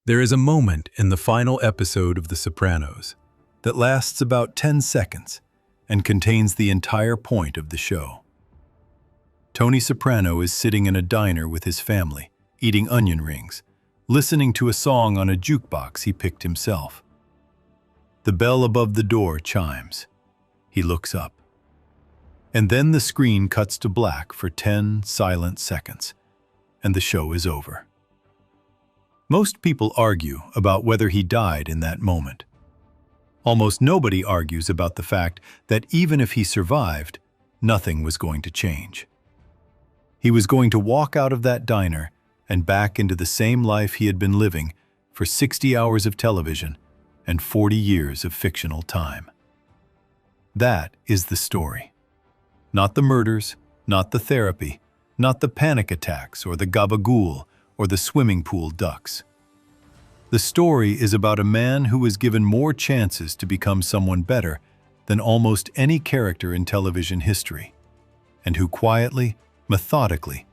There is a moment in the final episode of The Sopranos that lasts about 10 seconds and contains the entire point of the show. Tony Soprano is sitting in a diner with his family, eating onion rings, listening to a song on a jukebox he picked himself. The bell above the door chimes. He looks up. And then the screen cuts to black for 10 silent seconds, and the show is over. Most people argue about whether he died in that moment. Almost nobody argues about the fact that even if he survived, nothing was going to change. He was going to walk out of that diner and back into the same life he had been living for 60 hours of television and 40 years of fictional time. That is the story. Not the murders, not the therapy, not the panic attacks or the gabagool or the swimming pool ducks. The story is about a man who was given more chances to become someone better than almost any character in television history, and who quietly, methodically,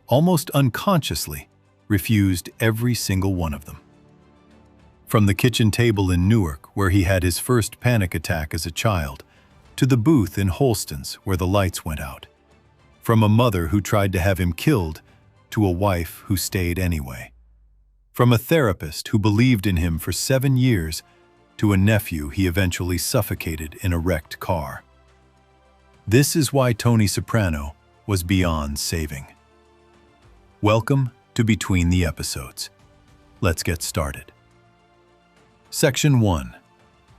almost unconsciously, refused every single one of them. From the kitchen table in Newark, where he had his first panic attack as a child, to the booth in Holston's where the lights went out. From a mother who tried to have him killed to a wife who stayed anyway. From a therapist who believed in him for 7 years to a nephew he eventually suffocated in a wrecked car. This is why Tony Soprano was beyond saving. Welcome to Between the Episodes. Let's get started. Section 1.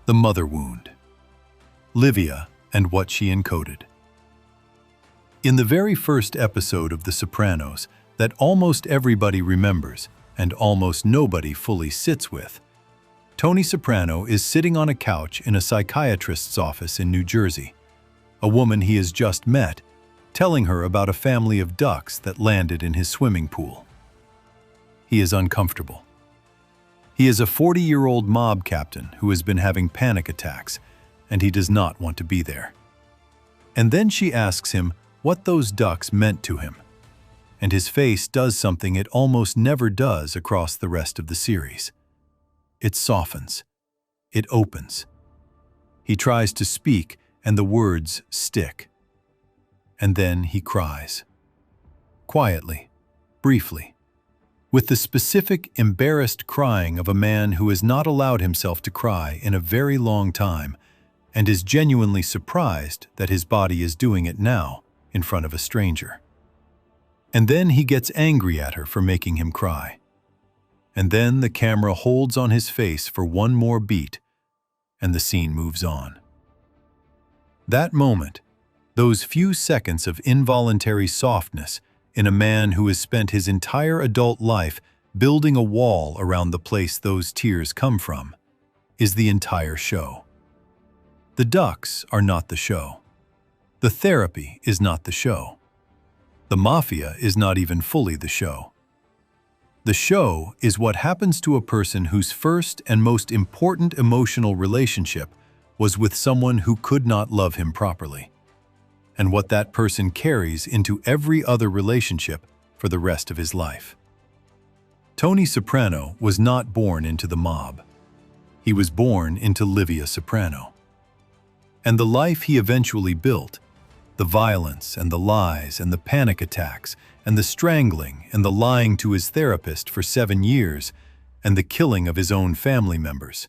The Mother Wound. Livia and what she encoded. In the very first episode of The Sopranos that almost everybody remembers and almost nobody fully sits with, Tony Soprano is sitting on a couch in a psychiatrist's office in New Jersey, a woman he has just met, telling her about a family of ducks that landed in his swimming pool. He is uncomfortable. He is a 40-year-old mob captain who has been having panic attacks, and he does not want to be there. And then she asks him what those ducks meant to him, and his face does something it almost never does across the rest of the series. It softens. It opens. He tries to speak, and the words stick. And then he cries. Quietly, briefly, with the specific, embarrassed crying of a man who has not allowed himself to cry in a very long time and is genuinely surprised that his body is doing it now in front of a stranger. And then he gets angry at her for making him cry. And then the camera holds on his face for one more beat, and the scene moves on. That moment, those few seconds of involuntary softness in a man who has spent his entire adult life building a wall around the place those tears come from, is the entire show. The ducks are not the show. The therapy is not the show. The mafia is not even fully the show. The show is what happens to a person whose first and most important emotional relationship was with someone who could not love him properly, and what that person carries into every other relationship for the rest of his life. Tony Soprano was not born into the mob. He was born into Livia Soprano. And the life he eventually built, the violence and the lies and the panic attacks and the strangling and the lying to his therapist for 7 years and the killing of his own family members,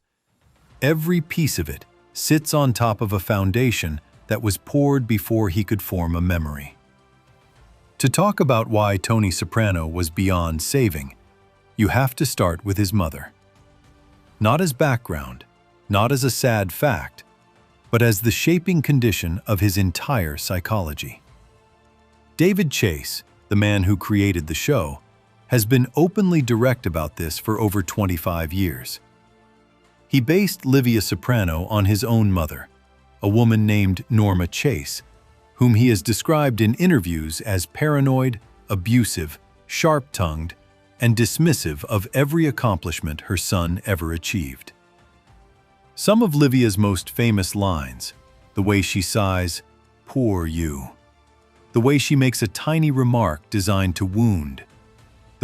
every piece of it sits on top of a foundation that was poured before he could form a memory. To talk about why Tony Soprano was beyond saving, you have to start with his mother. Not as background, not as a sad fact, but as the shaping condition of his entire psychology. David Chase, the man who created the show, has been openly direct about this for over 25 years. He based Livia Soprano on his own mother, a woman named Norma Chase, whom he has described in interviews as paranoid, abusive, sharp-tongued, and dismissive of every accomplishment her son ever achieved. Some of Livia's most famous lines, the way she sighs, "Poor you," the way she makes a tiny remark designed to wound,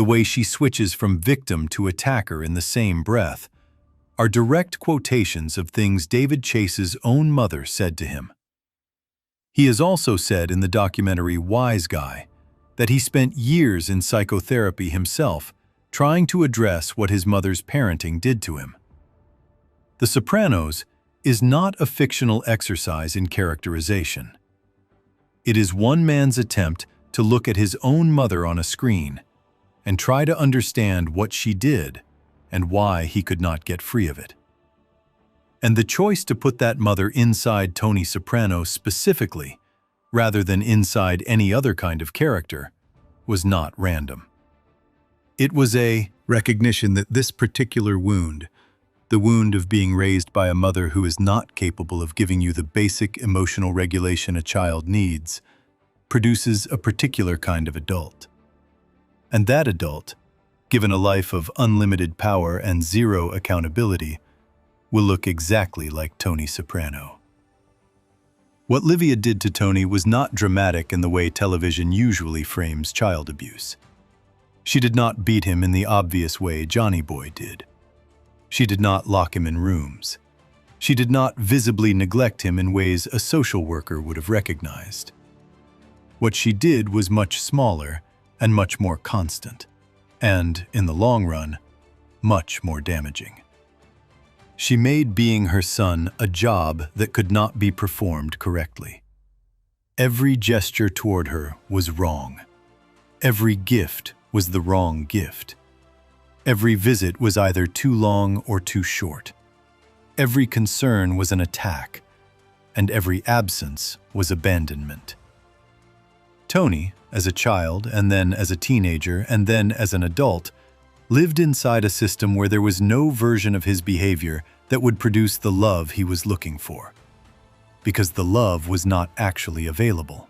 the way she switches from victim to attacker in the same breath, are direct quotations of things David Chase's own mother said to him. He has also said in the documentary Wise Guy that he spent years in psychotherapy himself trying to address what his mother's parenting did to him. The Sopranos is not a fictional exercise in characterization. It is one man's attempt to look at his own mother on a screen and try to understand what she did and why he could not get free of it. And the choice to put that mother inside Tony Soprano specifically, rather than inside any other kind of character, was not random. It was a recognition that this particular wound, the wound of being raised by a mother who is not capable of giving you the basic emotional regulation a child needs, produces a particular kind of adult. And that adult, given a life of unlimited power and zero accountability, will look exactly like Tony Soprano. What Livia did to Tony was not dramatic in the way television usually frames child abuse. She did not beat him in the obvious way Johnny Boy did. She did not lock him in rooms. She did not visibly neglect him in ways a social worker would have recognized. What she did was much smaller and much more constant, and, in the long run, much more damaging. She made being her son a job that could not be performed correctly. Every gesture toward her was wrong. Every gift was the wrong gift. Every visit was either too long or too short. Every concern was an attack, and every absence was abandonment. Tony, as a child, and then as a teenager, and then as an adult, lived inside a system where there was no version of his behavior that would produce the love he was looking for, because the love was not actually available,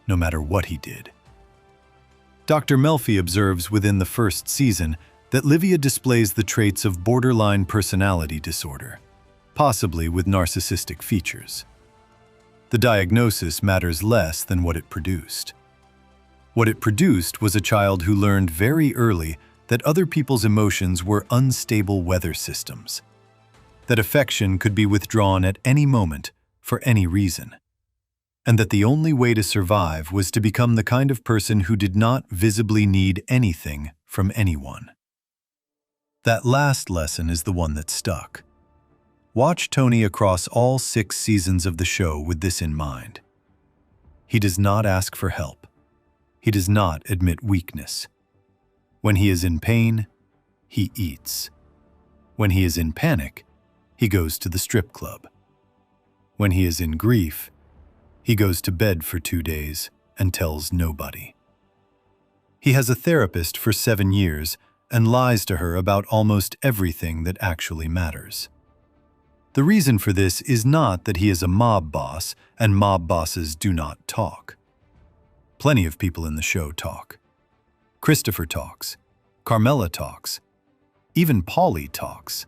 no matter what he did. Dr. Melfi observes within the first season that Livia displays the traits of borderline personality disorder, possibly with narcissistic features. The diagnosis matters less than what it produced. What it produced was a child who learned very early that other people's emotions were unstable weather systems, that affection could be withdrawn at any moment for any reason, and that the only way to survive was to become the kind of person who did not visibly need anything from anyone. That last lesson is the one that stuck. Watch Tony across all 6 seasons of the show with this in mind. He does not ask for help. He does not admit weakness. When he is in pain, he eats. When he is in panic, he goes to the strip club. When he is in grief, he goes to bed for 2 days and tells nobody. He has a therapist for 7 years and lies to her about almost everything that actually matters. The reason for this is not that he is a mob boss and mob bosses do not talk. Plenty of people in the show talk. Christopher talks. Carmela talks. Even Paulie talks.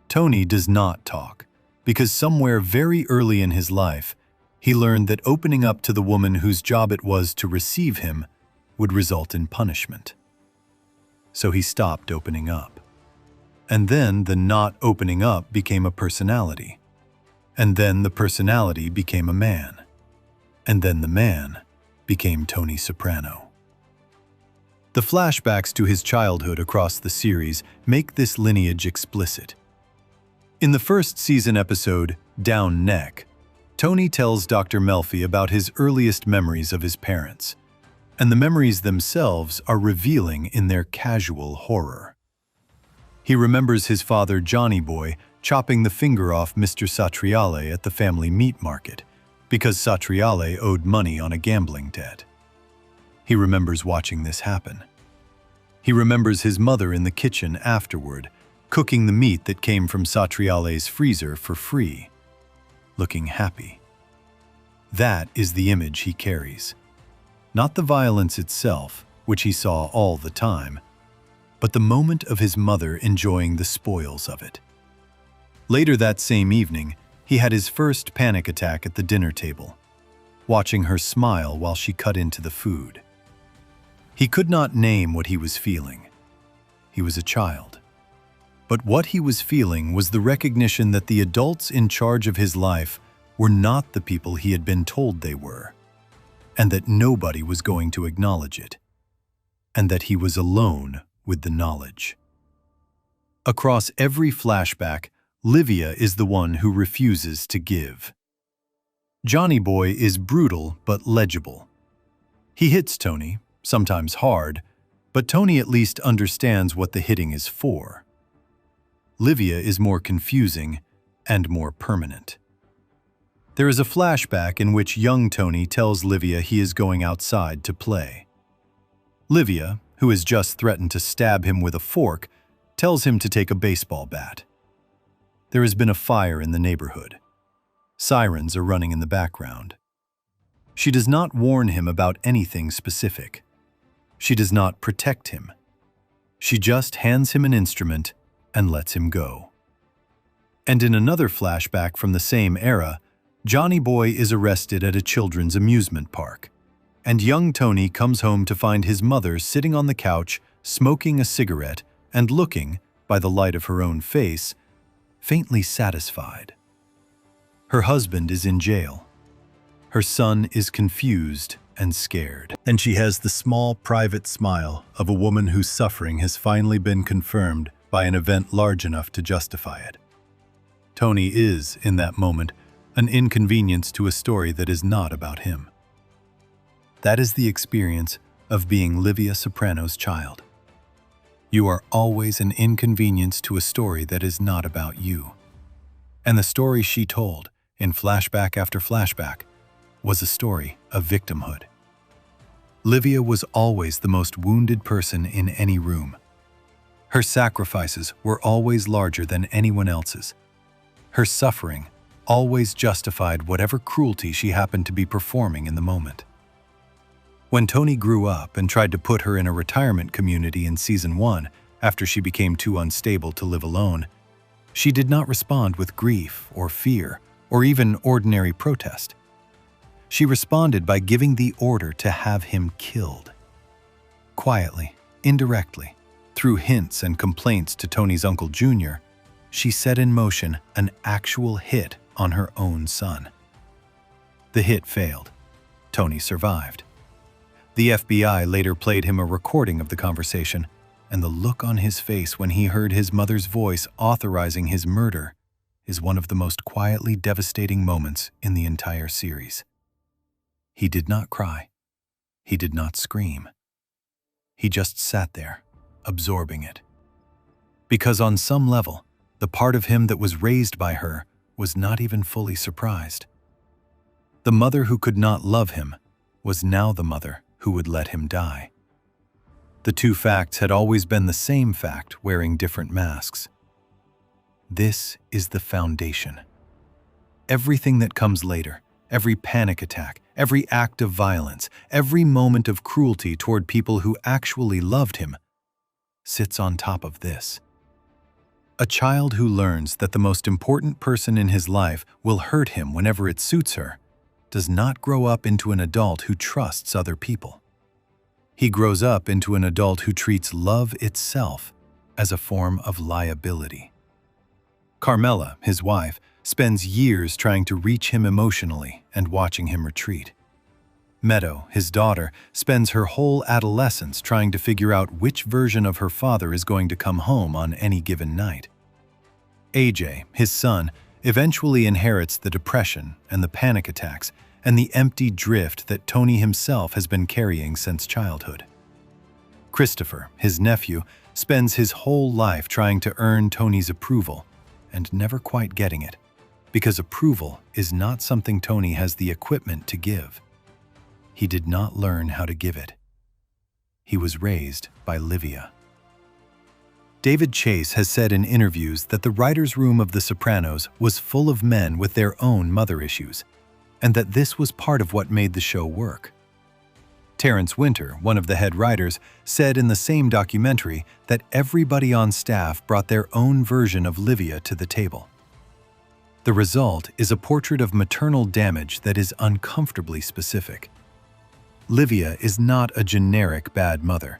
Tony does not talk because somewhere very early in his life, he learned that opening up to the woman whose job it was to receive him would result in punishment. So he stopped opening up. And then the not opening up became a personality. And then the personality became a man. And then the man became Tony Soprano. The flashbacks to his childhood across the series make this lineage explicit. In the first season episode, Down Neck, Tony tells Dr. Melfi about his earliest memories of his parents, and the memories themselves are revealing in their casual horror. He remembers his father, Johnny Boy, chopping the finger off Mr. Satriale at the family meat market because Satriale owed money on a gambling debt. He remembers watching this happen. He remembers his mother in the kitchen afterward, cooking the meat that came from Satriale's freezer for free, looking happy. That is the image he carries. Not the violence itself, which he saw all the time, but the moment of his mother enjoying the spoils of it. Later that same evening, he had his first panic attack at the dinner table, watching her smile while she cut into the food. He could not name what he was feeling. He was a child. But what he was feeling was the recognition that the adults in charge of his life were not the people he had been told they were, and that nobody was going to acknowledge it, and that he was alone with the knowledge. Across every flashback, Livia is the one who refuses to give. Johnny Boy is brutal but legible. He hits Tony, sometimes hard, but Tony at least understands what the hitting is for. Livia is more confusing and more permanent. There is a flashback in which young Tony tells Livia he is going outside to play. Livia, who has just threatened to stab him with a fork, tells him to take a baseball bat. There has been a fire in the neighborhood. Sirens are running in the background. She does not warn him about anything specific. She does not protect him. She just hands him an instrument and lets him go. And in another flashback from the same era, Johnny Boy is arrested at a children's amusement park, and young Tony comes home to find his mother sitting on the couch, smoking a cigarette and looking, by the light of her own face, faintly satisfied. Her husband is in jail. Her son is confused and scared, and she has the small, private smile of a woman whose suffering has finally been confirmed by an event large enough to justify it. Tony is, in that moment, an inconvenience to a story that is not about him. That is the experience of being Livia Soprano's child. You are always an inconvenience to a story that is not about you. And the story she told, in flashback after flashback, was a story of victimhood. Livia was always the most wounded person in any room. Her sacrifices were always larger than anyone else's. Her suffering always justified whatever cruelty she happened to be performing in the moment. When Tony grew up and tried to put her in a retirement community in Season 1 after she became too unstable to live alone, she did not respond with grief or fear or even ordinary protest. She responded by giving the order to have him killed. Quietly, indirectly, through hints and complaints to Tony's Uncle Jr., she set in motion an actual hit on her own son. The hit failed. Tony survived. The FBI later played him a recording of the conversation, and the look on his face when he heard his mother's voice authorizing his murder is one of the most quietly devastating moments in the entire series. He did not cry. He did not scream. He just sat there, absorbing it. Because on some level, the part of him that was raised by her was not even fully surprised. The mother who could not love him was now the mother who would let him die. The two facts had always been the same fact, wearing different masks. This is the foundation. Everything that comes later, every panic attack, every act of violence, every moment of cruelty toward people who actually loved him, sits on top of this. A child who learns that the most important person in his life will hurt him whenever it suits her does not grow up into an adult who trusts other people. He grows up into an adult who treats love itself as a form of liability. Carmela, his wife, spends years trying to reach him emotionally and watching him retreat. Meadow, his daughter, spends her whole adolescence trying to figure out which version of her father is going to come home on any given night. AJ, his son, eventually inherits the depression and the panic attacks and the empty drift that Tony himself has been carrying since childhood. Christopher, his nephew, spends his whole life trying to earn Tony's approval and never quite getting it, because approval is not something Tony has the equipment to give. He did not learn how to give it. He was raised by Livia. David Chase has said in interviews that the writer's room of The Sopranos was full of men with their own mother issues, and that this was part of what made the show work. Terrence Winter, one of the head writers, said in the same documentary that everybody on staff brought their own version of Livia to the table. The result is a portrait of maternal damage that is uncomfortably specific. Livia is not a generic bad mother.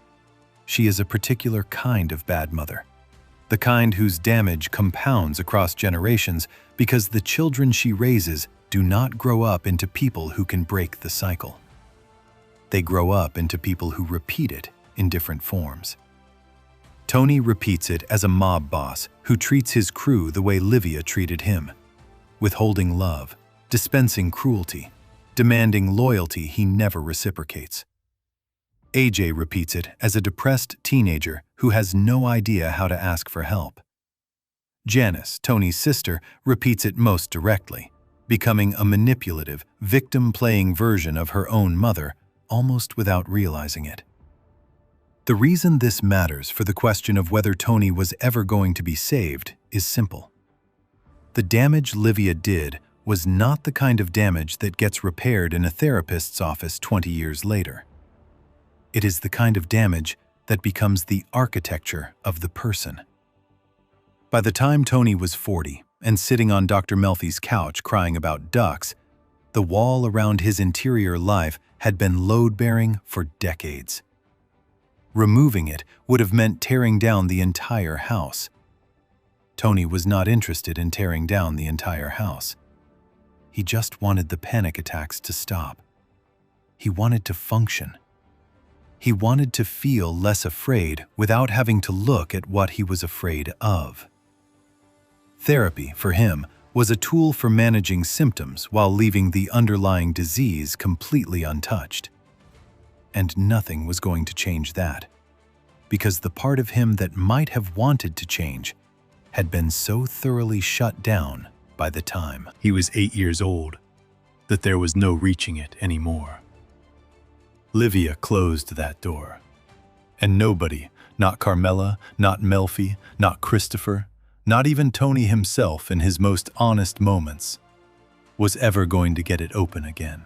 She is a particular kind of bad mother. The kind whose damage compounds across generations because the children she raises do not grow up into people who can break the cycle. They grow up into people who repeat it in different forms. Tony repeats it as a mob boss who treats his crew the way Livia treated him, withholding love, dispensing cruelty, demanding loyalty he never reciprocates. AJ repeats it as a depressed teenager who has no idea how to ask for help. Janice, Tony's sister, repeats it most directly, becoming a manipulative, victim-playing version of her own mother, almost without realizing it. The reason this matters for the question of whether Tony was ever going to be saved is simple. The damage Livia did was not the kind of damage that gets repaired in a therapist's office 20 years later. It is the kind of damage that becomes the architecture of the person. By the time Tony was 40 and sitting on Dr. Melfi's couch crying about ducks, the wall around his interior life had been load-bearing for decades. Removing it would have meant tearing down the entire house. Tony was not interested in tearing down the entire house. He just wanted the panic attacks to stop. He wanted to function. He wanted to feel less afraid without having to look at what he was afraid of. Therapy, for him, was a tool for managing symptoms while leaving the underlying disease completely untouched. And nothing was going to change that, because the part of him that might have wanted to change had been so thoroughly shut down by the time he was 8 years old that there was no reaching it anymore. Livia closed that door. And nobody, not Carmela, not Melfi, not Christopher, not even Tony himself in his most honest moments, was ever going to get it open again.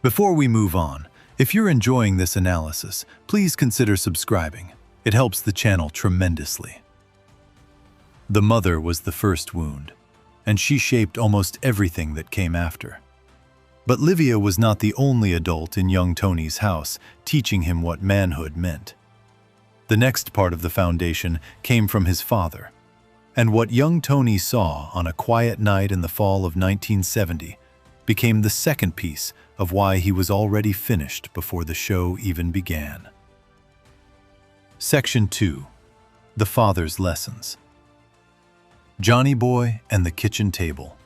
Before we move on, if you're enjoying this analysis, please consider subscribing. It helps the channel tremendously. The mother was the first wound, and she shaped almost everything that came after. But Livia was not the only adult in young Tony's house teaching him what manhood meant. The next part of the foundation came from his father, and what young Tony saw on a quiet night in the fall of 1970 became the second piece of why he was already finished before the show even began. Section 2. The Father's Lessons. Johnny Boy and the Kitchen Table.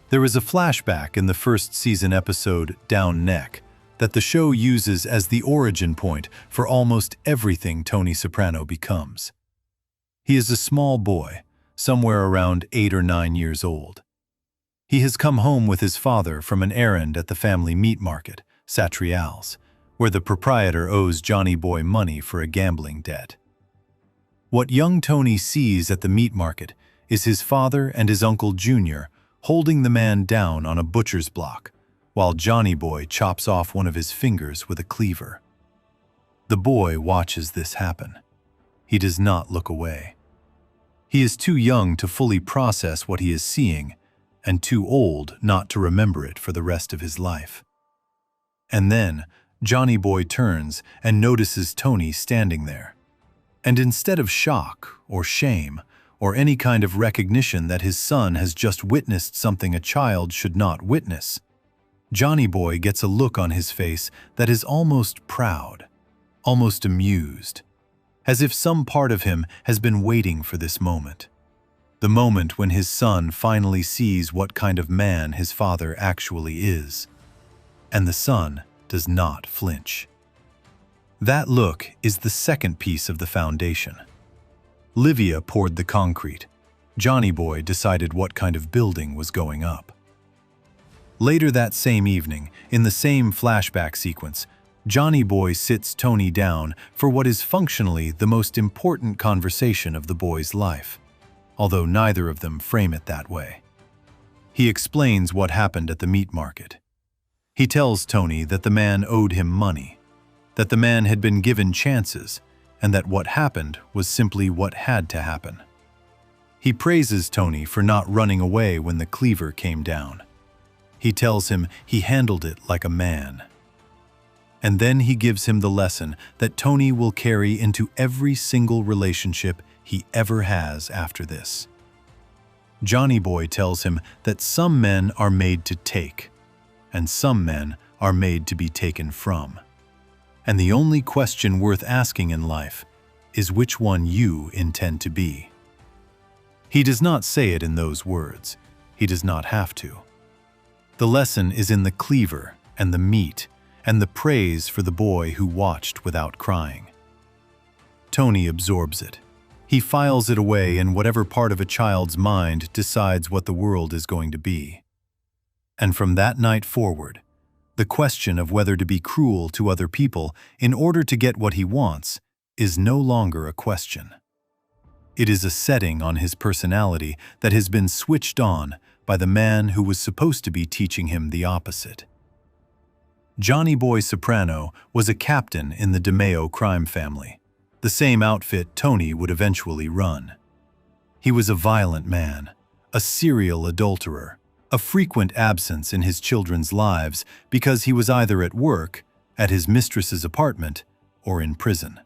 There is a flashback in the first season episode, Down Neck, that the show uses as the origin point for almost everything Tony Soprano becomes. He is a small boy, somewhere around 8 or 9 years old. He has come home with his father from an errand at the family meat market, Satrial's, where the proprietor owes Johnny Boy money for a gambling debt. What young Tony sees at the meat market is his father and his uncle Junior holding the man down on a butcher's block, while Johnny Boy chops off one of his fingers with a cleaver. The boy watches this happen. He does not look away. He is too young to fully process what he is seeing, and too old not to remember it for the rest of his life. And then, Johnny Boy turns and notices Tony standing there. And instead of shock or shame, or any kind of recognition that his son has just witnessed something a child should not witness, Johnny Boy gets a look on his face that is almost proud, almost amused, as if some part of him has been waiting for this moment. The moment when his son finally sees what kind of man his father actually is. And the son does not flinch. That look is the second piece of the foundation. Livia poured the concrete. Johnny Boy decided what kind of building was going up. Later that same evening, in the same flashback sequence, Johnny Boy sits Tony down for what is functionally the most important conversation of the boy's life, although neither of them frame it that way. He explains what happened at the meat market. He tells Tony that the man owed him money, that the man had been given chances, and that what happened was simply what had to happen. He praises Tony for not running away when the cleaver came down. He tells him he handled it like a man. And then he gives him the lesson that Tony will carry into every single relationship he ever has after this. Johnny Boy tells him that some men are made to take, and some men are made to be taken from. And the only question worth asking in life is which one you intend to be. He does not say it in those words. He does not have to. The lesson is in the cleaver and the meat and the praise for the boy who watched without crying. Tony absorbs it. He files it away in whatever part of a child's mind decides what the world is going to be. And from that night forward, the question of whether to be cruel to other people in order to get what he wants is no longer a question. It is a setting on his personality that has been switched on by the man who was supposed to be teaching him the opposite. Johnny Boy Soprano was a captain in the DeMeo crime family, the same outfit Tony would eventually run. He was a violent man, a serial adulterer, a frequent absence in his children's lives because he was either at work, at his mistress's apartment, or in prison.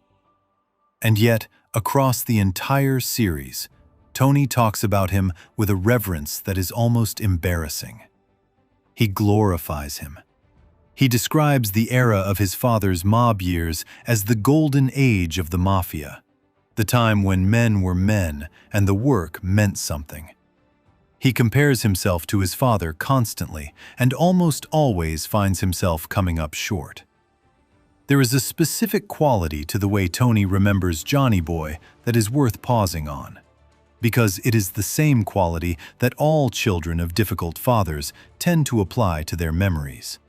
And yet, across the entire series, Tony talks about him with a reverence that is almost embarrassing. He glorifies him. He describes the era of his father's mob years as the golden age of the mafia, the time when men were men and the work meant something. He compares himself to his father constantly and almost always finds himself coming up short. There is a specific quality to the way Tony remembers Johnny Boy that is worth pausing on, because it is the same quality that all children of difficult fathers tend to apply to their memories.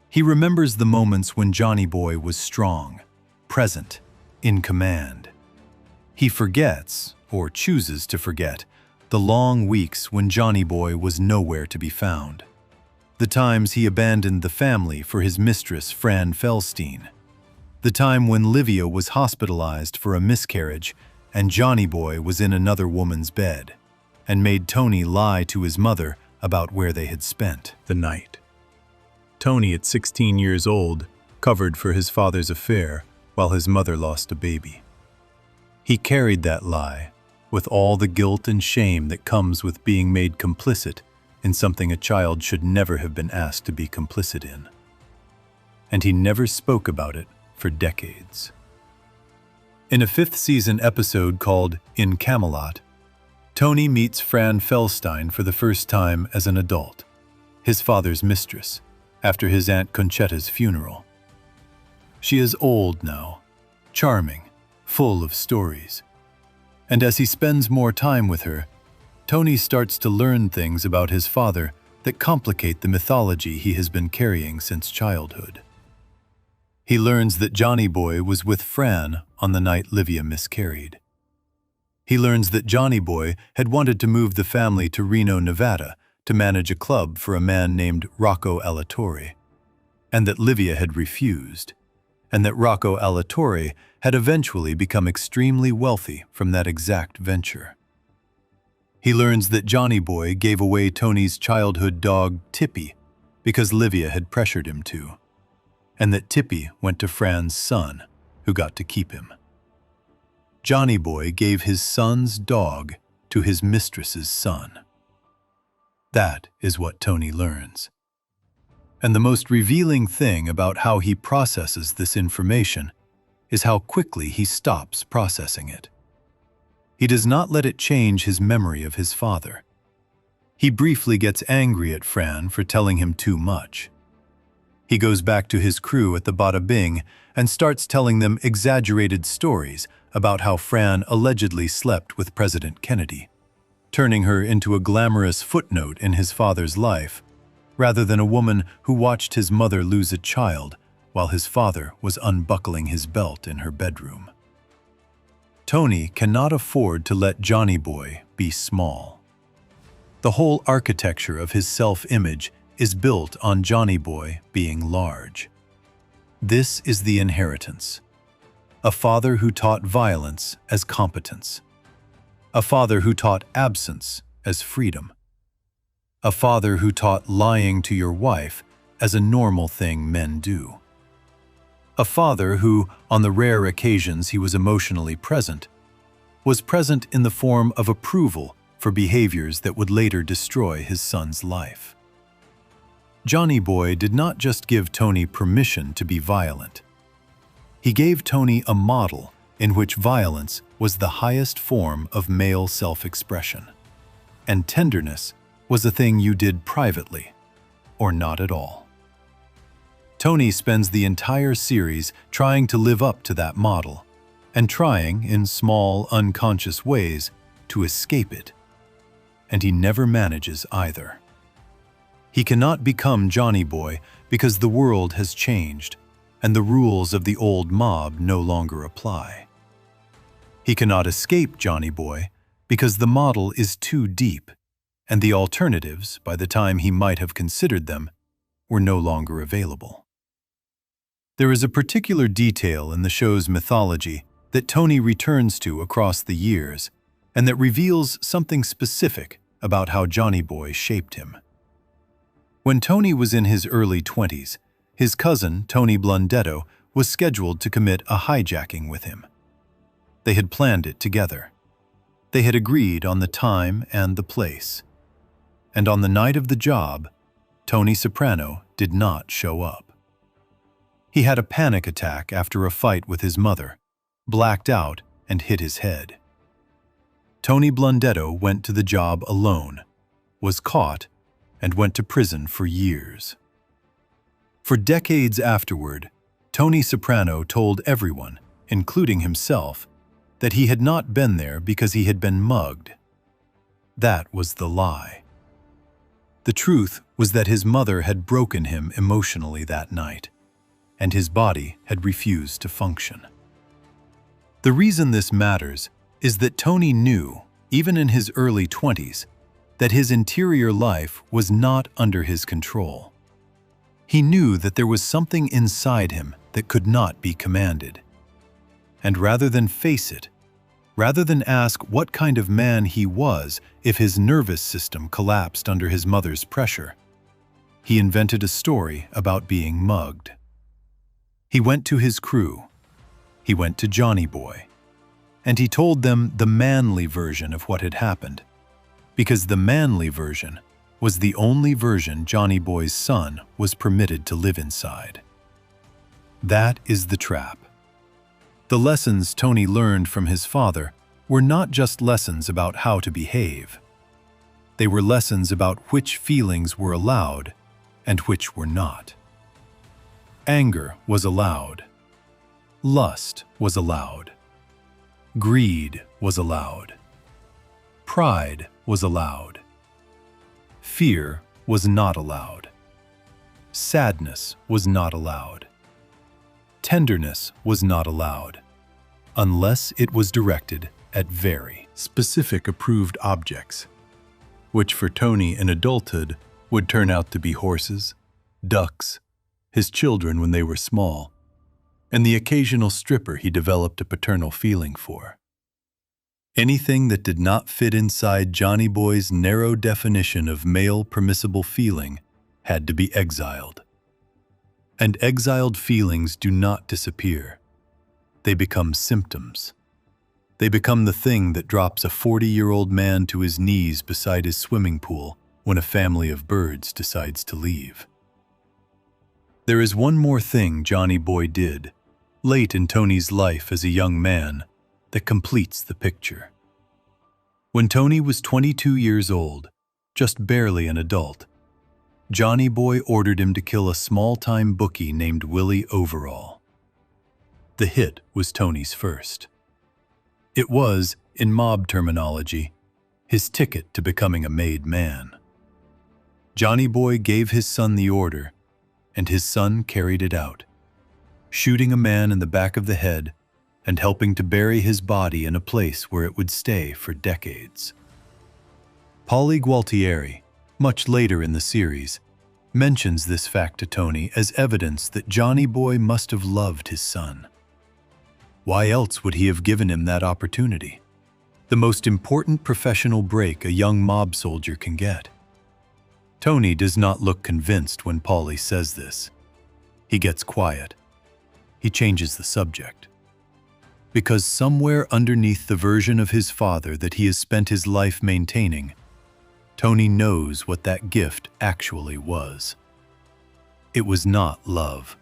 He remembers the moments when Johnny Boy was strong, present, in command. He forgets, or chooses to forget, the long weeks when Johnny Boy was nowhere to be found. The times he abandoned the family for his mistress, Fran Felstein. The time when Livia was hospitalized for a miscarriage and Johnny Boy was in another woman's bed, and made Tony lie to his mother about where they had spent the night. Tony, at 16 years old, covered for his father's affair while his mother lost a baby. He carried that lie, with all the guilt and shame that comes with being made complicit in something a child should never have been asked to be complicit in. And he never spoke about it for decades. In a fifth-season episode called In Camelot, Tony meets Fran Felstein for the first time as an adult, his father's mistress, after his Aunt Conchetta's funeral. She is old now, charming, full of stories. And as he spends more time with her, Tony starts to learn things about his father that complicate the mythology he has been carrying since childhood. He learns that Johnny Boy was with Fran on the night Livia miscarried. He learns that Johnny Boy had wanted to move the family to Reno, Nevada, to manage a club for a man named Rocco Alatorre, and that Livia had refused, and that Rocco Alatorre had eventually become extremely wealthy from that exact venture. He learns that Johnny Boy gave away Tony's childhood dog, Tippy, because Livia had pressured him to, and that Tippy went to Fran's son, who got to keep him. Johnny Boy gave his son's dog to his mistress's son. That is what Tony learns. And the most revealing thing about how he processes this information is how quickly he stops processing it. He does not let it change his memory of his father. He briefly gets angry at Fran for telling him too much. He goes back to his crew at the Bada Bing and starts telling them exaggerated stories about how Fran allegedly slept with President Kennedy, turning her into a glamorous footnote in his father's life, rather than a woman who watched his mother lose a child while his father was unbuckling his belt in her bedroom. Tony cannot afford to let Johnny Boy be small. The whole architecture of his self-image is built on Johnny Boy being large. This is the inheritance. A father who taught violence as competence. A father who taught absence as freedom. a father who taught lying to your wife as a normal thing men do. A father who, on the rare occasions he was emotionally present, was present in the form of approval for behaviors that would later destroy his son's life. Johnny Boy did not just give Tony permission to be violent. He gave Tony a model in which violence was the highest form of male self-expression, and tenderness was a thing you did privately, or not at all. Tony spends the entire series trying to live up to that model, and trying, in small, unconscious ways, to escape it. And he never manages either. He cannot become Johnny Boy because the world has changed, and the rules of the old mob no longer apply. He cannot escape Johnny Boy because the model is too deep, and the alternatives, by the time he might have considered them, were no longer available. There is a particular detail in the show's mythology that Tony returns to across the years, and that reveals something specific about how Johnny Boy shaped him. When Tony was in his early 20s, his cousin, Tony Blundetto, was scheduled to commit a hijacking with him. They had planned it together. They had agreed on the time and the place. And on the night of the job, Tony Soprano did not show up. He had a panic attack after a fight with his mother, blacked out, and hit his head. Tony Blundetto went to the job alone, was caught, and went to prison for years. For decades afterward, Tony Soprano told everyone, including himself, that he had not been there because he had been mugged. That was the lie. The truth was that his mother had broken him emotionally that night, and his body had refused to function. The reason this matters is that Tony knew, even in his early 20s, that his interior life was not under his control. He knew that there was something inside him that could not be commanded. And rather than face it, rather than ask what kind of man he was if his nervous system collapsed under his mother's pressure, he invented a story about being mugged. He went to his crew. He went to Johnny Boy. And he told them the manly version of what had happened, because the manly version was the only version Johnny Boy's son was permitted to live inside. That is the trap. The lessons Tony learned from his father were not just lessons about how to behave. They were lessons about which feelings were allowed and which were not. Anger was allowed. Lust was allowed. Greed was allowed. Pride was allowed. Fear was not allowed. Sadness was not allowed. Tenderness was not allowed, unless it was directed at very specific approved objects, which for Tony in adulthood would turn out to be horses, ducks, his children when they were small, and the occasional stripper he developed a paternal feeling for. Anything that did not fit inside Johnny Boy's narrow definition of male permissible feeling had to be exiled. And exiled feelings do not disappear. They become symptoms. They become the thing that drops a 40-year-old man to his knees beside his swimming pool when a family of birds decides to leave. There is one more thing Johnny Boy did, late in Tony's life as a young man, that completes the picture. When Tony was 22 years old, just barely an adult, Johnny Boy ordered him to kill a small-time bookie named Willie Overall. The hit was Tony's first. It was, in mob terminology, his ticket to becoming a made man. Johnny Boy gave his son the order, and his son carried it out, shooting a man in the back of the head and helping to bury his body in a place where it would stay for decades. Paulie Gualtieri, much later in the series, mentions this fact to Tony as evidence that Johnny Boy must have loved his son. Why else would he have given him that opportunity? The most important professional break a young mob soldier can get. Tony does not look convinced when Paulie says this. He gets quiet. He changes the subject. Because somewhere underneath the version of his father that he has spent his life maintaining, Tony knows what that gift actually was. It was not love.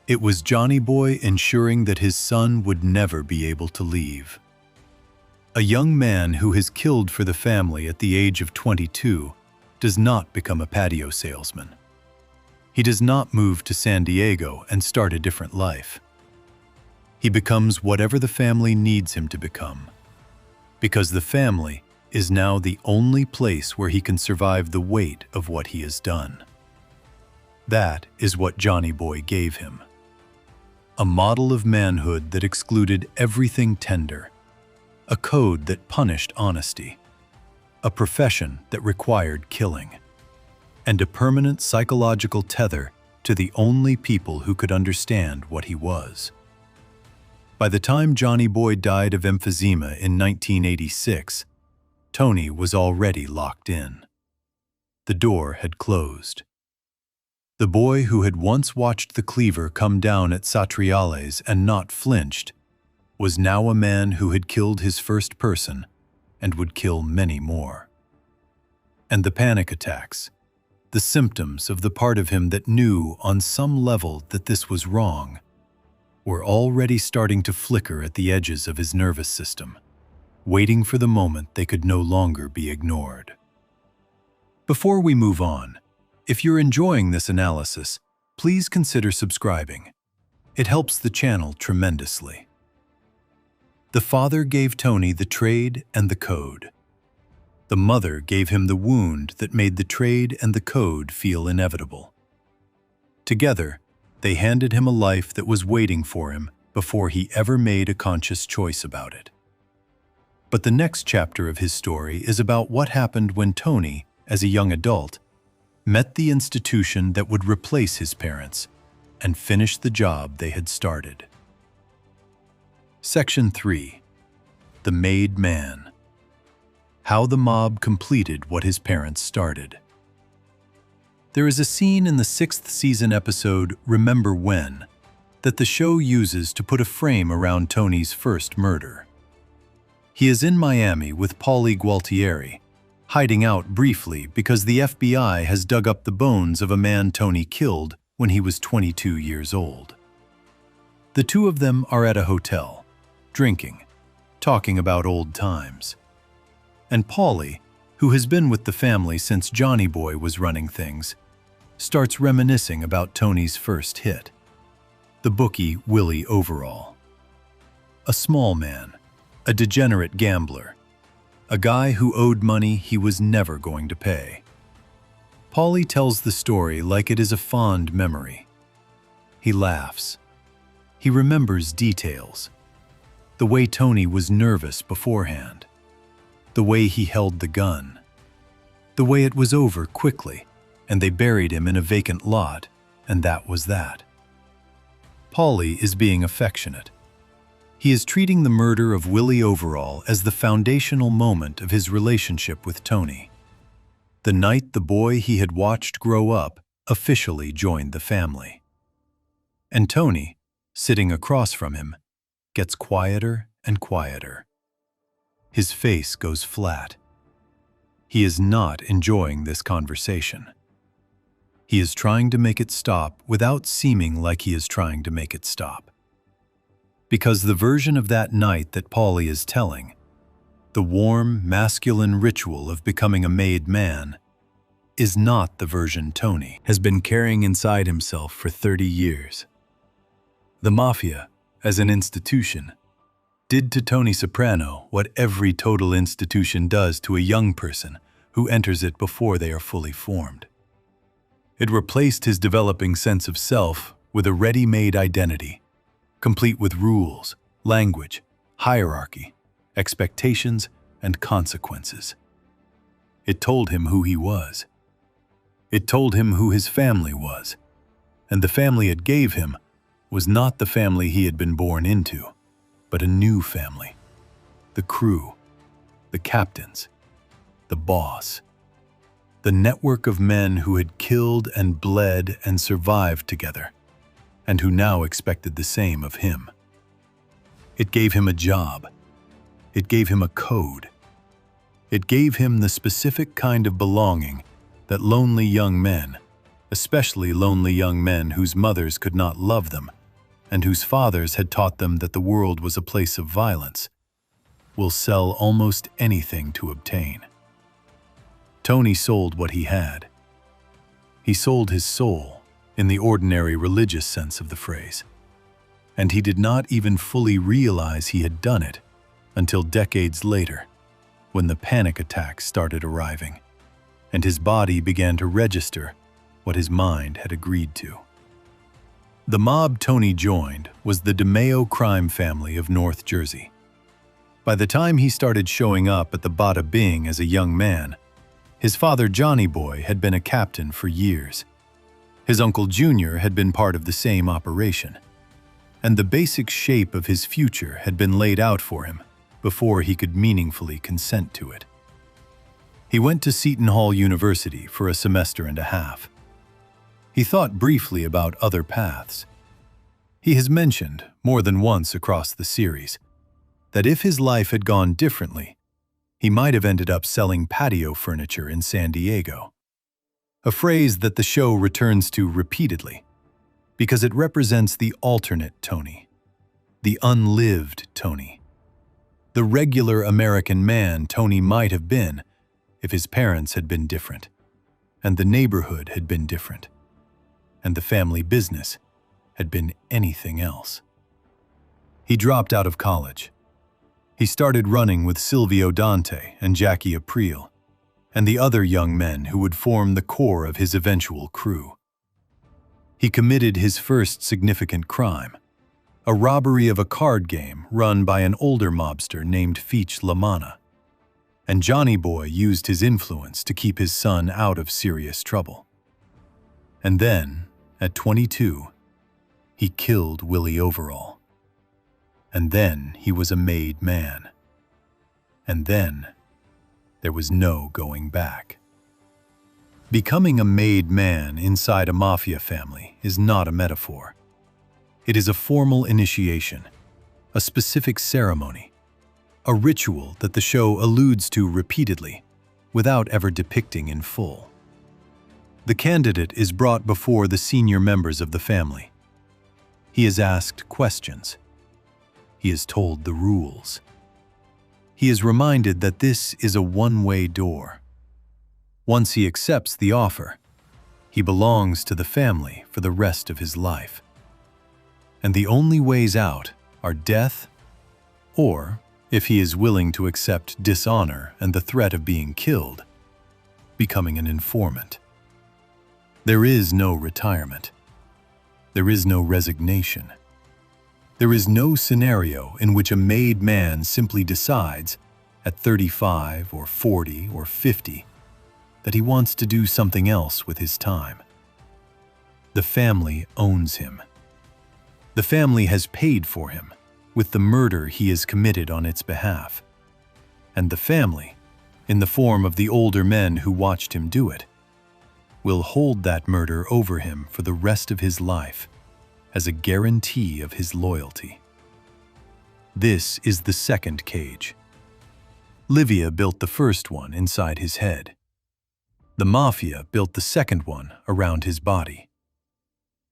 It was Johnny Boy ensuring that his son would never be able to leave. A young man who has killed for the family at the age of 22 does not become a patio salesman. He does not move to San Diego and start a different life. He becomes whatever the family needs him to become, because the family is now the only place where he can survive the weight of what he has done. That is what Johnny Boy gave him. A model of manhood that excluded everything tender, a code that punished honesty, a profession that required killing, and a permanent psychological tether to the only people who could understand what he was. By the time Johnny Boy died of emphysema in 1986, Tony was already locked in. The door had closed. The boy who had once watched the cleaver come down at Satriale's and not flinched was now a man who had killed his first person and would kill many more. And the panic attacks, the symptoms of the part of him that knew on some level that this was wrong, were already starting to flicker at the edges of his nervous system, waiting for the moment they could no longer be ignored. Before we move on, if you're enjoying this analysis, please consider subscribing. It helps the channel tremendously. The father gave Tony the trade and the code. The mother gave him the wound that made the trade and the code feel inevitable. Together, they handed him a life that was waiting for him before he ever made a conscious choice about it. But the next chapter of his story is about what happened when Tony, as a young adult, met the institution that would replace his parents and finish the job they had started. Section 3. The Made Man. How the mob completed what his parents started. There is a scene in the 6th season episode Remember When that the show uses to put a frame around Tony's first murder. He is in Miami with Paulie Gualtieri, hiding out briefly because the FBI has dug up the bones of a man Tony killed when he was 22 years old. The two of them are at a hotel, drinking, talking about old times. And Paulie, who has been with the family since Johnny Boy was running things, starts reminiscing about Tony's first hit, the bookie Willie Overall. A small man, a degenerate gambler, a guy who owed money he was never going to pay. Paulie tells the story like it is a fond memory. He laughs. He remembers details. The way Tony was nervous beforehand. The way he held the gun. The way it was over quickly, and they buried him in a vacant lot, and that was that. Paulie is being affectionate. He is treating the murder of Willie Overall as the foundational moment of his relationship with Tony. The night the boy he had watched grow up officially joined the family. And Tony, sitting across from him, gets quieter and quieter. His face goes flat. He is not enjoying this conversation. He is trying to make it stop without seeming like he is trying to make it stop. Because the version of that night that Paulie is telling, the warm, masculine ritual of becoming a made man, is not the version Tony has been carrying inside himself for 30 years. The Mafia, as an institution, did to Tony Soprano what every total institution does to a young person who enters it before they are fully formed. It replaced his developing sense of self with a ready-made identity, complete with rules, language, hierarchy, expectations, and consequences. It told him who he was. It told him who his family was, and the family it gave him was not the family he had been born into, but a new family. The crew, the captains, the boss. The network of men who had killed and bled and survived together, and who now expected the same of him. It gave him a job. It gave him a code. It gave him the specific kind of belonging that lonely young men, especially lonely young men whose mothers could not love them and whose fathers had taught them that the world was a place of violence, will sell almost anything to obtain. Tony sold what he had. He sold his soul in the ordinary religious sense of the phrase, and he did not even fully realize he had done it until decades later, when the panic attacks started arriving, and his body began to register what his mind had agreed to. The mob Tony joined was the DeMeo crime family of North Jersey. By the time he started showing up at the Bada Bing as a young man, his father Johnny Boy had been a captain for years. His uncle Junior had been part of the same operation, and the basic shape of his future had been laid out for him before he could meaningfully consent to it. He went to Seton Hall University for a semester and a half. He thought briefly about other paths. He has mentioned, more than once across the series, that if his life had gone differently, he might have ended up selling patio furniture in San Diego. A phrase that the show returns to repeatedly, because it represents the alternate Tony, the unlived Tony, the regular American man Tony might have been if his parents had been different, and the neighborhood had been different, and the family business had been anything else. He dropped out of college. He started running with Silvio Dante and Jackie Aprile, and the other young men who would form the core of his eventual crew. He committed his first significant crime, a robbery of a card game run by an older mobster named Feech LaManna, and Johnny Boy used his influence to keep his son out of serious trouble. And then, at 22, he killed Willie Overall. And then he was a made man. And then there was no going back. Becoming a made man inside a mafia family is not a metaphor. It is a formal initiation, a specific ceremony, a ritual that the show alludes to repeatedly, without ever depicting in full. The candidate is brought before the senior members of the family. He is asked questions. He is told the rules. He is reminded that this is a one-way door. Once he accepts the offer, he belongs to the family for the rest of his life. And the only ways out are death, or, if he is willing to accept dishonor and the threat of being killed, becoming an informant. There is no retirement. There is no resignation. There is no scenario in which a made man simply decides, at 35 or 40 or 50, that he wants to do something else with his time. The family owns him. The family has paid for him with the murder he has committed on its behalf. And the family, in the form of the older men who watched him do it, will hold that murder over him for the rest of his life as a guarantee of his loyalty. This is the second cage. Livia built the first one inside his head. The mafia built the second one around his body.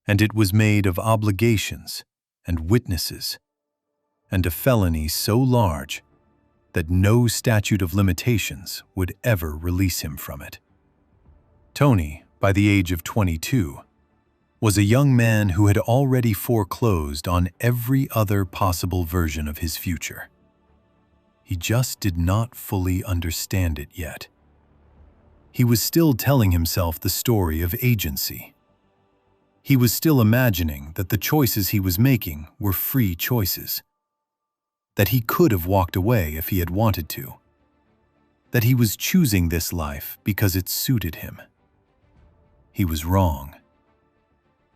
And it was made of obligations and witnesses, and a felony so large that no statute of limitations would ever release him from it. Tony, by the age of 22, was a young man who had already foreclosed on every other possible version of his future. He just did not fully understand it yet. He was still telling himself the story of agency. He was still imagining that the choices he was making were free choices, that he could have walked away if he had wanted to, that he was choosing this life because it suited him. He was wrong.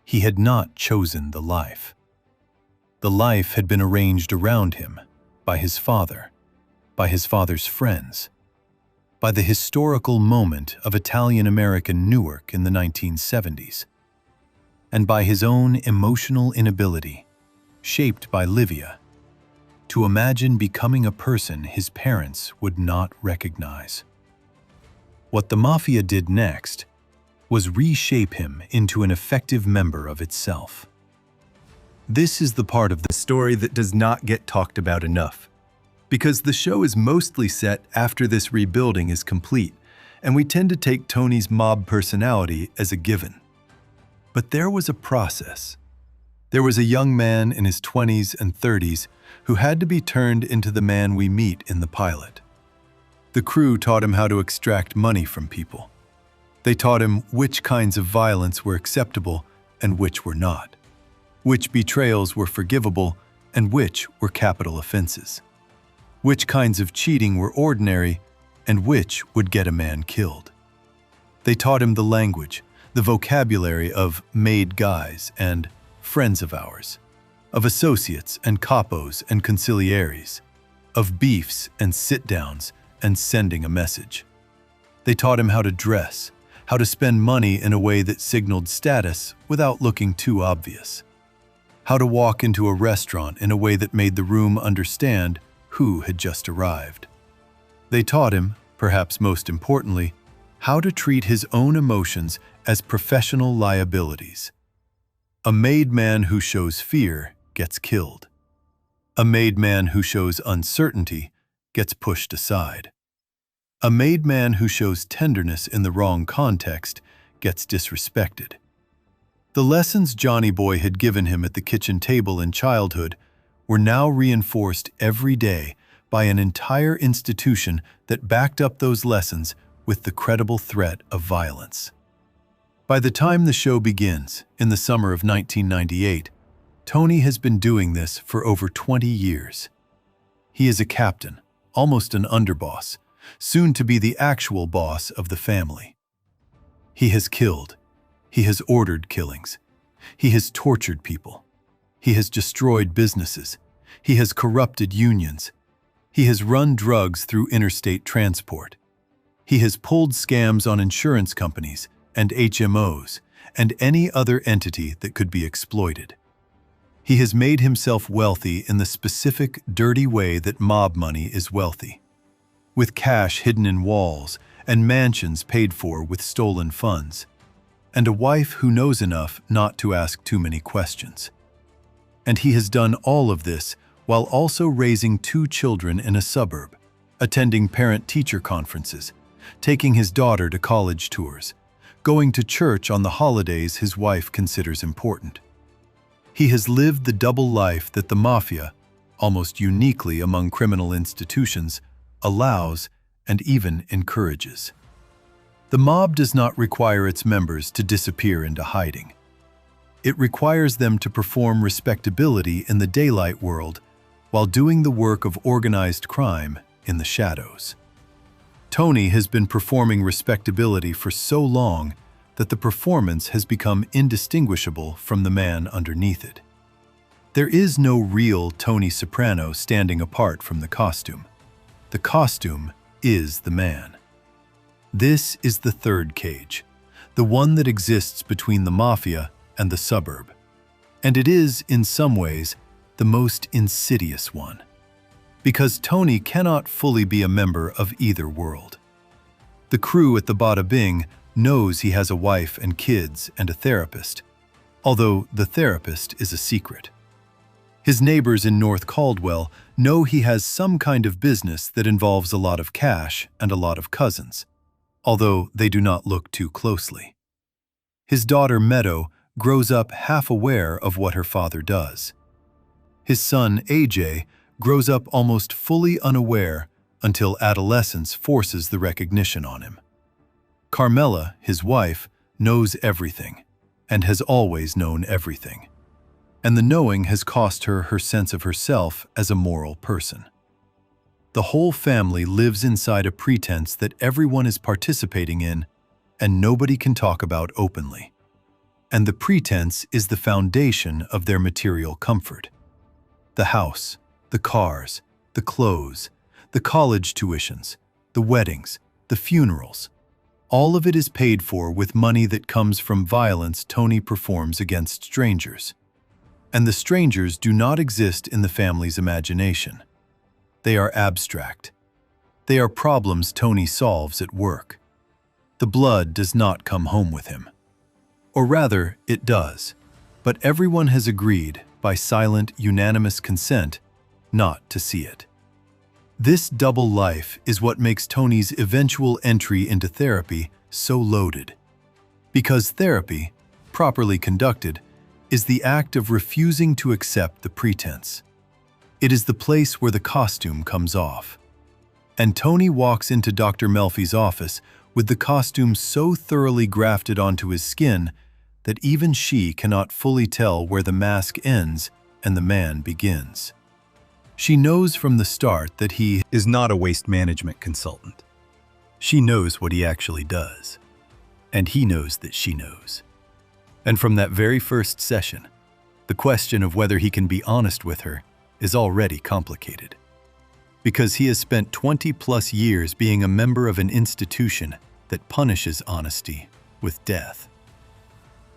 He had not chosen the life. The life had been arranged around him by his father, by his father's friends, by the historical moment of Italian-American Newark in the 1970s, and by his own emotional inability, shaped by Livia, to imagine becoming a person his parents would not recognize. What the Mafia did next was reshape him into an effective member of itself. This is the part of the story that does not get talked about enough, because the show is mostly set after this rebuilding is complete, and we tend to take Tony's mob personality as a given. But there was a process. There was a young man in his 20s and 30s who had to be turned into the man we meet in the pilot. The crew taught him how to extract money from people. They taught him which kinds of violence were acceptable and which were not, which betrayals were forgivable and which were capital offenses, which kinds of cheating were ordinary and which would get a man killed. They taught him the language, the vocabulary of made guys and friends of ours, of associates and capos and consiglieres, of beefs and sit-downs and sending a message. They taught him how to dress, how to spend money in a way that signaled status without looking too obvious, how to walk into a restaurant in a way that made the room understand who had just arrived. They taught him, perhaps most importantly, how to treat his own emotions as professional liabilities. A made man who shows fear gets killed. A made man who shows uncertainty gets pushed aside. A made man who shows tenderness in the wrong context gets disrespected. The lessons Johnny Boy had given him at the kitchen table in childhood were now reinforced every day by an entire institution that backed up those lessons with the credible threat of violence. By the time the show begins, in the summer of 1998, Tony has been doing this for over 20 years. He is a captain, almost an underboss, soon to be the actual boss of the family. He has killed. He has ordered killings. He has tortured people. He has destroyed businesses. He has corrupted unions. He has run drugs through interstate transport. He has pulled scams on insurance companies and HMOs and any other entity that could be exploited. He has made himself wealthy in the specific, dirty way that mob money is wealthy, with cash hidden in walls and mansions paid for with stolen funds, and a wife who knows enough not to ask too many questions. And he has done all of this while also raising 2 children in a suburb, attending parent-teacher conferences, taking his daughter to college tours, going to church on the holidays his wife considers important. He has lived the double life that the Mafia, almost uniquely among criminal institutions, allows and even encourages. The mob does not require its members to disappear into hiding. It requires them to perform respectability in the daylight world while doing the work of organized crime in the shadows. Tony has been performing respectability for so long that the performance has become indistinguishable from the man underneath it. There is no real Tony Soprano standing apart from the costume. The costume is the man. This is the third cage, the one that exists between the Mafia and the suburb. And it is, in some ways, the most insidious one, because Tony cannot fully be a member of either world. The crew at the Bada Bing knows he has a wife and kids and a therapist, although the therapist is a secret. His neighbors in North Caldwell know he has some kind of business that involves a lot of cash and a lot of cousins, although they do not look too closely. His daughter Meadow grows up half aware of what her father does. His son AJ grows up almost fully unaware until adolescence forces the recognition on him. Carmela, his wife, knows everything and has always known everything. And the knowing has cost her her sense of herself as a moral person. The whole family lives inside a pretense that everyone is participating in and nobody can talk about openly. And the pretense is the foundation of their material comfort. The house, the cars, the clothes, the college tuitions, the weddings, the funerals. All of it is paid for with money that comes from violence Tony performs against strangers. And the strangers do not exist in the family's imagination. They are abstract. They are problems Tony solves at work. The blood does not come home with him. Or rather, it does. But everyone has agreed, by silent, unanimous consent, not to see it. This double life is what makes Tony's eventual entry into therapy so loaded. Because therapy, properly conducted, is the act of refusing to accept the pretense. It is the place where the costume comes off. And Tony walks into Dr. Melfi's office with the costume so thoroughly grafted onto his skin that even she cannot fully tell where the mask ends and the man begins. She knows from the start that he is not a waste management consultant. She knows what he actually does. And he knows that she knows. And from that very first session, the question of whether he can be honest with her is already complicated. Because he has spent 20+ years being a member of an institution that punishes honesty with death.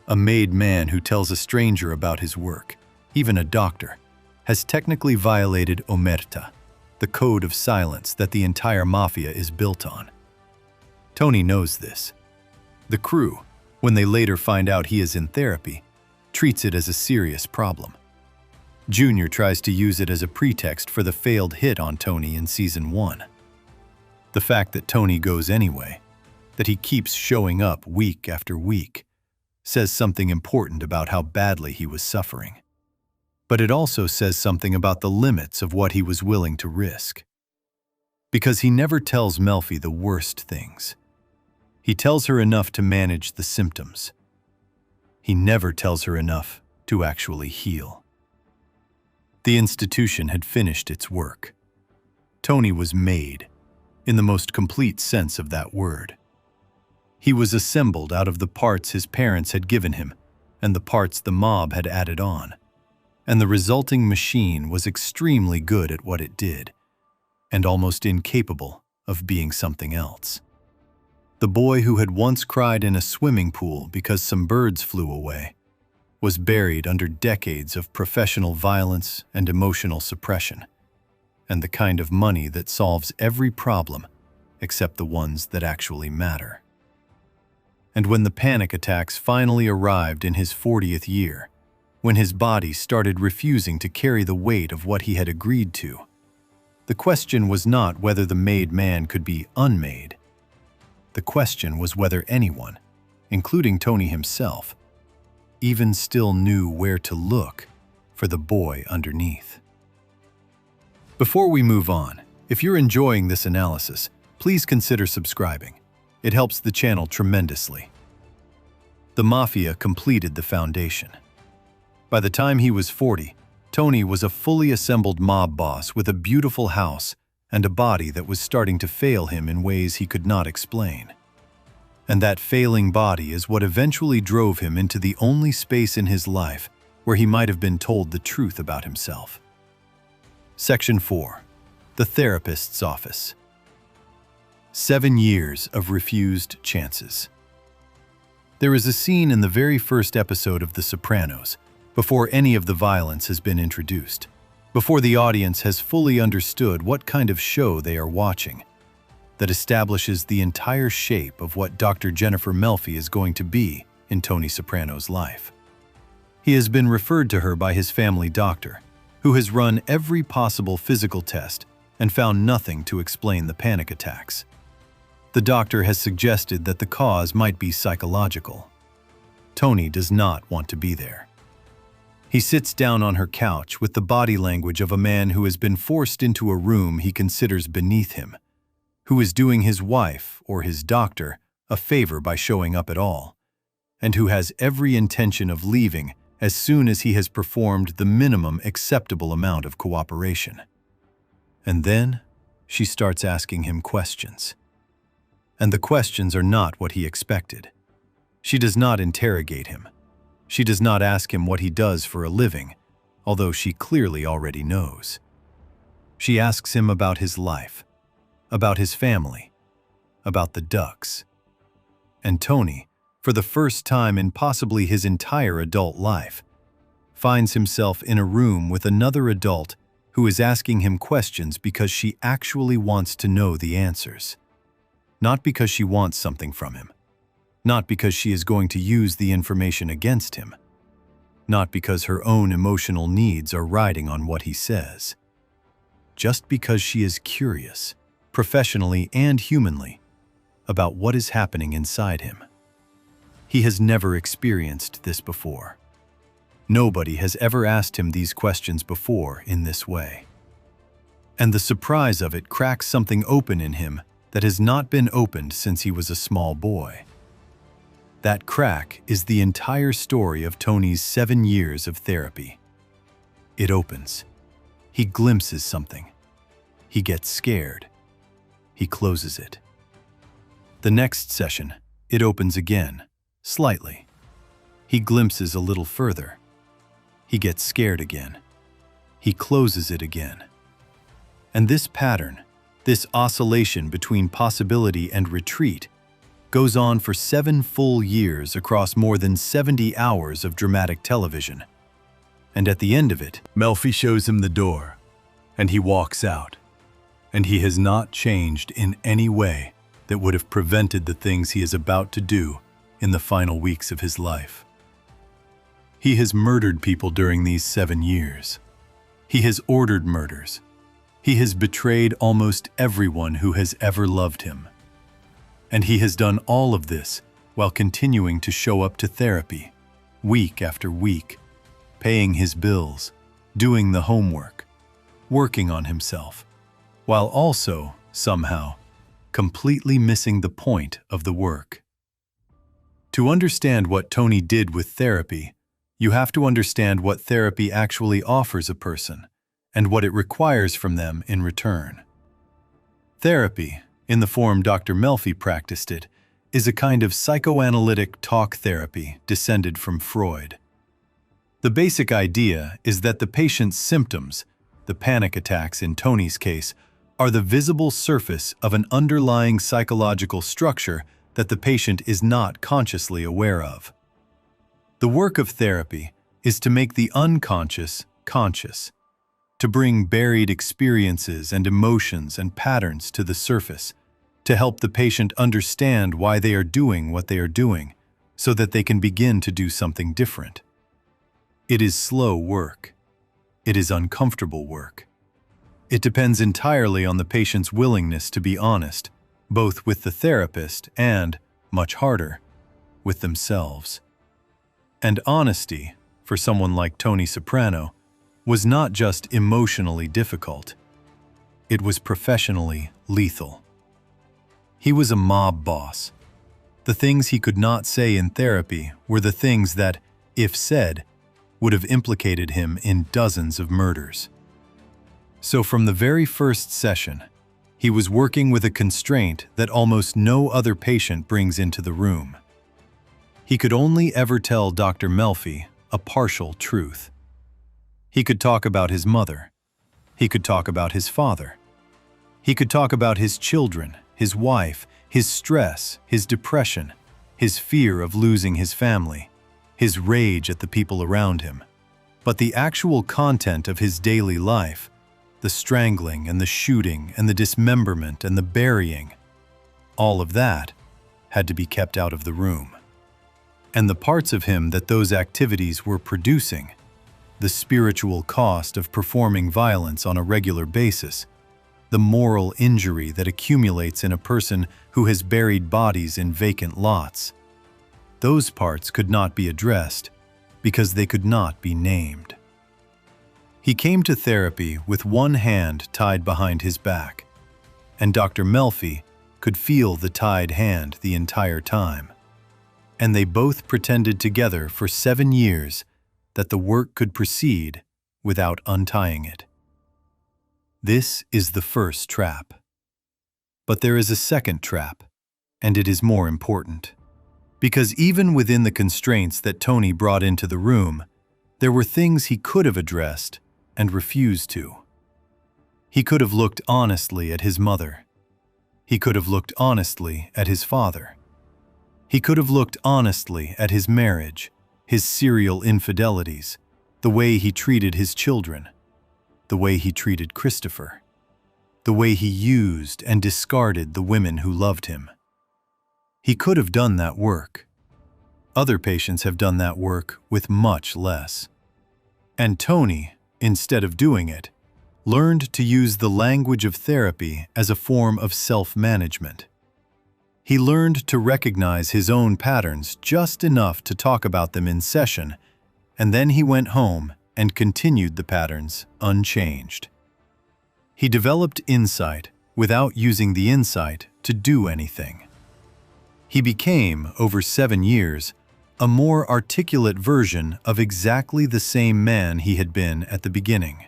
A made man who tells a stranger about his work, even a doctor, has technically violated omerta, the code of silence that the entire mafia is built on. Tony knows this. The crew, when they later find out he is in therapy, treats it as a serious problem. Junior tries to use it as a pretext for the failed hit on Tony in Season 1. The fact that Tony goes anyway, that he keeps showing up week after week, says something important about how badly he was suffering. But it also says something about the limits of what he was willing to risk. Because he never tells Melfi the worst things. He tells her enough to manage the symptoms. He never tells her enough to actually heal. The institution had finished its work. Tony was made, in the most complete sense of that word. He was assembled out of the parts his parents had given him and the parts the mob had added on. And the resulting machine was extremely good at what it did, and almost incapable of being something else. The boy who had once cried in a swimming pool because some birds flew away was buried under decades of professional violence and emotional suppression, and the kind of money that solves every problem except the ones that actually matter. And when the panic attacks finally arrived in his 40th year, when his body started refusing to carry the weight of what he had agreed to, the question was not whether the made man could be unmade. The question was whether anyone, including Tony himself, even still knew where to look for the boy underneath. Before we move on, if you're enjoying this analysis, please consider subscribing. It helps the channel tremendously. The mafia completed the foundation. By the time he was 40, Tony was a fully assembled mob boss with a beautiful house and a body that was starting to fail him in ways he could not explain. And that failing body is what eventually drove him into the only space in his life where he might have been told the truth about himself. Section 4. The Therapist's Office. 7 years of refused chances. There is a scene in the very first episode of The Sopranos, before any of the violence has been introduced, before the audience has fully understood what kind of show they are watching, that establishes the entire shape of what Dr. Jennifer Melfi is going to be in Tony Soprano's life. He has been referred to her by his family doctor, who has run every possible physical test and found nothing to explain the panic attacks. The doctor has suggested that the cause might be psychological. Tony does not want to be there. He sits down on her couch with the body language of a man who has been forced into a room he considers beneath him, who is doing his wife or his doctor a favor by showing up at all, and who has every intention of leaving as soon as he has performed the minimum acceptable amount of cooperation. And then she starts asking him questions. And the questions are not what he expected. She does not interrogate him. She does not ask him what he does for a living, although she clearly already knows. She asks him about his life, about his family, about the ducks. And Tony, for the first time in possibly his entire adult life, finds himself in a room with another adult who is asking him questions because she actually wants to know the answers. Not because she wants something from him. Not because she is going to use the information against him. Not because her own emotional needs are riding on what he says. Just because she is curious, professionally and humanly, about what is happening inside him. He has never experienced this before. Nobody has ever asked him these questions before in this way. And the surprise of it cracks something open in him that has not been opened since he was a small boy. That crack is the entire story of Tony's 7 years of therapy. It opens. He glimpses something. He gets scared. He closes it. The next session, it opens again, slightly. He glimpses a little further. He gets scared again. He closes it again. And this pattern, this oscillation between possibility and retreat, goes on for 7 full years across more than 70 hours of dramatic television. And at the end of it, Melfi shows him the door, and he walks out. And he has not changed in any way that would have prevented the things he is about to do in the final weeks of his life. He has murdered people during these 7 years. He has ordered murders. He has betrayed almost everyone who has ever loved him. And he has done all of this while continuing to show up to therapy, week after week, paying his bills, doing the homework, working on himself, while also, somehow, completely missing the point of the work. To understand what Tony did with therapy, you have to understand what therapy actually offers a person and what it requires from them in return. Therapy, in the form Dr. Melfi practiced it, is a kind of psychoanalytic talk therapy descended from Freud. The basic idea is that the patient's symptoms, the panic attacks in Tony's case, are the visible surface of an underlying psychological structure that the patient is not consciously aware of. The work of therapy is to make the unconscious conscious, to bring buried experiences and emotions and patterns to the surface, to help the patient understand why they are doing what they are doing, so that they can begin to do something different. It is slow work. It is uncomfortable work. It depends entirely on the patient's willingness to be honest, both with the therapist and, much harder, with themselves. And honesty, for someone like Tony Soprano, was not just emotionally difficult. It was professionally lethal. He was a mob boss. The things he could not say in therapy were the things that, if said, would have implicated him in dozens of murders. So from the very first session, he was working with a constraint that almost no other patient brings into the room. He could only ever tell Dr. Melfi a partial truth. He could talk about his mother. He could talk about his father. He could talk about his children, his wife, his stress, his depression, his fear of losing his family, his rage at the people around him. But the actual content of his daily life, the strangling and the shooting and the dismemberment and the burying, all of that had to be kept out of the room. And the parts of him that those activities were producing, the spiritual cost of performing violence on a regular basis, the moral injury that accumulates in a person who has buried bodies in vacant lots, those parts could not be addressed because they could not be named. He came to therapy with one hand tied behind his back, and Dr. Melfi could feel the tied hand the entire time. And they both pretended together for 7 years that the work could proceed without untying it. This is the first trap. But there is a second trap, and it is more important. Because even within the constraints that Tony brought into the room, there were things he could have addressed and refused to. He could have looked honestly at his mother. He could have looked honestly at his father. He could have looked honestly at his marriage, his serial infidelities, the way he treated his children, the way he treated Christopher, the way he used and discarded the women who loved him. He could have done that work. Other patients have done that work with much less. And Tony, instead of doing it, learned to use the language of therapy as a form of self-management. He learned to recognize his own patterns just enough to talk about them in session, and then he went home and continued the patterns unchanged. He developed insight without using the insight to do anything. He became, over 7 years, a more articulate version of exactly the same man he had been at the beginning.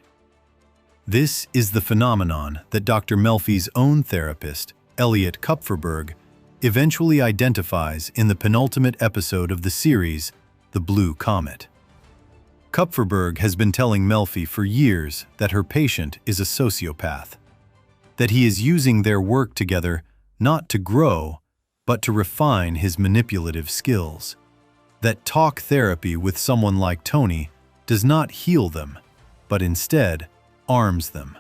This is the phenomenon that Dr. Melfi's own therapist, Elliot Kupferberg, eventually identifies in the penultimate episode of the series, The Blue Comet. Kupferberg has been telling Melfi for years that her patient is a sociopath, that he is using their work together not to grow, but to refine his manipulative skills, that talk therapy with someone like Tony does not heal them, but instead arms them.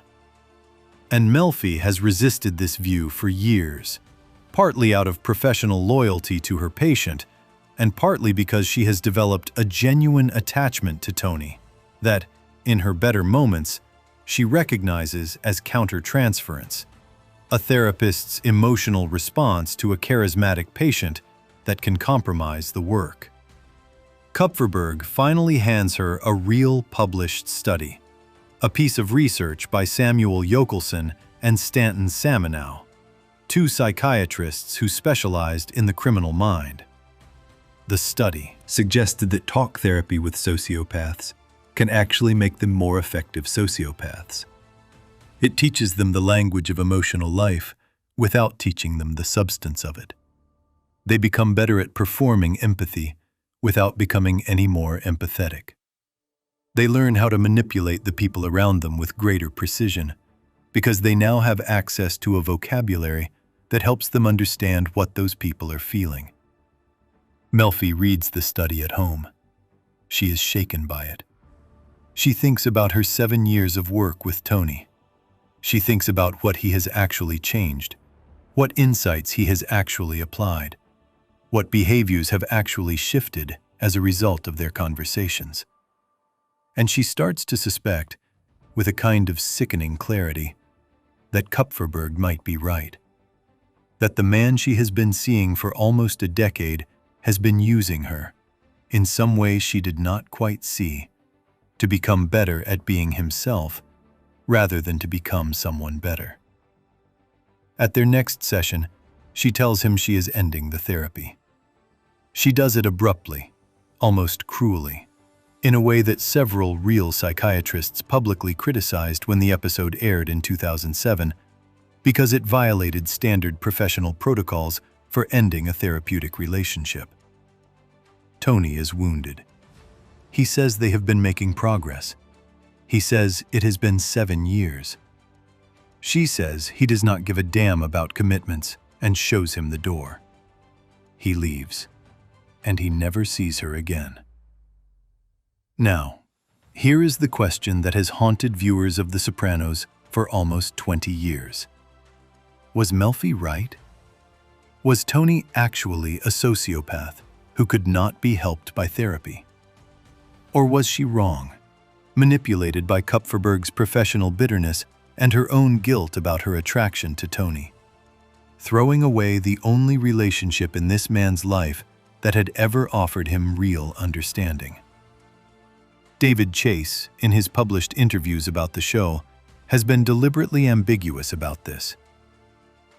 And Melfi has resisted this view for years, partly out of professional loyalty to her patient, and partly because she has developed a genuine attachment to Tony that, in her better moments, she recognizes as countertransference, a therapist's emotional response to a charismatic patient that can compromise the work. Kupferberg finally hands her a real published study, a piece of research by Samuel Yochelson and Stanton Saminow, 2 psychiatrists who specialized in the criminal mind. The study suggested that talk therapy with sociopaths can actually make them more effective sociopaths. It teaches them the language of emotional life without teaching them the substance of it. They become better at performing empathy without becoming any more empathetic. They learn how to manipulate the people around them with greater precision because they now have access to a vocabulary that helps them understand what those people are feeling. Melfi reads the study at home. She is shaken by it. She thinks about her 7 years of work with Tony. She thinks about what he has actually changed, what insights he has actually applied, what behaviors have actually shifted as a result of their conversations. And she starts to suspect, with a kind of sickening clarity, that Kupferberg might be right. That the man she has been seeing for almost a decade has been using her, in some way she did not quite see, to become better at being himself, rather than to become someone better. At their next session, she tells him she is ending the therapy. She does it abruptly, almost cruelly, in a way that several real psychiatrists publicly criticized when the episode aired in 2007, because it violated standard professional protocols for ending a therapeutic relationship. Tony is wounded. He says they have been making progress. He says it has been 7 years. She says he does not give a damn about commitments and shows him the door. He leaves, and he never sees her again. Now, here is the question that has haunted viewers of The Sopranos for almost 20 years. Was Melfi right? Was Tony actually a sociopath who could not be helped by therapy? Or was she wrong, manipulated by Kupferberg's professional bitterness and her own guilt about her attraction to Tony, throwing away the only relationship in this man's life that had ever offered him real understanding? David Chase, in his published interviews about the show, has been deliberately ambiguous about this.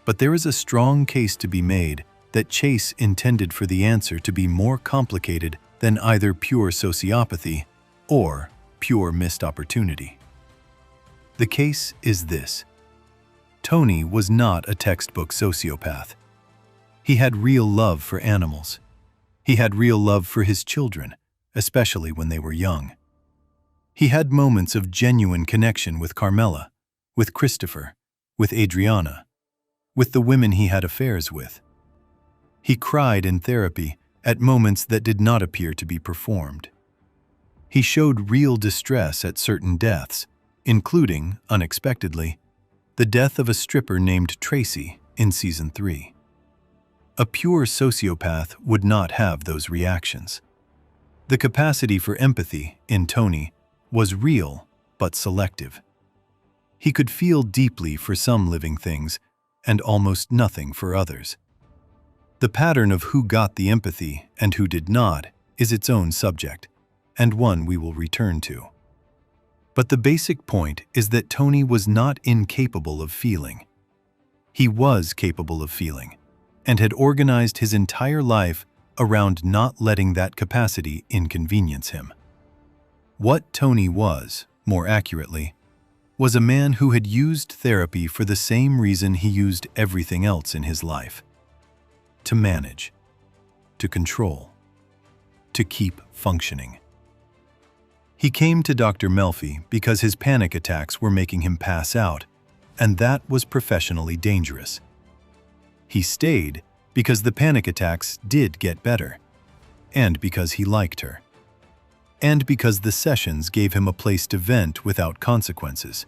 But there is a strong case to be made that Chase intended for the answer to be more complicated than either pure sociopathy or pure missed opportunity. The case is this: Tony was not a textbook sociopath. He had real love for animals. He had real love for his children, especially when they were young. He had moments of genuine connection with Carmela, with Christopher, with Adriana. with the women he had affairs with. He cried in therapy at moments that did not appear to be performed. He showed real distress at certain deaths, including, unexpectedly, the death of a stripper named Tracy in Season 3. A pure sociopath would not have those reactions. The capacity for empathy in Tony was real but selective. He could feel deeply for some living things and almost nothing for others. The pattern of who got the empathy and who did not is its own subject, and one we will return to. But the basic point is that Tony was not incapable of feeling. He was capable of feeling, and had organized his entire life around not letting that capacity inconvenience him. What Tony was, more accurately, was a man who had used therapy for the same reason he used everything else in his life: to manage, to control, to keep functioning. He came to Dr. Melfi because his panic attacks were making him pass out, and that was professionally dangerous. He stayed because the panic attacks did get better, and because he liked her, and because the sessions gave him a place to vent without consequences,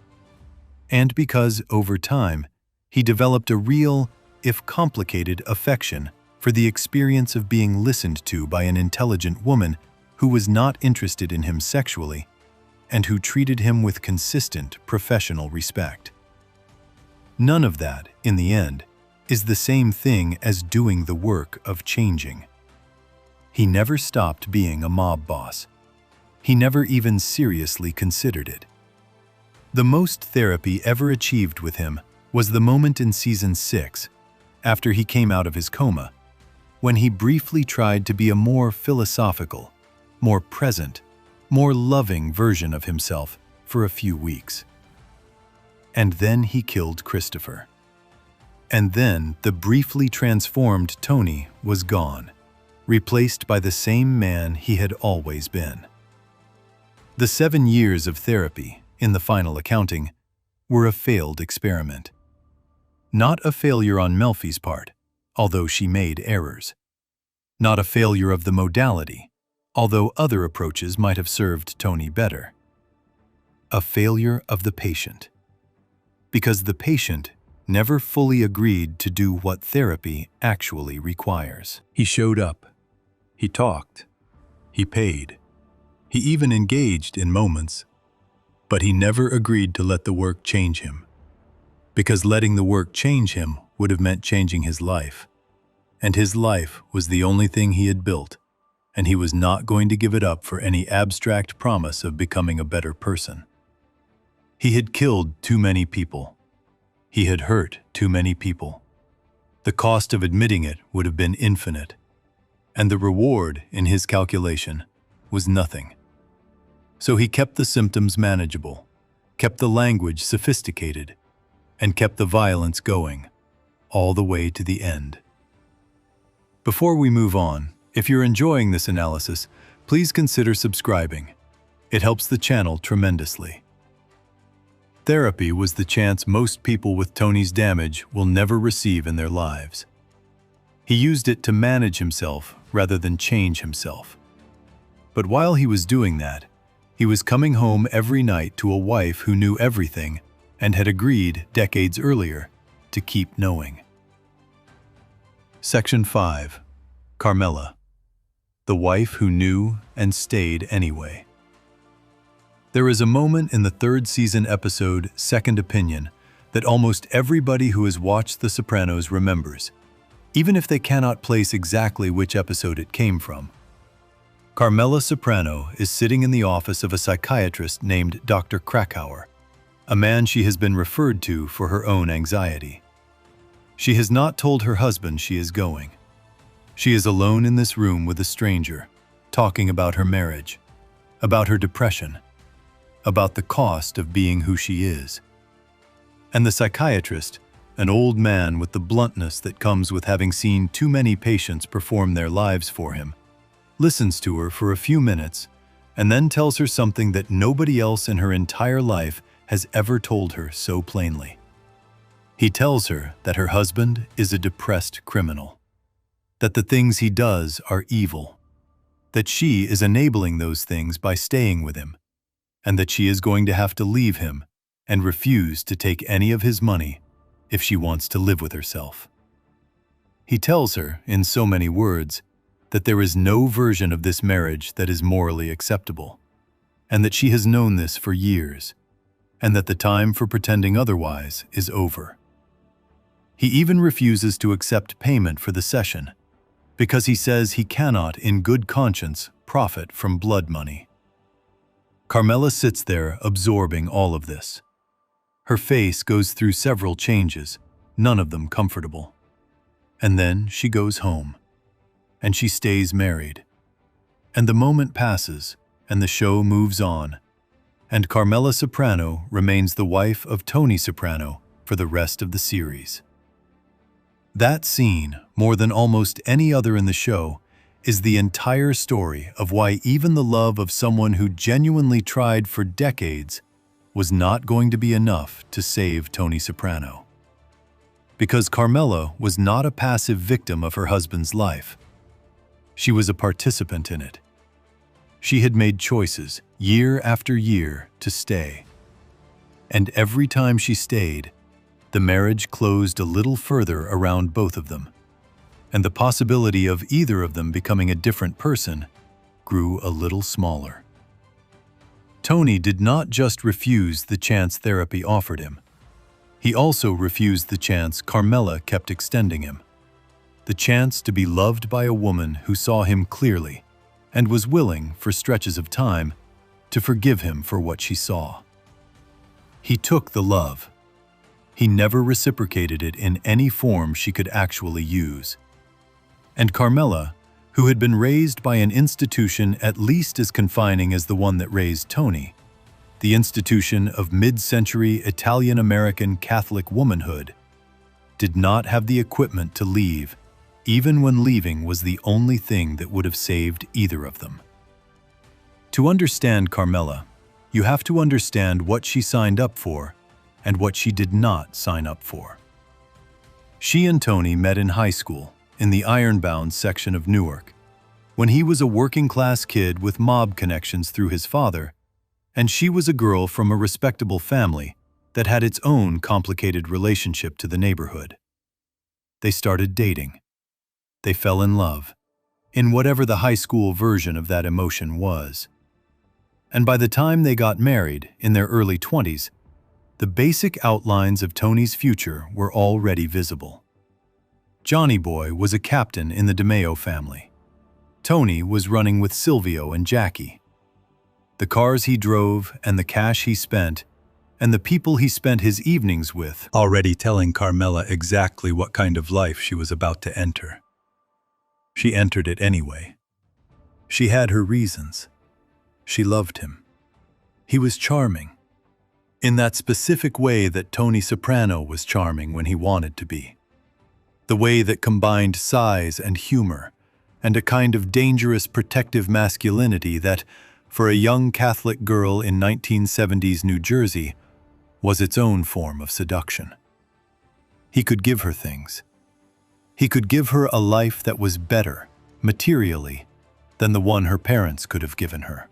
and because, over time, he developed a real, if complicated, affection for the experience of being listened to by an intelligent woman who was not interested in him sexually and who treated him with consistent professional respect. None of that, in the end, is the same thing as doing the work of changing. He never stopped being a mob boss. He never even seriously considered it. The most therapy ever achieved with him was the moment in Season 6, after he came out of his coma, when he briefly tried to be a more philosophical, more present, more loving version of himself for a few weeks. And then he killed Christopher. And then the briefly transformed Tony was gone, replaced by the same man he had always been. The 7 years of therapy, in the final accounting, were a failed experiment. Not a failure on Melfi's part, although she made errors. Not a failure of the modality, although other approaches might have served Tony better. A failure of the patient. Because the patient never fully agreed to do what therapy actually requires. He showed up. He talked. He paid. He even engaged in moments. But he never agreed to let the work change him. Because letting the work change him would have meant changing his life. And his life was the only thing he had built, and he was not going to give it up for any abstract promise of becoming a better person. He had killed too many people. He had hurt too many people. The cost of admitting it would have been infinite, and the reward, in his calculation, was nothing. So he kept the symptoms manageable, kept the language sophisticated, and kept the violence going, all the way to the end. Before we move on, if you're enjoying this analysis, please consider subscribing. It helps the channel tremendously. Therapy was the chance most people with Tony's damage will never receive in their lives. He used it to manage himself rather than change himself. But while he was doing that, he was coming home every night to a wife who knew everything and had agreed decades earlier to keep knowing. Section 5. Carmela, the wife who knew and stayed anyway. There is a moment in the 3rd season episode, Second Opinion, that almost everybody who has watched The Sopranos remembers, even if they cannot place exactly which episode it came from. Carmela Soprano is sitting in the office of a psychiatrist named Dr. Krakauer, a man she has been referred to for her own anxiety. She has not told her husband she is going. She is alone in this room with a stranger, talking about her marriage, about her depression, about the cost of being who she is. And the psychiatrist, an old man with the bluntness that comes with having seen too many patients perform their lives for him, listens to her for a few minutes and then tells her something that nobody else in her entire life has ever told her so plainly. He tells her that her husband is a depressed criminal, that the things he does are evil, that she is enabling those things by staying with him, and that she is going to have to leave him and refuse to take any of his money if she wants to live with herself. He tells her, in so many words, that there is no version of this marriage that is morally acceptable, and that she has known this for years, and that the time for pretending otherwise is over. He even refuses to accept payment for the session, because he says he cannot, in good conscience, profit from blood money. Carmela sits there absorbing all of this. Her face goes through several changes, none of them comfortable. And then she goes home, and she stays married. And the moment passes, and the show moves on, and Carmela Soprano remains the wife of Tony Soprano for the rest of the series. That scene, more than almost any other in the show, is the entire story of why even the love of someone who genuinely tried for decades was not going to be enough to save Tony Soprano. Because Carmela was not a passive victim of her husband's life. She was a participant in it. She had made choices, year after year, to stay. And every time she stayed, the marriage closed a little further around both of them, and the possibility of either of them becoming a different person grew a little smaller. Tony did not just refuse the chance therapy offered him. He also refused the chance Carmela kept extending him. The chance to be loved by a woman who saw him clearly and was willing, for stretches of time, to forgive him for what she saw. He took the love. He never reciprocated it in any form she could actually use. And Carmela, who had been raised by an institution at least as confining as the one that raised Tony, the institution of mid-century Italian-American Catholic womanhood, did not have the equipment to leave, even when leaving was the only thing that would have saved either of them. To understand Carmela, you have to understand what she signed up for and what she did not sign up for. She and Tony met in high school, in the Ironbound section of Newark, when he was a working-class kid with mob connections through his father, and she was a girl from a respectable family that had its own complicated relationship to the neighborhood. They started dating. They fell in love, in whatever the high school version of that emotion was. And by the time they got married, in their early 20s, the basic outlines of Tony's future were already visible. Johnny Boy was a captain in the DeMeo family. Tony was running with Silvio and Jackie. The cars he drove and the cash he spent and the people he spent his evenings with already telling Carmela exactly what kind of life she was about to enter. She entered it anyway. She had her reasons. She loved him. He was charming, in that specific way that Tony Soprano was charming when he wanted to be. The way that combined size and humor, and a kind of dangerous protective masculinity that, for a young Catholic girl in 1970s New Jersey, was its own form of seduction. He could give her things. He could give her a life that was better, materially, than the one her parents could have given her.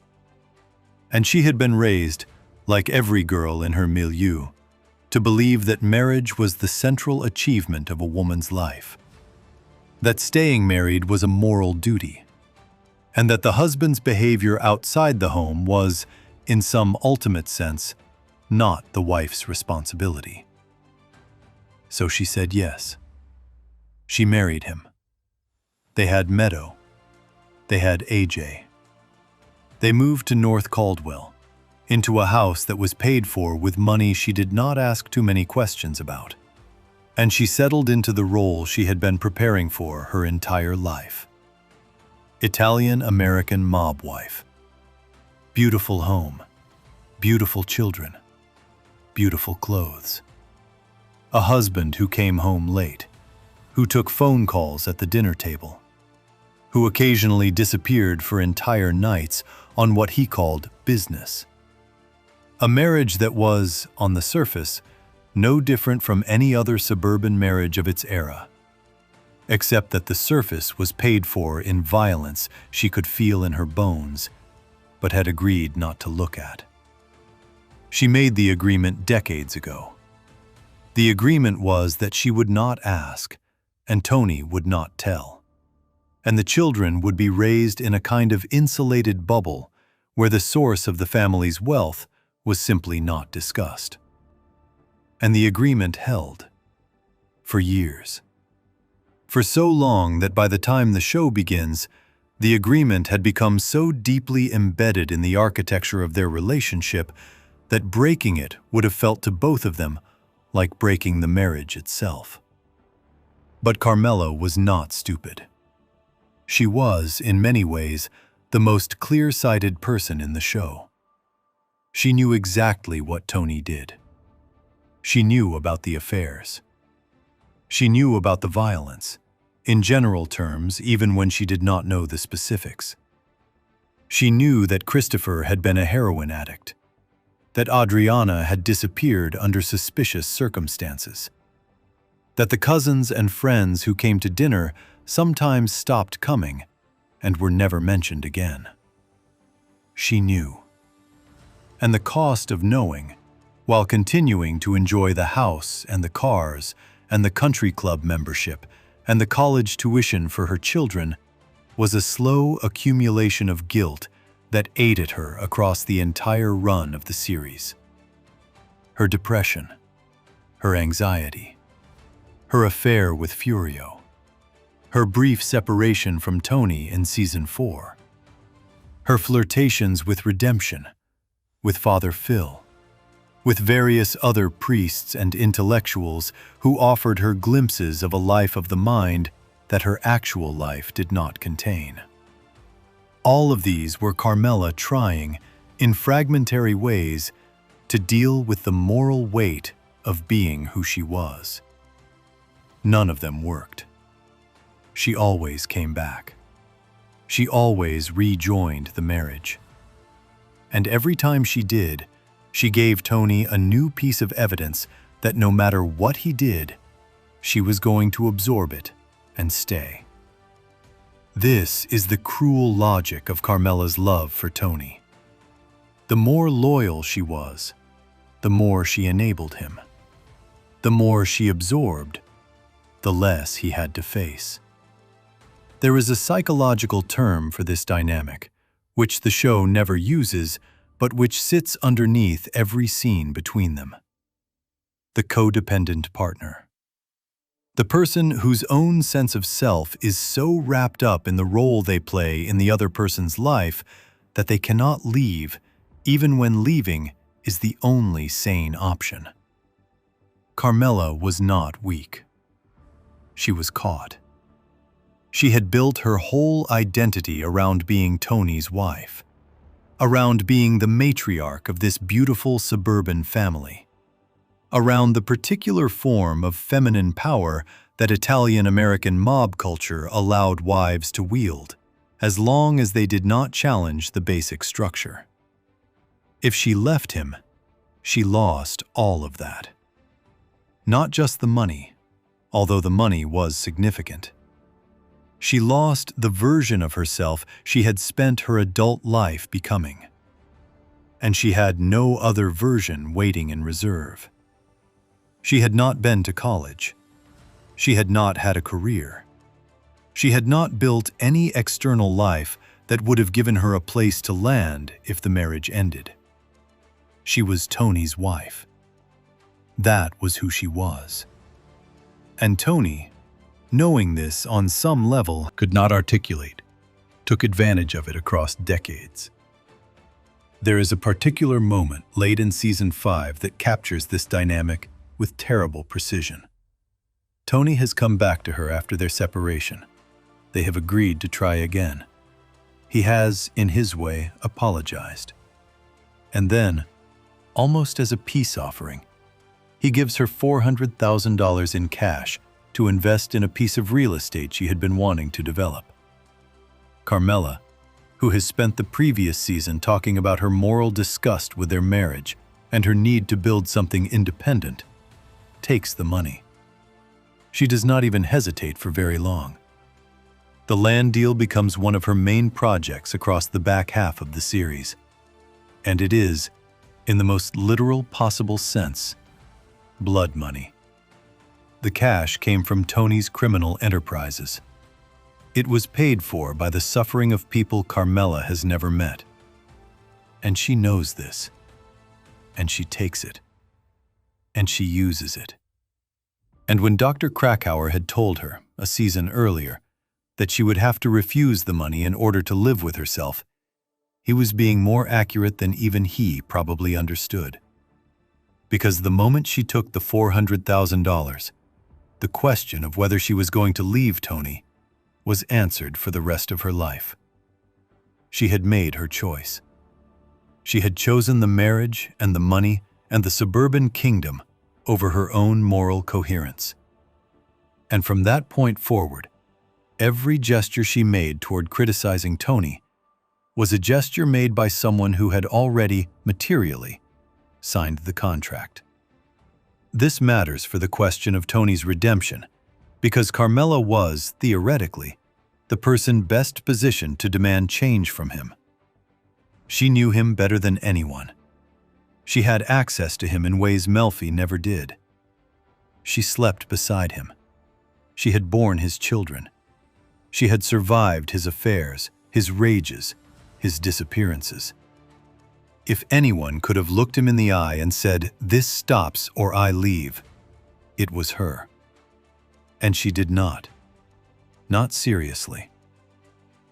And she had been raised, like every girl in her milieu, to believe that marriage was the central achievement of a woman's life, that staying married was a moral duty, and that the husband's behavior outside the home was, in some ultimate sense, not the wife's responsibility. So she said yes. She married him. They had Meadow. They had AJ. They moved to North Caldwell, into a house that was paid for with money she did not ask too many questions about. And she settled into the role she had been preparing for her entire life. Italian-American mob wife. Beautiful home. Beautiful children. Beautiful clothes. A husband who came home late, who took phone calls at the dinner table, who occasionally disappeared for entire nights on what he called business. A marriage that was, on the surface, no different from any other suburban marriage of its era, except that the surface was paid for in violence she could feel in her bones, but had agreed not to look at. She made the agreement decades ago. The agreement was that she would not ask, and Tony would not tell, and the children would be raised in a kind of insulated bubble where the source of the family's wealth was simply not discussed. And the agreement held. For years. For so long that by the time the show begins, the agreement had become so deeply embedded in the architecture of their relationship that breaking it would have felt to both of them like breaking the marriage itself. But Carmela was not stupid. She was, in many ways, the most clear-sighted person in the show. She knew exactly what Tony did. She knew about the affairs. She knew about the violence, in general terms, even when she did not know the specifics. She knew that Christopher had been a heroin addict, that Adriana had disappeared under suspicious circumstances, that the cousins and friends who came to dinner sometimes stopped coming and were never mentioned again. She knew. And the cost of knowing, while continuing to enjoy the house and the cars and the country club membership and the college tuition for her children, was a slow accumulation of guilt that ate at her across the entire run of the series. Her depression, her anxiety, her affair with Furio, her brief separation from Tony in season 4, her flirtations with Redemption, with Father Phil, with various other priests and intellectuals who offered her glimpses of a life of the mind that her actual life did not contain. All of these were Carmela trying, in fragmentary ways, to deal with the moral weight of being who she was. None of them worked. She always came back. She always rejoined the marriage. And every time she did, she gave Tony a new piece of evidence that no matter what he did, she was going to absorb it and stay. This is the cruel logic of Carmela's love for Tony. The more loyal she was, the more she enabled him. The more she absorbed, the less he had to face. There is a psychological term for this dynamic, which the show never uses, but which sits underneath every scene between them. The codependent partner. The person whose own sense of self is so wrapped up in the role they play in the other person's life that they cannot leave, even when leaving is the only sane option. Carmela was not weak. She was caught. She had built her whole identity around being Tony's wife, around being the matriarch of this beautiful suburban family, around the particular form of feminine power that Italian-American mob culture allowed wives to wield, as long as they did not challenge the basic structure. If she left him, she lost all of that. Not just the money, although the money was significant. She lost the version of herself she had spent her adult life becoming. And she had no other version waiting in reserve. She had not been to college. She had not had a career. She had not built any external life that would have given her a place to land if the marriage ended. She was Tony's wife. That was who she was. And Tony, knowing this on some level, could not articulate, took advantage of it across decades. There is a particular moment late in season 5 that captures this dynamic with terrible precision. Tony has come back to her after their separation. They have agreed to try again. He has, in his way, apologized. And then, almost as a peace offering, he gives her $400,000 in cash to invest in a piece of real estate she had been wanting to develop. Carmela, who has spent the previous season talking about her moral disgust with their marriage and her need to build something independent, takes the money. She does not even hesitate for very long. The land deal becomes one of her main projects across the back half of the series. And it is, in the most literal possible sense, blood money. The cash came from Tony's criminal enterprises. It was paid for by the suffering of people Carmela has never met. And she knows this. And she takes it. And she uses it. And when Dr. Krakauer had told her, a season earlier, that she would have to refuse the money in order to live with herself, he was being more accurate than even he probably understood. Because the moment she took the $400,000, the question of whether she was going to leave Tony was answered for the rest of her life. She had made her choice. She had chosen the marriage and the money and the suburban kingdom over her own moral coherence. And from that point forward, every gesture she made toward criticizing Tony was a gesture made by someone who had already, materially, signed the contract. This matters for the question of Tony's redemption, because Carmela was, theoretically, the person best positioned to demand change from him. She knew him better than anyone. She had access to him in ways Melfi never did. She slept beside him. She had borne his children. She had survived his affairs, his rages, his disappearances. If anyone could have looked him in the eye and said, "This stops or I leave," it was her. And she did not. Not seriously.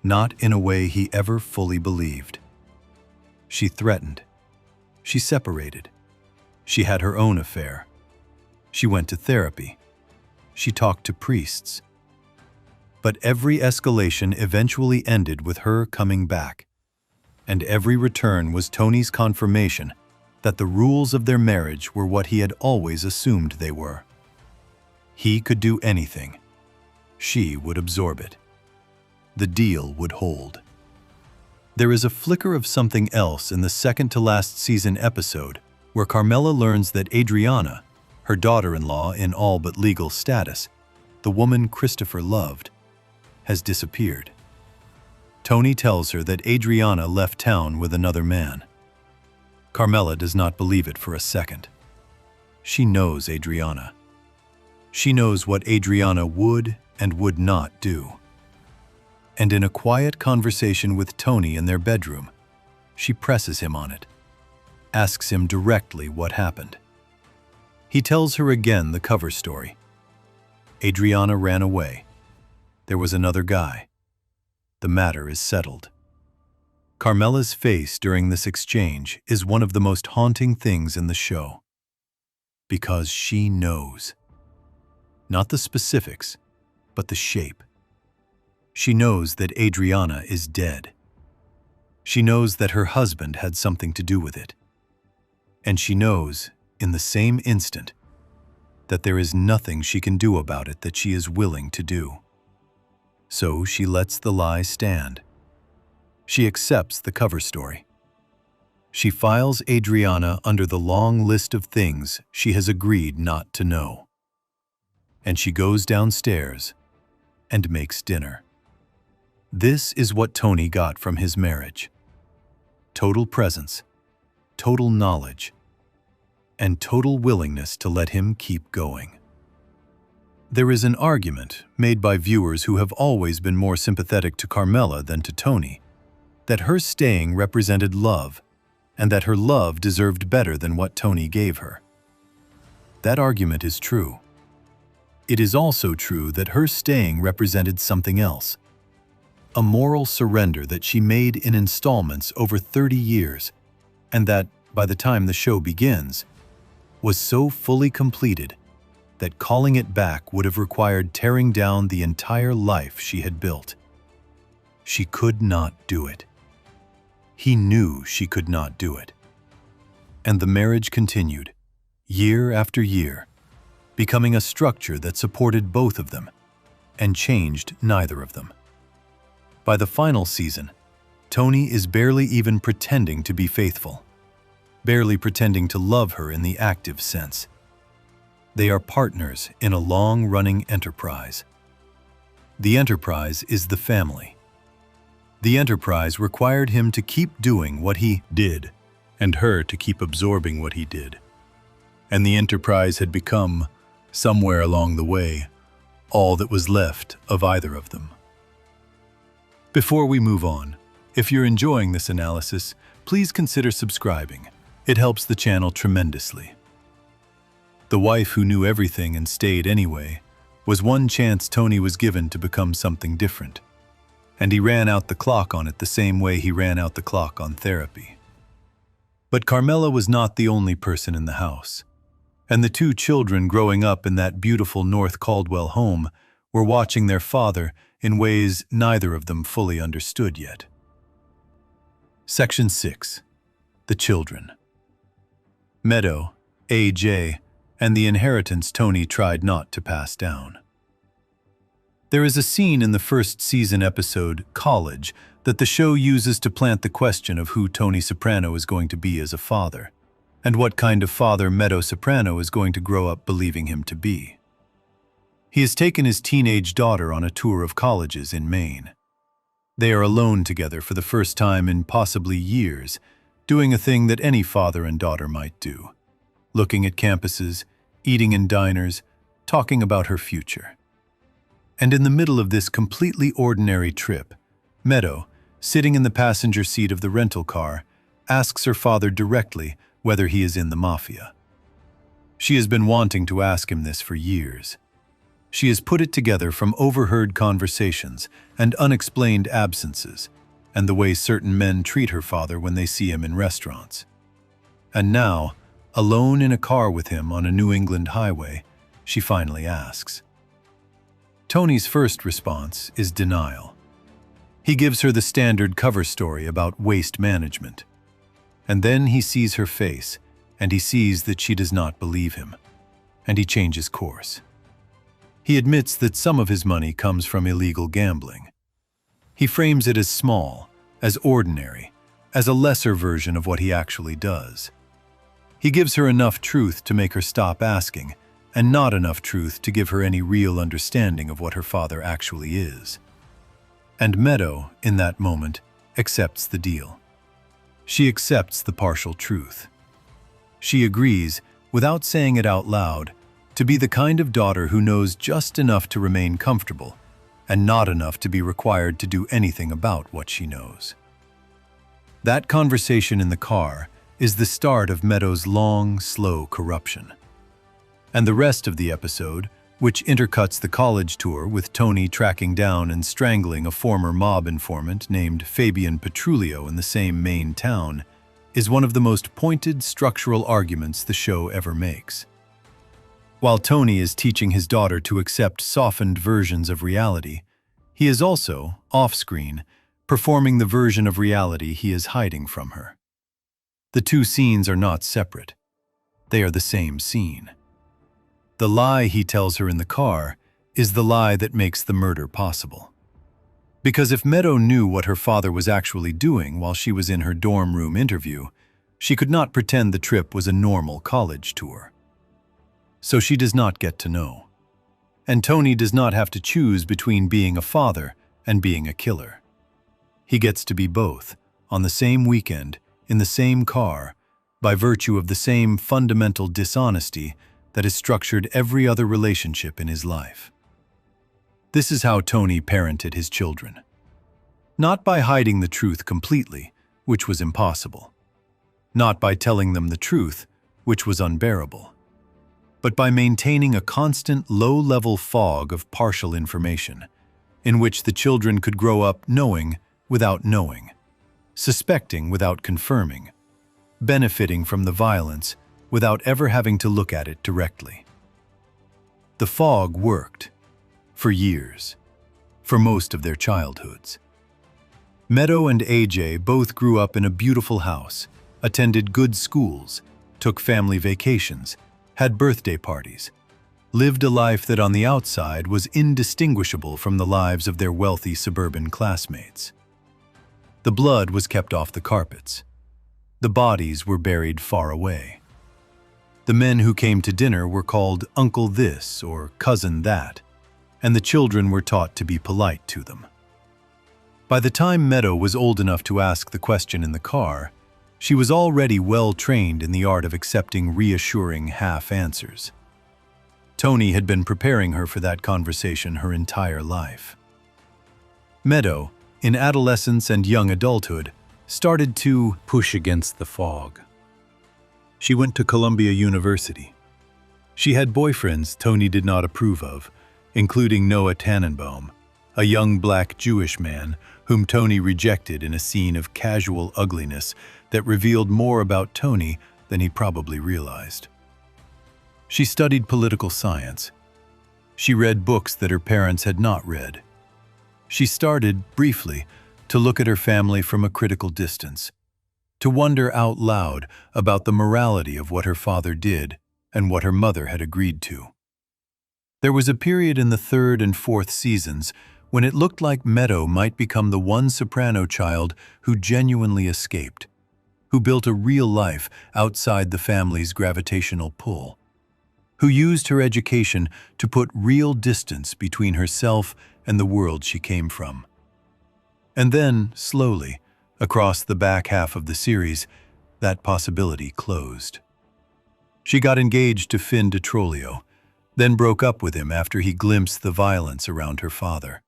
Not in a way he ever fully believed. She threatened. She separated. She had her own affair. She went to therapy. She talked to priests. But every escalation eventually ended with her coming back. And every return was Tony's confirmation that the rules of their marriage were what he had always assumed they were. He could do anything. She would absorb it. The deal would hold. There is a flicker of something else in the second-to-last season episode where Carmela learns that Adriana, her daughter-in-law in all but legal status, the woman Christopher loved, has disappeared. Tony tells her that Adriana left town with another man. Carmela does not believe it for a second. She knows Adriana. She knows what Adriana would and would not do. And in a quiet conversation with Tony in their bedroom, she presses him on it, asks him directly what happened. He tells her again the cover story. Adriana ran away. There was another guy. The matter is settled. Carmela's face during this exchange is one of the most haunting things in the show. Because she knows. Not the specifics, but the shape. She knows that Adriana is dead. She knows that her husband had something to do with it. And she knows, in the same instant, that there is nothing she can do about it that she is willing to do. So she lets the lie stand. She accepts the cover story. She files Adriana under the long list of things she has agreed not to know. And she goes downstairs and makes dinner. This is what Tony got from his marriage. Total presence, total knowledge, and total willingness to let him keep going. There is an argument made by viewers who have always been more sympathetic to Carmela than to Tony, that her staying represented love, and that her love deserved better than what Tony gave her. That argument is true. It is also true that her staying represented something else, a moral surrender that she made in installments over 30 years, and that, by the time the show begins, was so fully completed that calling it back would have required tearing down the entire life she had built. She could not do it. He knew she could not do it. And the marriage continued, year after year, becoming a structure that supported both of them and changed neither of them. By the final season, Tony is barely even pretending to be faithful, barely pretending to love her in the active sense. They are partners in a long-running enterprise. The enterprise is the family. The enterprise required him to keep doing what he did, and her to keep absorbing what he did. And the enterprise had become, somewhere along the way, all that was left of either of them. Before we move on, if you're enjoying this analysis, please consider subscribing. It helps the channel tremendously. The wife who knew everything and stayed anyway was one chance Tony was given to become something different, and he ran out the clock on it the same way he ran out the clock on therapy. But Carmela was not the only person in the house, and the two children growing up in that beautiful North Caldwell home were watching their father in ways neither of them fully understood yet. Section 6. The Children. Meadow, AJ, and the inheritance Tony tried not to pass down. There is a scene in the first season episode, College, that the show uses to plant the question of who Tony Soprano is going to be as a father, and what kind of father Meadow Soprano is going to grow up believing him to be. He has taken his teenage daughter on a tour of colleges in Maine. They are alone together for the first time in possibly years, doing a thing that any father and daughter might do: looking at campuses, eating in diners, talking about her future. And in the middle of this completely ordinary trip, Meadow, sitting in the passenger seat of the rental car, asks her father directly whether he is in the mafia. She has been wanting to ask him this for years. She has put it together from overheard conversations and unexplained absences, and the way certain men treat her father when they see him in restaurants. And now, alone in a car with him on a New England highway, she finally asks. Tony's first response is denial. He gives her the standard cover story about waste management. And then he sees her face, and he sees that she does not believe him, and he changes course. He admits that some of his money comes from illegal gambling. He frames it as small, as ordinary, as a lesser version of what he actually does. He gives her enough truth to make her stop asking, and not enough truth to give her any real understanding of what her father actually is. And Meadow, in that moment, accepts the deal. She accepts the partial truth. She agrees, without saying it out loud, to be the kind of daughter who knows just enough to remain comfortable, and not enough to be required to do anything about what she knows. That conversation in the car is the start of Meadow's long, slow corruption. And the rest of the episode, which intercuts the college tour with Tony tracking down and strangling a former mob informant named Fabian Petrulio in the same Maine town, is one of the most pointed structural arguments the show ever makes. While Tony is teaching his daughter to accept softened versions of reality, he is also, off-screen, performing the version of reality he is hiding from her. The two scenes are not separate. They are the same scene. The lie he tells her in the car is the lie that makes the murder possible. Because if Meadow knew what her father was actually doing while she was in her dorm room interview, she could not pretend the trip was a normal college tour. So she does not get to know. And Tony does not have to choose between being a father and being a killer. He gets to be both, on the same weekend, in the same car, by virtue of the same fundamental dishonesty that has structured every other relationship in his life. This is how Tony parented his children. Not by hiding the truth completely, which was impossible. Not by telling them the truth, which was unbearable. But by maintaining a constant low-level fog of partial information, in which the children could grow up knowing without knowing, suspecting without confirming, benefiting from the violence without ever having to look at it directly. The fog worked, for years, for most of their childhoods. Meadow and AJ both grew up in a beautiful house, attended good schools, took family vacations, had birthday parties, lived a life that on the outside was indistinguishable from the lives of their wealthy suburban classmates. The blood was kept off the carpets. The bodies were buried far away. The men who came to dinner were called Uncle This or Cousin That, and the children were taught to be polite to them. By the time Meadow was old enough to ask the question in the car, she was already well trained in the art of accepting reassuring half-answers. Tony had been preparing her for that conversation her entire life. Meadow, in adolescence and young adulthood, started to push against the fog. She went to Columbia University. She had boyfriends Tony did not approve of, including Noah Tannenbaum, a young black Jewish man whom Tony rejected in a scene of casual ugliness that revealed more about Tony than he probably realized. She studied political science. She read books that her parents had not read. She started, briefly, to look at her family from a critical distance, to wonder out loud about the morality of what her father did and what her mother had agreed to. There was a period in the third and fourth seasons when it looked like Meadow might become the one Soprano child who genuinely escaped, who built a real life outside the family's gravitational pull, who used her education to put real distance between herself and the world she came from. And then, slowly, across the back half of the series, that possibility closed. She got engaged to Finn DiTrolio, then broke up with him after he glimpsed the violence around her father.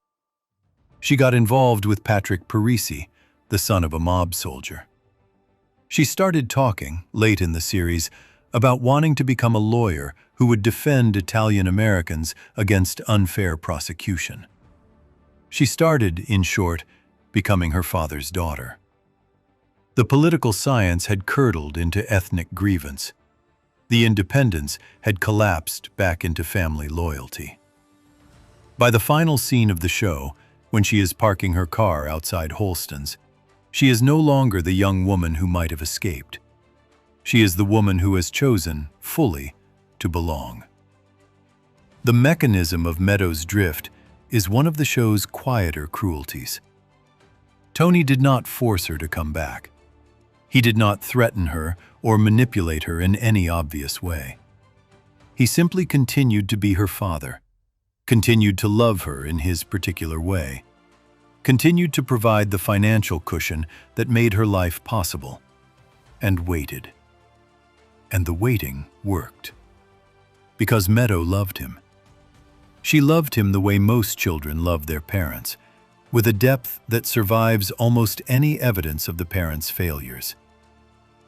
She got involved with Patrick Parisi, the son of a mob soldier. She started talking, late in the series, about wanting to become a lawyer who would defend Italian Americans against unfair prosecution. She started, in short, becoming her father's daughter. The political science had curdled into ethnic grievance. The independence had collapsed back into family loyalty. By the final scene of the show, when she is parking her car outside Holston's, she is no longer the young woman who might have escaped. She is the woman who has chosen, fully, to belong. The mechanism of Meadow's drift is one of the show's quieter cruelties. Tony did not force her to come back. He did not threaten her or manipulate her in any obvious way. He simply continued to be her father, continued to love her in his particular way, continued to provide the financial cushion that made her life possible, and waited. And the waiting worked. Because Meadow loved him. She loved him the way most children love their parents, with a depth that survives almost any evidence of the parents' failures.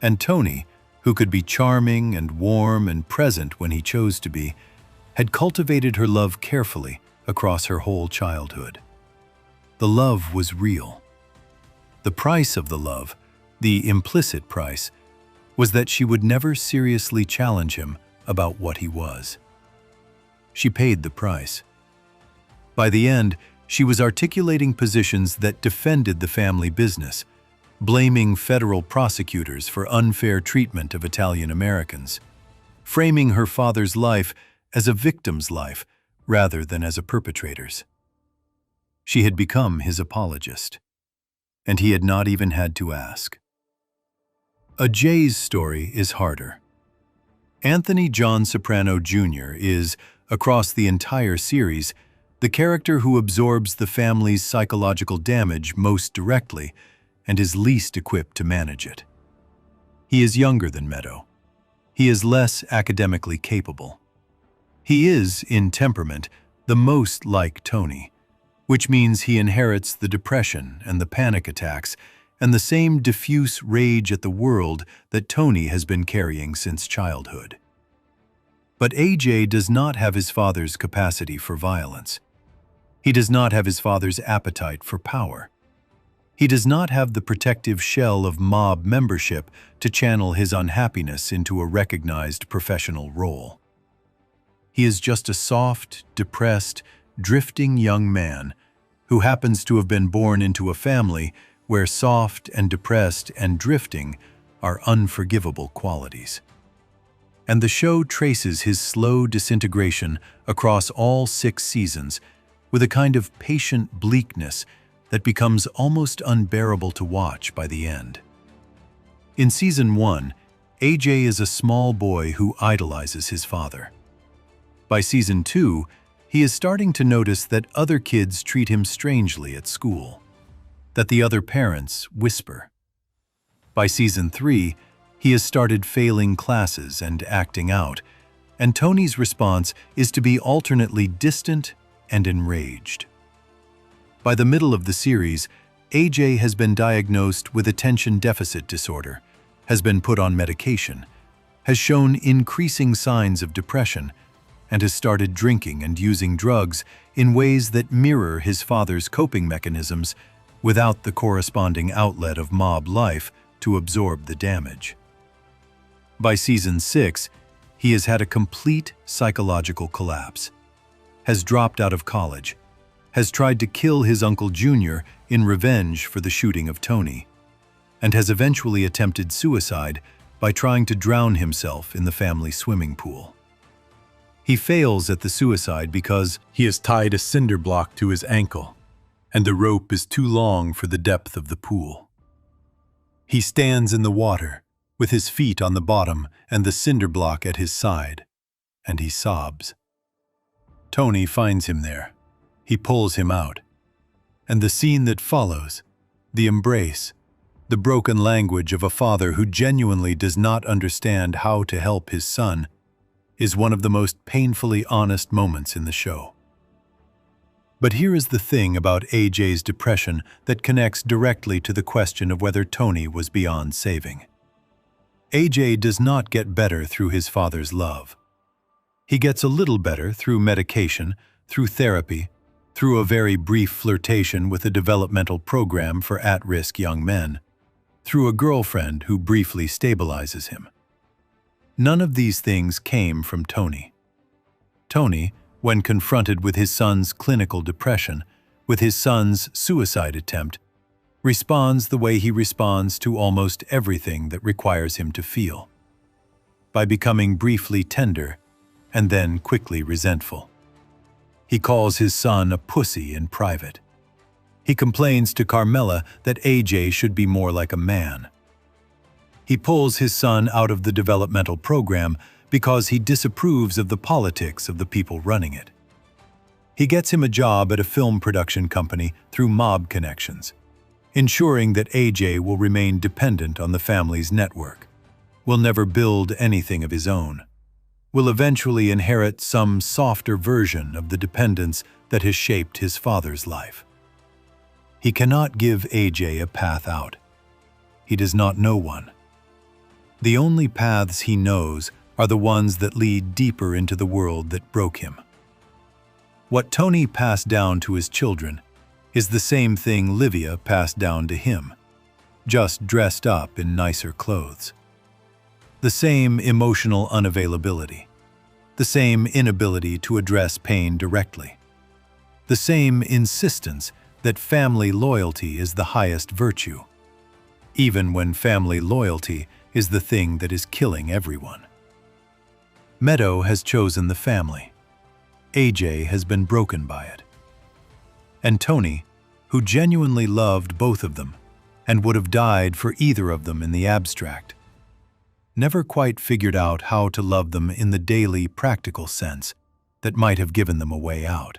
And Tony, who could be charming and warm and present when he chose to be, had cultivated her love carefully across her whole childhood. The love was real. The price of the love, the implicit price, was that she would never seriously challenge him about what he was. She paid the price. By the end, she was articulating positions that defended the family business, blaming federal prosecutors for unfair treatment of Italian Americans, framing her father's life as a victim's life rather than as a perpetrator's. She had become his apologist, and he had not even had to ask. A Jay's story is harder. Anthony John Soprano Jr. is, across the entire series, the character who absorbs the family's psychological damage most directly and is least equipped to manage it. He is younger than Meadow. He is less academically capable. He is, in temperament, the most like Tony, which means he inherits the depression and the panic attacks and the same diffuse rage at the world that Tony has been carrying since childhood. But AJ does not have his father's capacity for violence. He does not have his father's appetite for power. He does not have the protective shell of mob membership to channel his unhappiness into a recognized professional role. He is just a soft, depressed, drifting young man who happens to have been born into a family where soft and depressed and drifting are unforgivable qualities. And the show traces his slow disintegration across all 6 seasons with a kind of patient bleakness that becomes almost unbearable to watch by the end. In Season 1, AJ is a small boy who idolizes his father. By season 2, he is starting to notice that other kids treat him strangely at school, that the other parents whisper. By season 3, he has started failing classes and acting out, and Tony's response is to be alternately distant and enraged. By the middle of the series, AJ has been diagnosed with attention deficit disorder, has been put on medication, has shown increasing signs of depression, and has started drinking and using drugs in ways that mirror his father's coping mechanisms without the corresponding outlet of mob life to absorb the damage. By season 6, he has had a complete psychological collapse, has dropped out of college, has tried to kill his Uncle Junior in revenge for the shooting of Tony, and has eventually attempted suicide by trying to drown himself in the family swimming pool. He fails at the suicide because he has tied a cinder block to his ankle, and the rope is too long for the depth of the pool. He stands in the water, with his feet on the bottom and the cinder block at his side, and he sobs. Tony finds him there. He pulls him out. And the scene that follows, the embrace, the broken language of a father who genuinely does not understand how to help his son, is one of the most painfully honest moments in the show. But here is the thing about AJ's depression that connects directly to the question of whether Tony was beyond saving. AJ does not get better through his father's love. He gets a little better through medication, through therapy, through a very brief flirtation with a developmental program for at-risk young men, through a girlfriend who briefly stabilizes him. None of these things came from Tony. Tony, when confronted with his son's clinical depression, with his son's suicide attempt, responds the way he responds to almost everything that requires him to feel, by becoming briefly tender and then quickly resentful. He calls his son a pussy in private. He complains to Carmela that AJ should be more like a man. He pulls his son out of the developmental program because he disapproves of the politics of the people running it. He gets him a job at a film production company through mob connections, ensuring that AJ will remain dependent on the family's network, will never build anything of his own, will eventually inherit some softer version of the dependence that has shaped his father's life. He cannot give AJ a path out. He does not know one. The only paths he knows are the ones that lead deeper into the world that broke him. What Tony passed down to his children is the same thing Livia passed down to him, just dressed up in nicer clothes. The same emotional unavailability, the same inability to address pain directly, the same insistence that family loyalty is the highest virtue, even when family loyalty is the thing that is killing everyone. Meadow has chosen the family. AJ has been broken by it. And Tony, who genuinely loved both of them and would have died for either of them in the abstract, never quite figured out how to love them in the daily, practical sense that might have given them a way out.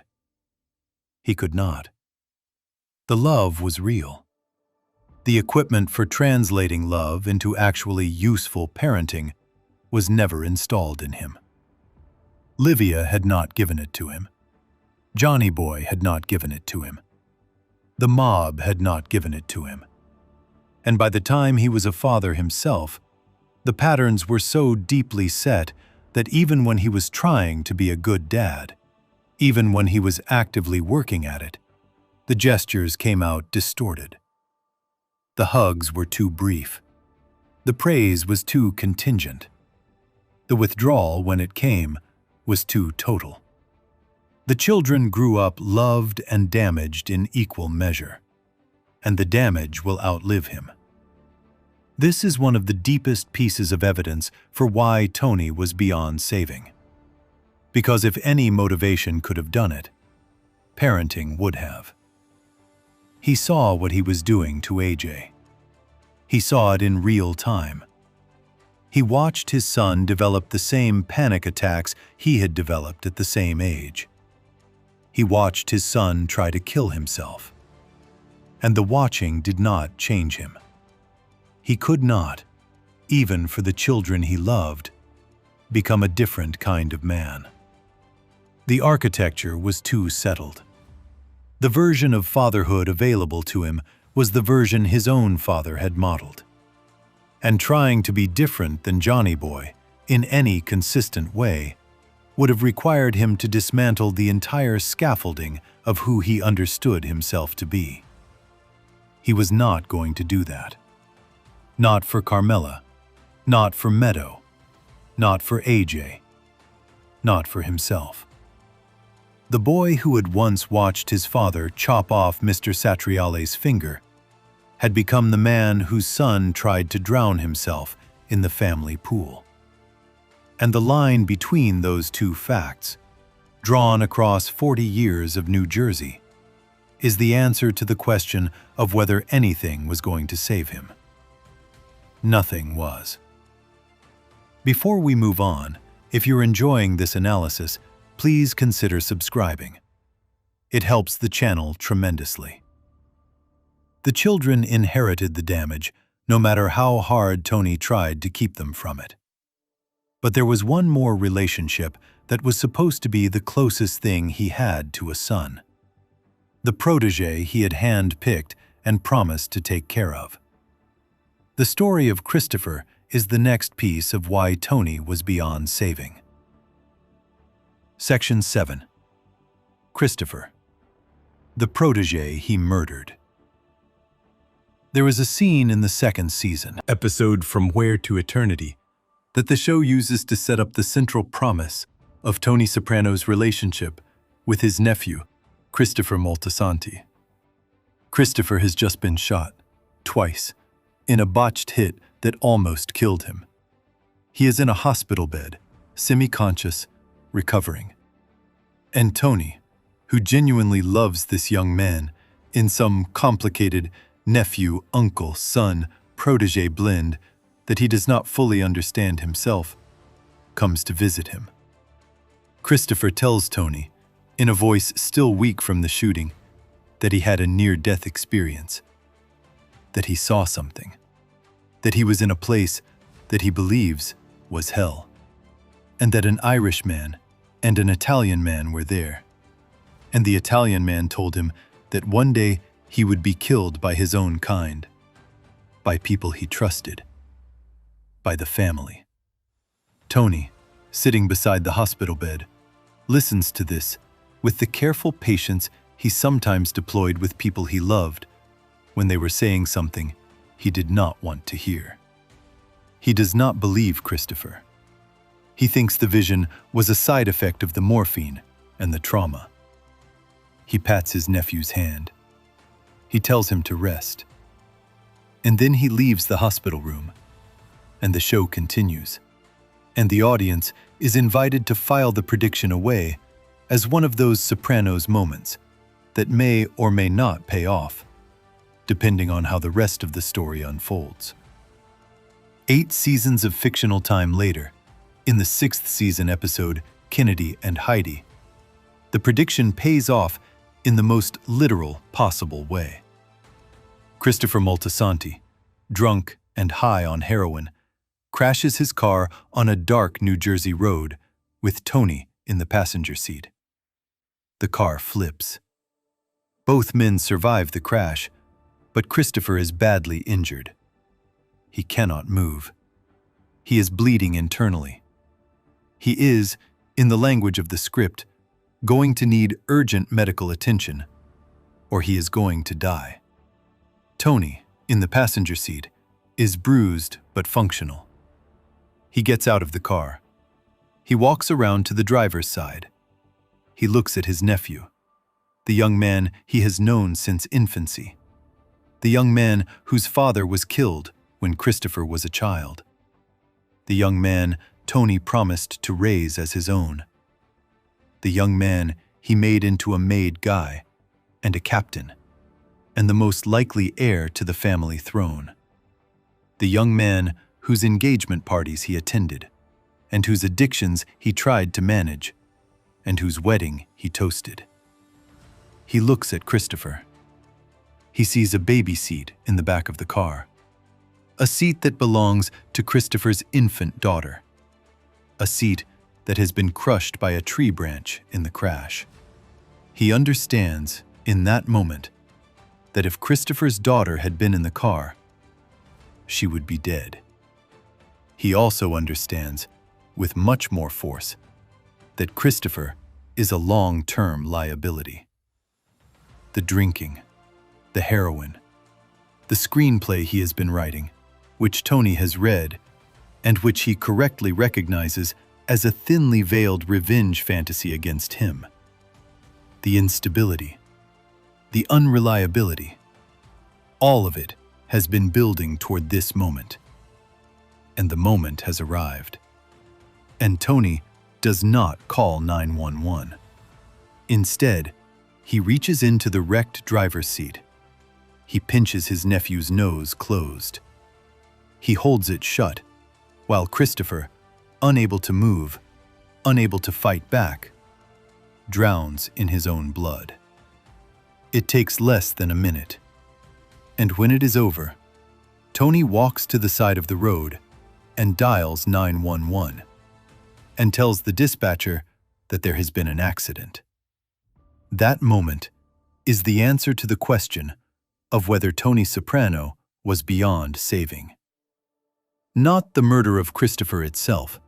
He could not. The love was real. The equipment for translating love into actually useful parenting was never installed in him. Livia had not given it to him. Johnny Boy had not given it to him. The mob had not given it to him. And by the time he was a father himself, the patterns were so deeply set that even when he was trying to be a good dad, even when he was actively working at it, the gestures came out distorted. The hugs were too brief. The praise was too contingent. The withdrawal, when it came, was too total. The children grew up loved and damaged in equal measure, and the damage will outlive him. This is one of the deepest pieces of evidence for why Tony was beyond saving. Because if any motivation could have done it, parenting would have. He saw what he was doing to AJ. He saw it in real time. He watched his son develop the same panic attacks he had developed at the same age. He watched his son try to kill himself. And the watching did not change him. He could not, even for the children he loved, become a different kind of man. The architecture was too settled. The version of fatherhood available to him was the version his own father had modeled. And trying to be different than Johnny Boy in any consistent way would have required him to dismantle the entire scaffolding of who he understood himself to be. He was not going to do that. Not for Carmela, not for Meadow, not for AJ, not for himself. The boy who had once watched his father chop off Mr. Satriale's finger had become the man whose son tried to drown himself in the family pool. And the line between those two facts, drawn across 40 years of New Jersey, is the answer to the question of whether anything was going to save him. Nothing was. Before we move on, if you're enjoying this analysis, please consider subscribing. It helps the channel tremendously. The children inherited the damage, no matter how hard Tony tried to keep them from it. But there was one more relationship that was supposed to be the closest thing he had to a son. The protege he had hand-picked and promised to take care of. The story of Christopher is the next piece of why Tony was beyond saving. Section 7. Christopher, the protege he murdered. There is a scene in the second season, episode From Where to Eternity, that the show uses to set up the central promise of Tony Soprano's relationship with his nephew, Christopher Moltisanti. Christopher has just been shot, twice, in a botched hit that almost killed him. He is in a hospital bed, semi-conscious, recovering. And Tony, who genuinely loves this young man in some complicated nephew, uncle, son, protege blend that he does not fully understand himself, comes to visit him. Christopher tells Tony, in a voice still weak from the shooting, that he had a near-death experience, that he saw something, that he was in a place that he believes was hell, and that an Irish man and an Italian man were there. And the Italian man told him that one day he would be killed by his own kind, by people he trusted, by the family. Tony, sitting beside the hospital bed, listens to this with the careful patience he sometimes deployed with people he loved when they were saying something he did not want to hear. He does not believe Christopher. He thinks the vision was a side effect of the morphine and the trauma. He pats his nephew's hand. He tells him to rest. And then he leaves the hospital room, and the show continues. And the audience is invited to file the prediction away as one of those Sopranos moments that may or may not pay off, depending on how the rest of the story unfolds. 8 seasons of fictional time later, in the 6th season episode, Kennedy and Heidi, the prediction pays off in the most literal possible way. Christopher Moltisanti, drunk and high on heroin, crashes his car on a dark New Jersey road with Tony in the passenger seat. The car flips. Both men survive the crash, but Christopher is badly injured. He cannot move. He is bleeding internally. He is, in the language of the script, going to need urgent medical attention, or he is going to die. Tony, in the passenger seat, is bruised but functional. He gets out of the car. He walks around to the driver's side. He looks at his nephew, the young man he has known since infancy, the young man whose father was killed when Christopher was a child, the young man Tony promised to raise as his own, the young man he made into a made guy and a captain, and the most likely heir to the family throne, the young man whose engagement parties he attended, and whose addictions he tried to manage, and whose wedding he toasted. He looks at Christopher. He sees a baby seat in the back of the car, a seat that belongs to Christopher's infant daughter, a seat that has been crushed by a tree branch in the crash. He understands, in that moment, that if Christopher's daughter had been in the car, she would be dead. He also understands, with much more force, that Christopher is a long-term liability. The drinking, the heroin, the screenplay he has been writing, which Tony has read, and which he correctly recognizes as a thinly veiled revenge fantasy against him. The instability, the unreliability, all of it has been building toward this moment. And the moment has arrived. And Tony does not call 911. Instead, he reaches into the wrecked driver's seat. He pinches his nephew's nose closed. He holds it shut, while Christopher, unable to move, unable to fight back, drowns in his own blood. It takes less than a minute. And when it is over, Tony walks to the side of the road and dials 911 and tells the dispatcher that there has been an accident. That moment is the answer to the question of whether Tony Soprano was beyond saving. Not the murder of Christopher itself,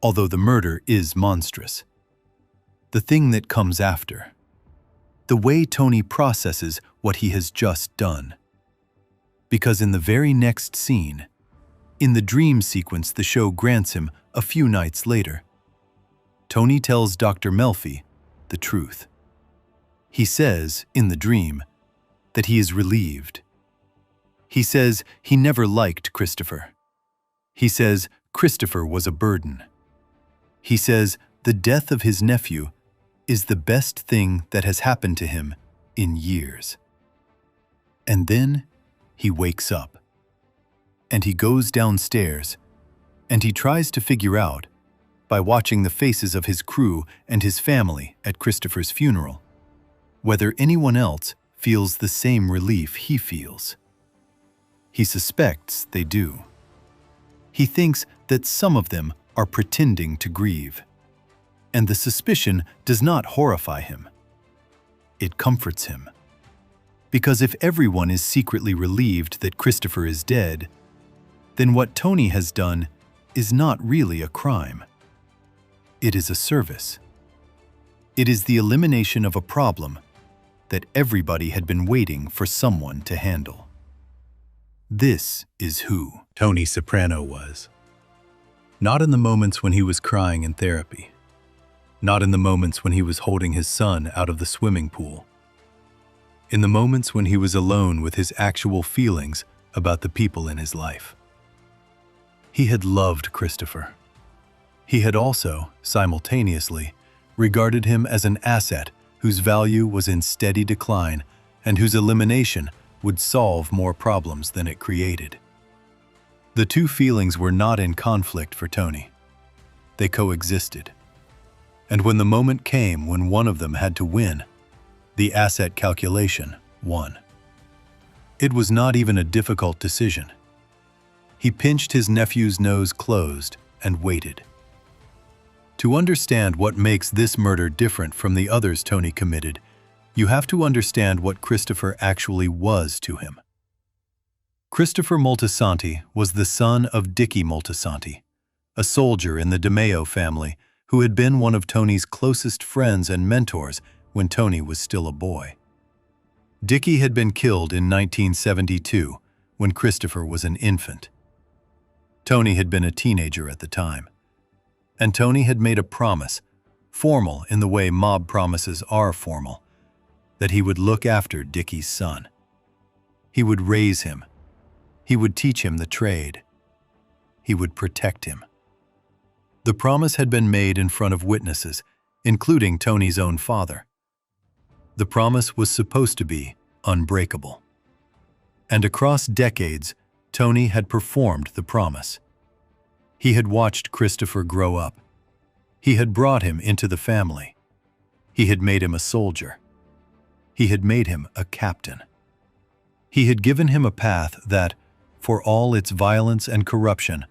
although the murder is monstrous. The thing that comes after. The way Tony processes what he has just done. Because in the very next scene, in the dream sequence the show grants him a few nights later, Tony tells Dr. Melfi the truth. He says, in the dream, that he is relieved. He says he never liked Christopher. He says Christopher was a burden. He says the death of his nephew is the best thing that has happened to him in years. And then he wakes up. And he goes downstairs, and he tries to figure out, by watching the faces of his crew and his family at Christopher's funeral, whether anyone else feels the same relief he feels. He suspects they do. He thinks that some of them are pretending to grieve. And the suspicion does not horrify him. It comforts him. Because if everyone is secretly relieved that Christopher is dead, then what Tony has done is not really a crime. It is a service. It is the elimination of a problem that everybody had been waiting for someone to handle. This is who Tony Soprano was. Not in the moments when he was crying in therapy. Not in the moments when he was holding his son out of the swimming pool. In the moments when he was alone with his actual feelings about the people in his life. He had loved Christopher. He had also, simultaneously, regarded him as an asset whose value was in steady decline and whose elimination would solve more problems than it created. The two feelings were not in conflict for Tony. They coexisted. And when the moment came when one of them had to win, the asset calculation won. It was not even a difficult decision. He pinched his nephew's nose closed and waited. To understand what makes this murder different from the others Tony committed, you have to understand what Christopher actually was to him. Christopher Moltisanti was the son of Dickie Moltisanti, a soldier in the DeMeo family who had been one of Tony's closest friends and mentors when Tony was still a boy. Dickie had been killed in 1972 when Christopher was an infant. Tony had been a teenager at the time. And Tony had made a promise, formal in the way mob promises are formal, that he would look after Dickie's son. He would raise him. He would teach him the trade. He would protect him. The promise had been made in front of witnesses, including Tony's own father. The promise was supposed to be unbreakable. And across decades, Tony had performed the promise. He had watched Christopher grow up. He had brought him into the family. He had made him a soldier. He had made him a captain. He had given him a path that, for all its violence and corruption,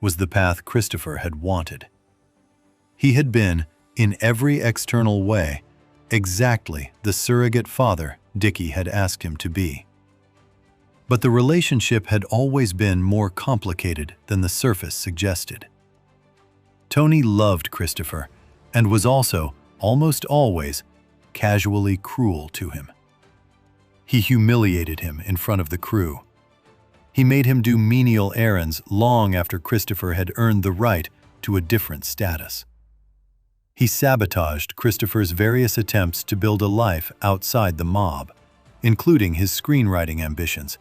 was the path Christopher had wanted. He had been, in every external way, exactly the surrogate father Dickie had asked him to be. But the relationship had always been more complicated than the surface suggested. Tony loved Christopher and was also, almost always, casually cruel to him. He humiliated him in front of the crew. He made him do menial errands long after Christopher had earned the right to a different status. He sabotaged Christopher's various attempts to build a life outside the mob, including his screenwriting ambitions,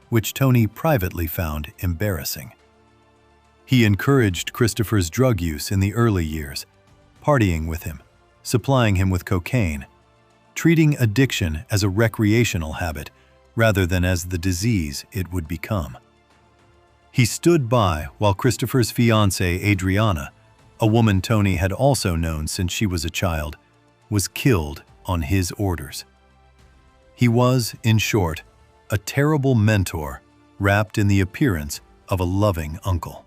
which Tony privately found embarrassing. He encouraged Christopher's drug use in the early years, partying with him, supplying him with cocaine, treating addiction as a recreational habit rather than as the disease it would become. He stood by while Christopher's fiancée, Adriana, a woman Tony had also known since she was a child, was killed on his orders. He was, in short, a terrible mentor wrapped in the appearance of a loving uncle.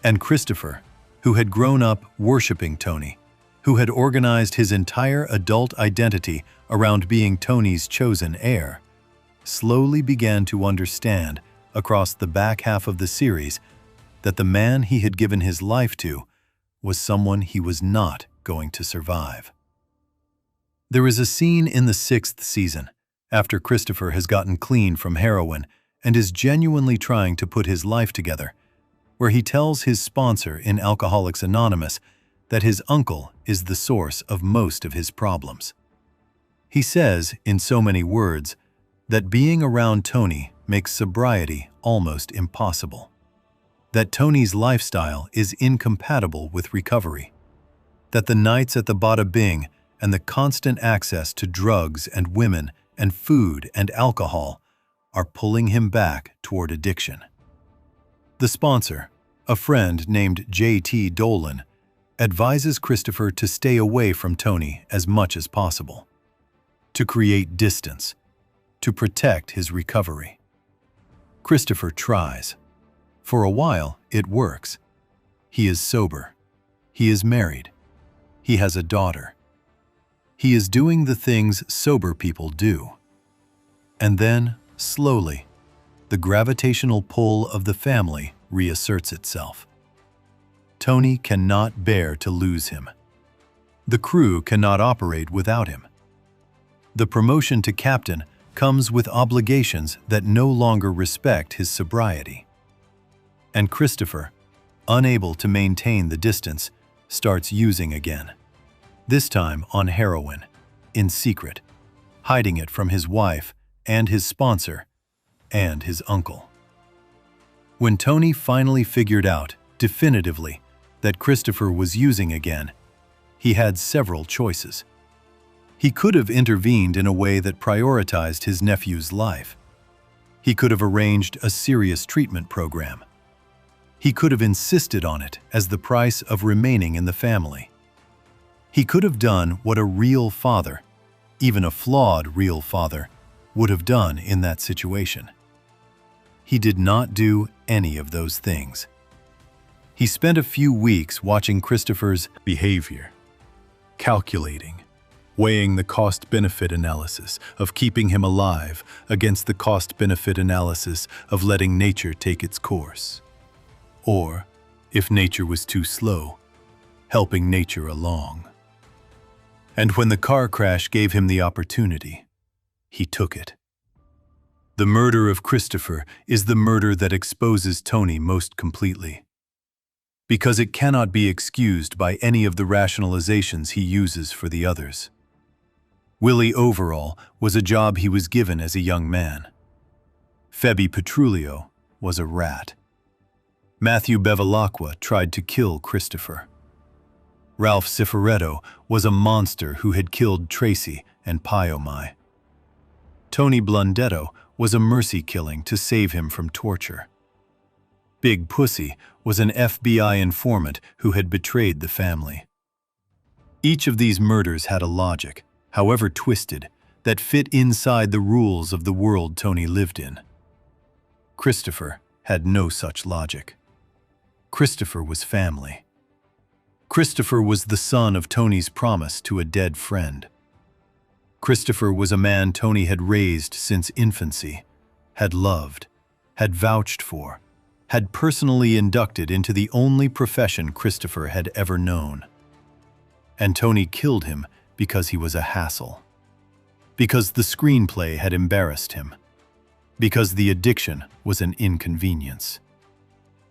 And Christopher, who had grown up worshiping Tony, who had organized his entire adult identity around being Tony's chosen heir, slowly began to understand across the back half of the series that the man he had given his life to was someone he was not going to survive. There is a scene in the 6th season, after Christopher has gotten clean from heroin and is genuinely trying to put his life together, where he tells his sponsor in Alcoholics Anonymous that his uncle is the source of most of his problems. He says, in so many words, that being around Tony makes sobriety almost impossible, that Tony's lifestyle is incompatible with recovery, that the nights at the Bada Bing and the constant access to drugs and women and food and alcohol are pulling him back toward addiction. The sponsor, a friend named J.T. Dolan, advises Christopher to stay away from Tony as much as possible, to create distance, to protect his recovery. Christopher tries. For a while, it works. He is sober. He is married. He has a daughter. He is doing the things sober people do. And then, slowly, the gravitational pull of the family reasserts itself. Tony cannot bear to lose him. The crew cannot operate without him. The promotion to captain comes with obligations that no longer respect his sobriety. And Christopher, unable to maintain the distance, starts using again. This time on heroin, in secret, hiding it from his wife and his sponsor and his uncle. When Tony finally figured out, definitively, that Christopher was using again, he had several choices. He could have intervened in a way that prioritized his nephew's life. He could have arranged a serious treatment program. He could have insisted on it as the price of remaining in the family. He could have done what a real father, even a flawed real father, would have done in that situation. He did not do any of those things. He spent a few weeks watching Christopher's behavior, calculating, weighing the cost-benefit analysis of keeping him alive against the cost-benefit analysis of letting nature take its course. Or, if nature was too slow, helping nature along. And when the car crash gave him the opportunity, he took it. The murder of Christopher is the murder that exposes Tony most completely, because it cannot be excused by any of the rationalizations he uses for the others. Willie Overall was a job he was given as a young man. Febby Petrulio was a rat. Matthew Bevilacqua tried to kill Christopher. Ralph Cifaretto was a monster who had killed Tracy and Piomai. Tony Blundetto was a mercy killing to save him from torture. Big Pussy was an FBI informant who had betrayed the family. Each of these murders had a logic, however twisted, that fit inside the rules of the world Tony lived in. Christopher had no such logic. Christopher was family. Christopher was the son of Tony's promise to a dead friend. Christopher was a man Tony had raised since infancy, had loved, had vouched for, had personally inducted into the only profession Christopher had ever known. And Tony killed him because he was a hassle. Because the screenplay had embarrassed him. Because the addiction was an inconvenience.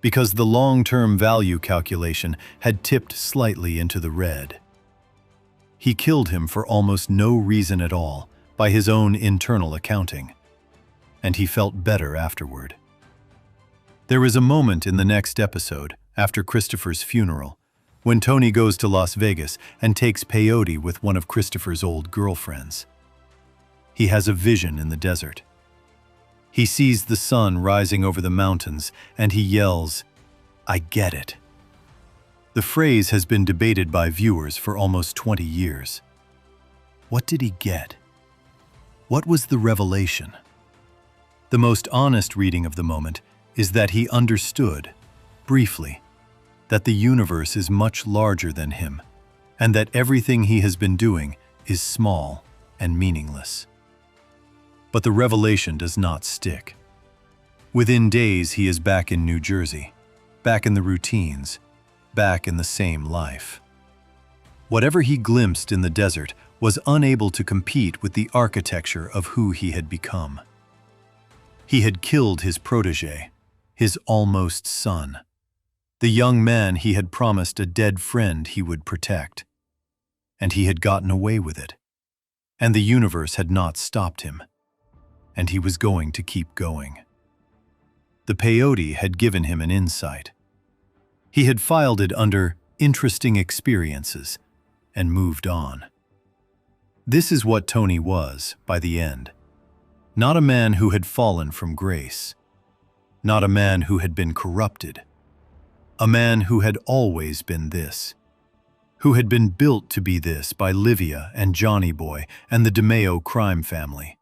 Because the long-term value calculation had tipped slightly into the red. He killed him for almost no reason at all, by his own internal accounting. And he felt better afterward. There is a moment in the next episode, after Christopher's funeral, when Tony goes to Las Vegas and takes peyote with one of Christopher's old girlfriends. He has a vision in the desert. He sees the sun rising over the mountains, and he yells, "I get it." The phrase has been debated by viewers for almost 20 years. What did he get? What was the revelation? The most honest reading of the moment is that he understood, briefly, that the universe is much larger than him, and that everything he has been doing is small and meaningless. But the revelation does not stick. Within days, he is back in New Jersey, back in the routines, back in the same life. Whatever he glimpsed in the desert was unable to compete with the architecture of who he had become. He had killed his protégé, his almost son, the young man he had promised a dead friend he would protect. And he had gotten away with it. And the universe had not stopped him. And he was going to keep going. The peyote had given him an insight. He had filed it under interesting experiences and moved on. This is what Tony was by the end. Not a man who had fallen from grace. Not a man who had been corrupted. A man who had always been this. Who had been built to be this by Livia and Johnny Boy and the DeMeo crime family.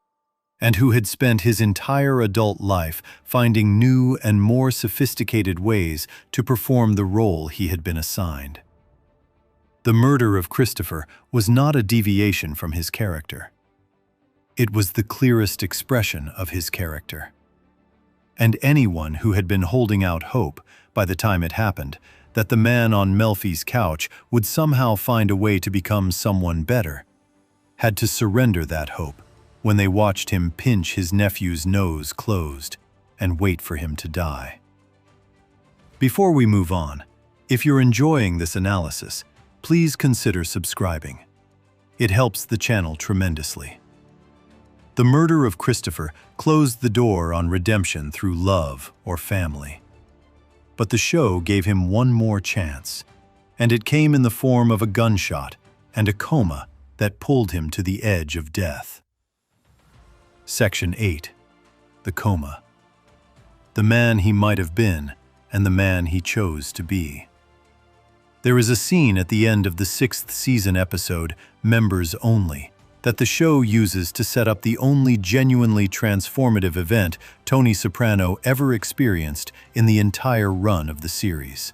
And who had spent his entire adult life finding new and more sophisticated ways to perform the role he had been assigned. The murder of Christopher was not a deviation from his character. It was the clearest expression of his character. And anyone who had been holding out hope by the time it happened that the man on Melfi's couch would somehow find a way to become someone better, had to surrender that hope when they watched him pinch his nephew's nose closed and wait for him to die. Before we move on, if you're enjoying this analysis, please consider subscribing. It helps the channel tremendously. The murder of Christopher closed the door on redemption through love or family. But the show gave him one more chance, and it came in the form of a gunshot and a coma that pulled him to the edge of death. Section 8. The Coma. The man he might have been and the man he chose to be. There is a scene at the end of the 6th season episode, Members Only, that the show uses to set up the only genuinely transformative event Tony Soprano ever experienced in the entire run of the series.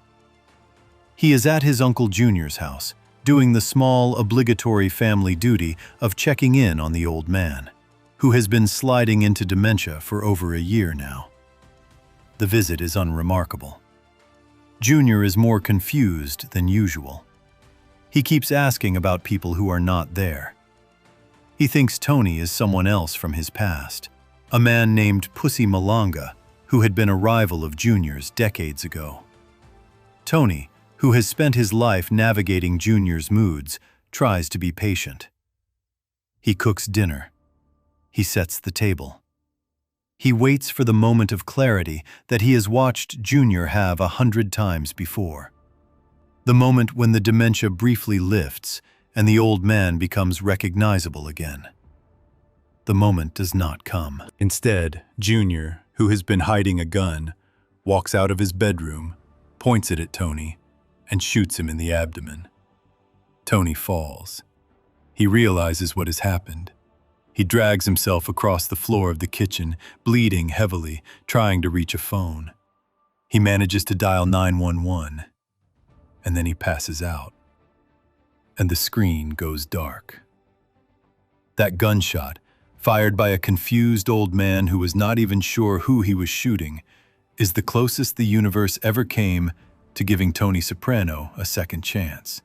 He is at his Uncle Junior's house, doing the small, obligatory family duty of checking in on the old man, who has been sliding into dementia for over a year now. The visit is unremarkable. Junior is more confused than usual. He keeps asking about people who are not there. He thinks Tony is someone else from his past, a man named Pussy Malanga, who had been a rival of Junior's decades ago. Tony, who has spent his life navigating Junior's moods, tries to be patient. He cooks dinner. He sets the table. He waits for the moment of clarity that he has watched Junior have 100 times before. The moment when the dementia briefly lifts and the old man becomes recognizable again. The moment does not come. Instead, Junior, who has been hiding a gun, walks out of his bedroom, points it at Tony, and shoots him in the abdomen. Tony falls. He realizes what has happened. He drags himself across the floor of the kitchen, bleeding heavily, trying to reach a phone. He manages to dial 911, and then he passes out. And the screen goes dark. That gunshot, fired by a confused old man who was not even sure who he was shooting, is the closest the universe ever came to giving Tony Soprano a second chance.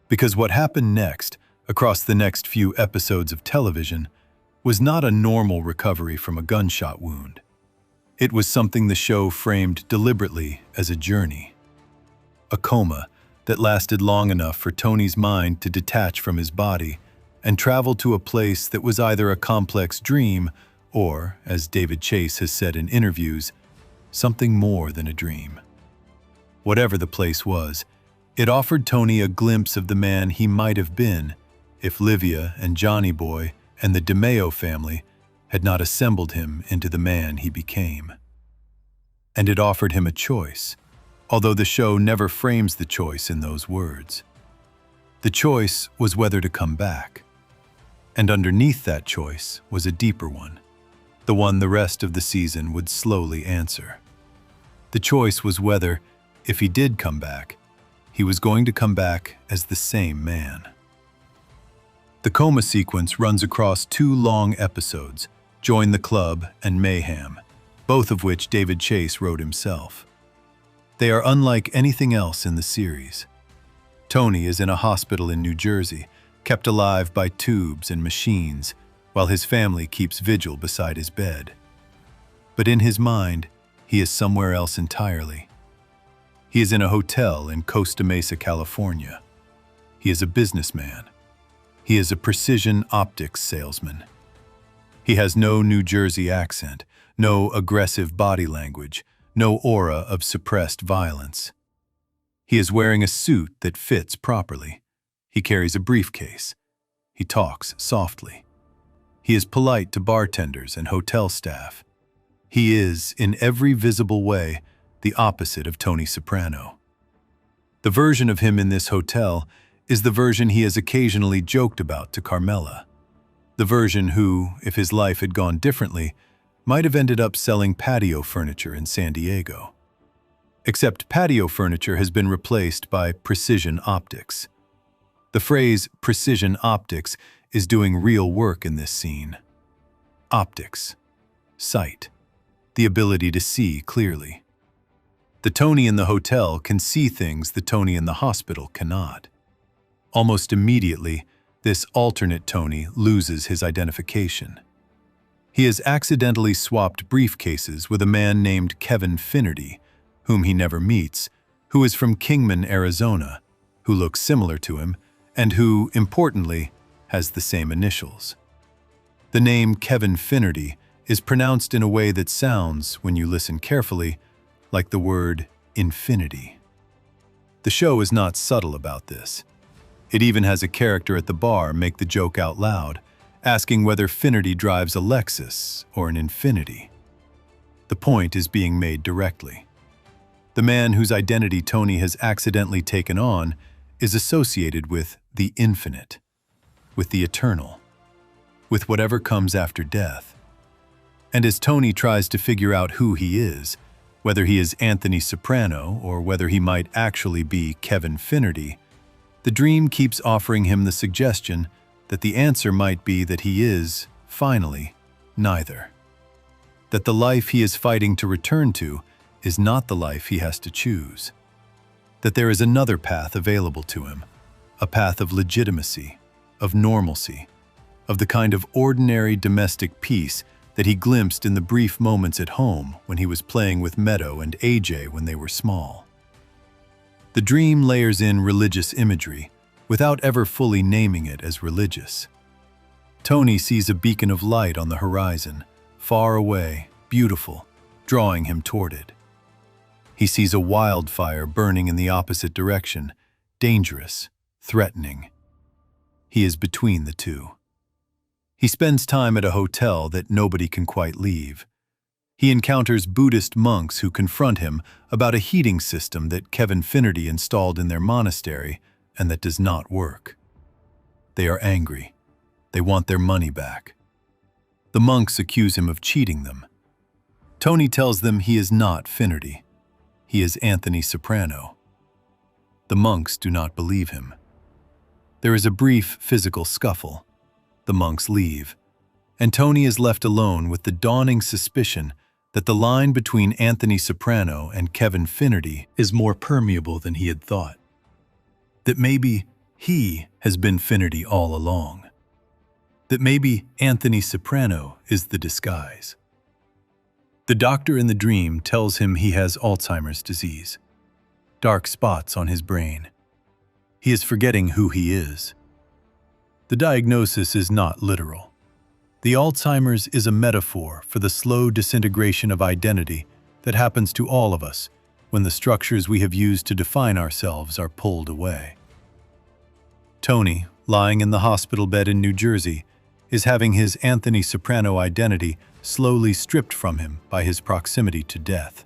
Because what happened next, across the next few episodes of television, was not a normal recovery from a gunshot wound. It was something the show framed deliberately as a journey. A coma that lasted long enough for Tony's mind to detach from his body and travel to a place that was either a complex dream or, as David Chase has said in interviews, something more than a dream. Whatever the place was, it offered Tony a glimpse of the man he might have been if Livia and Johnny Boy and the DeMeo family had not assembled him into the man he became. And it offered him a choice, although the show never frames the choice in those words. The choice was whether to come back. And underneath that choice was a deeper one, the one the rest of the season would slowly answer. The choice was whether, if he did come back, he was going to come back as the same man. The coma sequence runs across 2 long episodes, Join the Club and Mayhem, both of which David Chase wrote himself. They are unlike anything else in the series. Tony is in a hospital in New Jersey, kept alive by tubes and machines, while his family keeps vigil beside his bed. But in his mind, he is somewhere else entirely. He is in a hotel in Costa Mesa, California. He is a businessman. He is a precision optics salesman. He has no New Jersey accent, no aggressive body language, no aura of suppressed violence. He is wearing a suit that fits properly. He carries a briefcase. He talks softly. He is polite to bartenders and hotel staff. He is, in every visible way, the opposite of Tony Soprano. The version of him in this hotel is the version he has occasionally joked about to Carmela. The version who, if his life had gone differently, might have ended up selling patio furniture in San Diego. Except patio furniture has been replaced by precision optics. The phrase precision optics is doing real work in this scene. Optics. Sight. The ability to see clearly. The Tony in the hotel can see things the Tony in the hospital cannot. Almost immediately, this alternate Tony loses his identification. He has accidentally swapped briefcases with a man named Kevin Finnerty, whom he never meets, who is from Kingman, Arizona, who looks similar to him, and who, importantly, has the same initials. The name Kevin Finnerty is pronounced in a way that sounds, when you listen carefully, like the word infinity. The show is not subtle about this. It even has a character at the bar make the joke out loud, asking whether Finnerty drives a Lexus or an Infinity. The point is being made directly. The man whose identity Tony has accidentally taken on is associated with the infinite, with the eternal, with whatever comes after death. And as Tony tries to figure out who he is, whether he is Anthony Soprano or whether he might actually be Kevin Finnerty, the dream keeps offering him the suggestion that the answer might be that he is, finally, neither. That the life he is fighting to return to is not the life he has to choose. That there is another path available to him, a path of legitimacy, of normalcy, of the kind of ordinary domestic peace that he glimpsed in the brief moments at home when he was playing with Meadow and AJ when they were small. The dream layers in religious imagery without ever fully naming it as religious. Tony sees a beacon of light on the horizon, far away, beautiful, drawing him toward it. He sees a wildfire burning in the opposite direction, dangerous, threatening. He is between the two. He spends time at a hotel that nobody can quite leave. He encounters Buddhist monks who confront him about a heating system that Kevin Finnerty installed in their monastery and that does not work. They are angry. They want their money back. The monks accuse him of cheating them. Tony tells them he is not Finnerty. He is Anthony Soprano. The monks do not believe him. There is a brief physical scuffle. The monks leave, and Tony is left alone with the dawning suspicion that the line between Anthony Soprano and Kevin Finnerty is more permeable than he had thought. That maybe he has been Finnerty all along. That maybe Anthony Soprano is the disguise. The doctor in the dream tells him he has Alzheimer's disease. Dark spots on his brain. He is forgetting who he is. The diagnosis is not literal. The Alzheimer's is a metaphor for the slow disintegration of identity that happens to all of us when the structures we have used to define ourselves are pulled away. Tony, lying in the hospital bed in New Jersey, is having his Anthony Soprano identity slowly stripped from him by his proximity to death.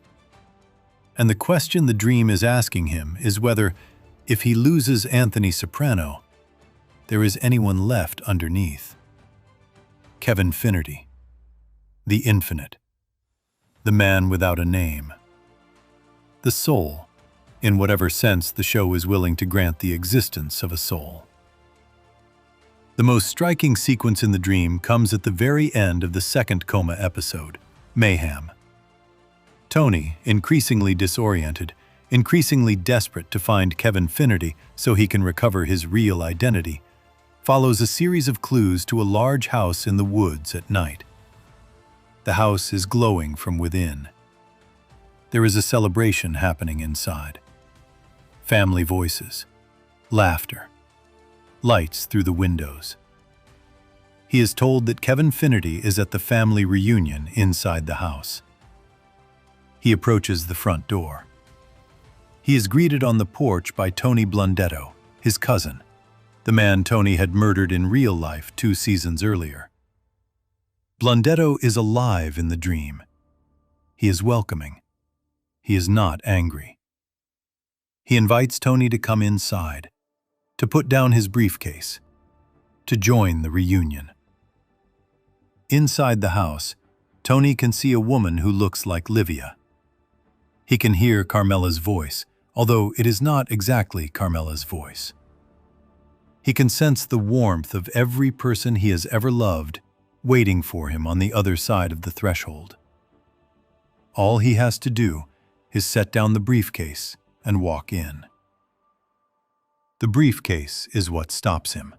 And the question the dream is asking him is whether, if he loses Anthony Soprano, there is anyone left underneath. Kevin Finnerty, the infinite, the man without a name, the soul, in whatever sense the show is willing to grant the existence of a soul. The most striking sequence in the dream comes at the very end of the second coma episode, Mayhem. Tony, increasingly disoriented, increasingly desperate to find Kevin Finnerty so he can recover his real identity, follows a series of clues to a large house in the woods at night. The house is glowing from within. There is a celebration happening inside. Family voices, laughter, lights through the windows. He is told that Kevin Finnerty is at the family reunion inside the house. He approaches the front door. He is greeted on the porch by Tony Blundetto, his cousin, the man Tony had murdered in real life 2 seasons earlier. Blundetto is alive in the dream. He is welcoming. He is not angry. He invites Tony to come inside, to put down his briefcase, to join the reunion. Inside the house, Tony can see a woman who looks like Livia. He can hear Carmela's voice, although it is not exactly Carmela's voice. He can sense the warmth of every person he has ever loved waiting for him on the other side of the threshold. All he has to do is set down the briefcase and walk in. The briefcase is what stops him.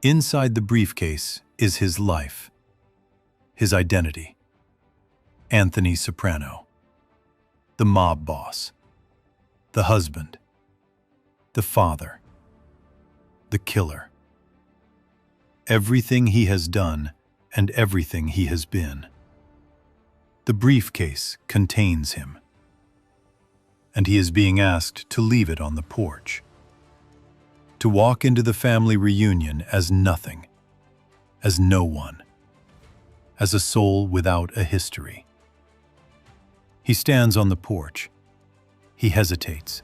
Inside the briefcase is his life, his identity. Anthony Soprano, the mob boss, the husband, the father, the killer. Everything he has done and everything he has been. The briefcase contains him, and he is being asked to leave it on the porch, to walk into the family reunion as nothing, as no one, as a soul without a history. He stands on the porch. He hesitates.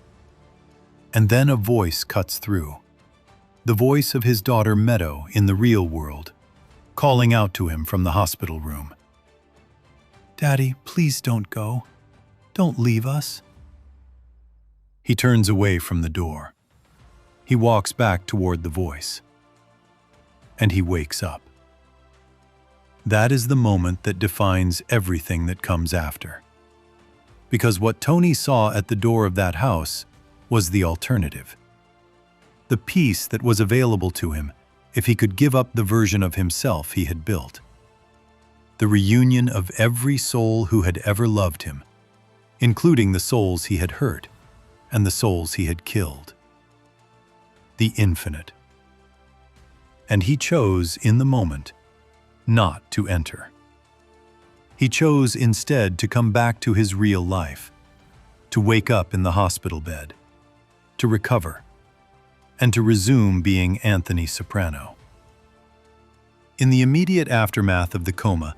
And then a voice cuts through. The voice of his daughter Meadow in the real world, calling out to him from the hospital room. "Daddy, please don't go. Don't leave us." He turns away from the door. He walks back toward the voice. And he wakes up. That is the moment that defines everything that comes after. Because what Tony saw at the door of that house was the alternative. The peace that was available to him if he could give up the version of himself he had built. The reunion of every soul who had ever loved him, including the souls he had hurt and the souls he had killed. The infinite. And he chose, in the moment, not to enter. He chose instead to come back to his real life, to wake up in the hospital bed, to recover, and to resume being Anthony Soprano. In the immediate aftermath of the coma,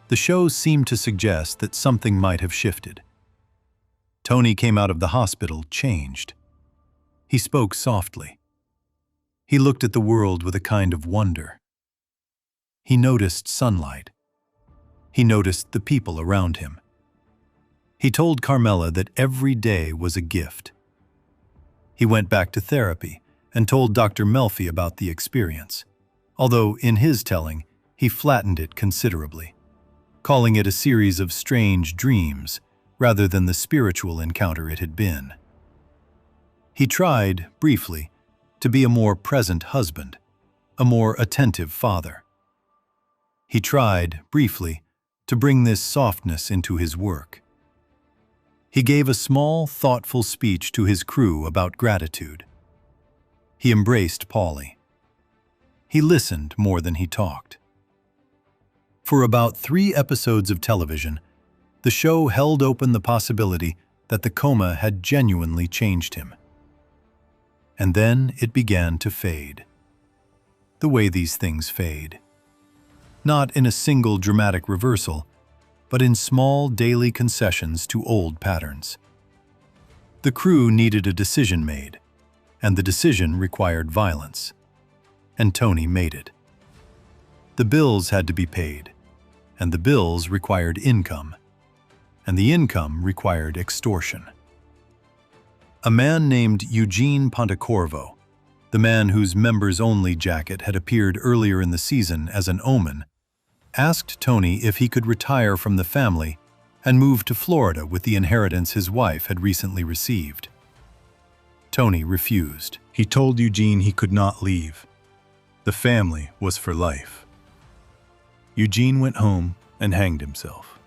The show seemed to suggest that something might have shifted. Tony came out of the hospital changed. He spoke softly. He looked at the world with a kind of wonder. He noticed sunlight. He noticed the people around him. He told Carmela that every day was a gift. He went back to therapy and told Dr. Melfi about the experience, although in his telling, he flattened it considerably, calling it a series of strange dreams rather than the spiritual encounter it had been. He tried, briefly, to be a more present husband, a more attentive father. He tried, briefly, to bring this softness into his work. He gave a small, thoughtful speech to his crew about gratitude. He embraced Paulie. He listened more than he talked. For about 3 episodes of television, the show held open the possibility that the coma had genuinely changed him. And then it began to fade. The way these things fade. Not in a single dramatic reversal, but in small daily concessions to old patterns. The crew needed a decision made, and the decision required violence. And Tony made it. The bills had to be paid, and the bills required income, and the income required extortion. A man named Eugene Pontecorvo, the man whose members-only jacket had appeared earlier in the season as an omen, asked Tony if he could retire from the family and move to Florida with the inheritance his wife had recently received. Tony refused. He told Eugene he could not leave. The family was for life. Eugene went home and hanged himself.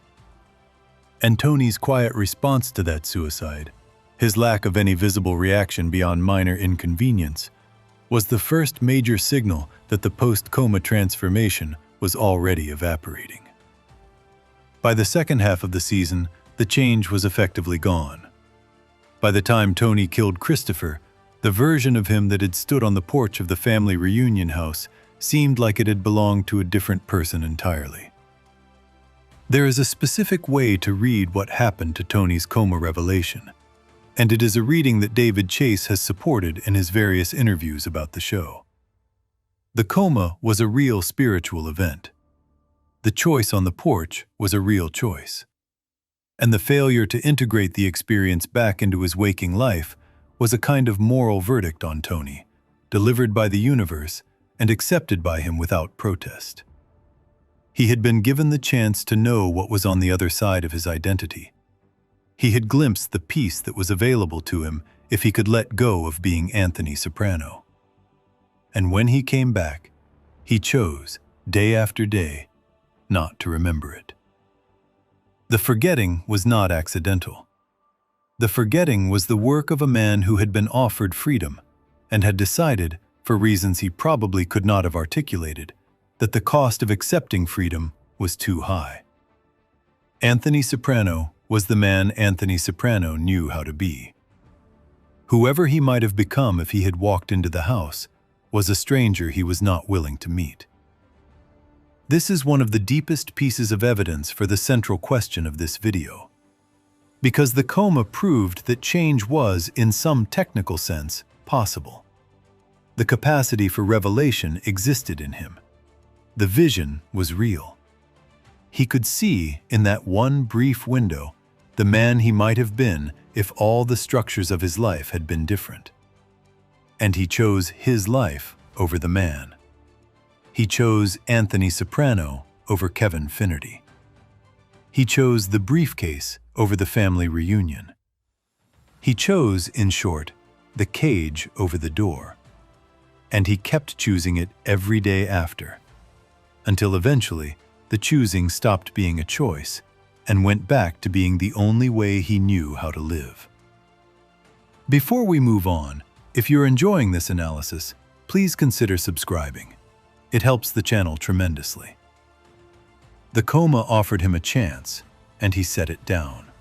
And Tony's quiet response to that suicide, his lack of any visible reaction beyond minor inconvenience, was the first major signal that the post-coma transformation was already evaporating. By the second half of the season, the change was effectively gone. By the time Tony killed Christopher, the version of him that had stood on the porch of the family reunion house seemed like it had belonged to a different person entirely. There is a specific way to read what happened to Tony's coma revelation, and it is a reading that David Chase has supported in his various interviews about the show. The coma was a real spiritual event. The choice on the porch was a real choice. And the failure to integrate the experience back into his waking life was a kind of moral verdict on Tony, delivered by the universe and accepted by him without protest. He had been given the chance to know what was on the other side of his identity. He had glimpsed the peace that was available to him if he could let go of being Anthony Soprano. And when he came back, he chose, day after day, not to remember it. The forgetting was not accidental. The forgetting was the work of a man who had been offered freedom and had decided, for reasons he probably could not have articulated, that the cost of accepting freedom was too high. Anthony Soprano was the man Anthony Soprano knew how to be. Whoever he might have become if he had walked into the house was a stranger he was not willing to meet. This is one of the deepest pieces of evidence for the central question of this video, because the coma proved that change was, in some technical sense, possible. The capacity for revelation existed in him. The vision was real. He could see, in that one brief window, the man he might have been if all the structures of his life had been different. And he chose his life over the man. He chose Anthony Soprano over Kevin Finnerty. He chose the briefcase over the family reunion. He chose, in short, the cage over the door. And he kept choosing it every day after, until eventually the choosing stopped being a choice and went back to being the only way he knew how to live. Before we move on, if you're enjoying this analysis, please consider subscribing. It helps the channel tremendously. The coma offered him a chance, and he set it down.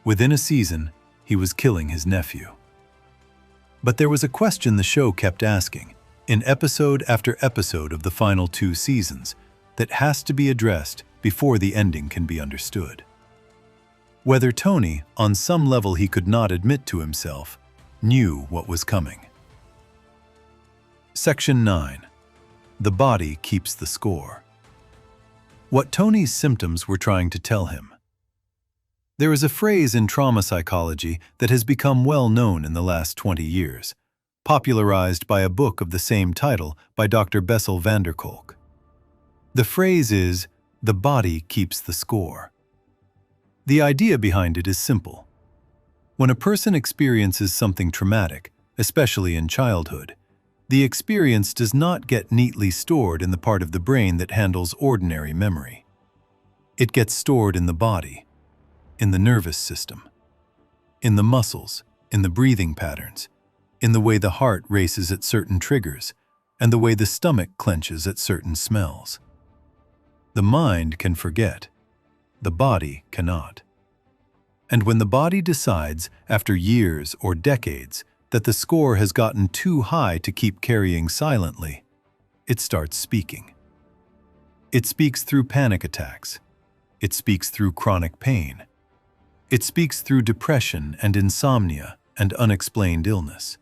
Within a season, he was killing his nephew. But there was a question the show kept asking, in episode after episode of the final 2 seasons, that has to be addressed before the ending can be understood. Whether Tony, on some level he could not admit to himself, knew what was coming. Section 9. The body keeps the score. What Tony's symptoms were trying to tell him. There is a phrase in trauma psychology that has become well known in the last 20 years, popularized by a book of the same title by Dr. Bessel van der Kolk. The phrase is, "The body keeps the score." The idea behind it is simple. When a person experiences something traumatic, especially in childhood, the experience does not get neatly stored in the part of the brain that handles ordinary memory. It gets stored in the body, in the nervous system, in the muscles, in the breathing patterns, in the way the heart races at certain triggers, and the way the stomach clenches at certain smells. The mind can forget. The body cannot. And when the body decides, after years or decades, that the score has gotten too high to keep carrying silently, it starts speaking. It speaks through panic attacks. It speaks through chronic pain. It speaks through depression and insomnia and unexplained illness.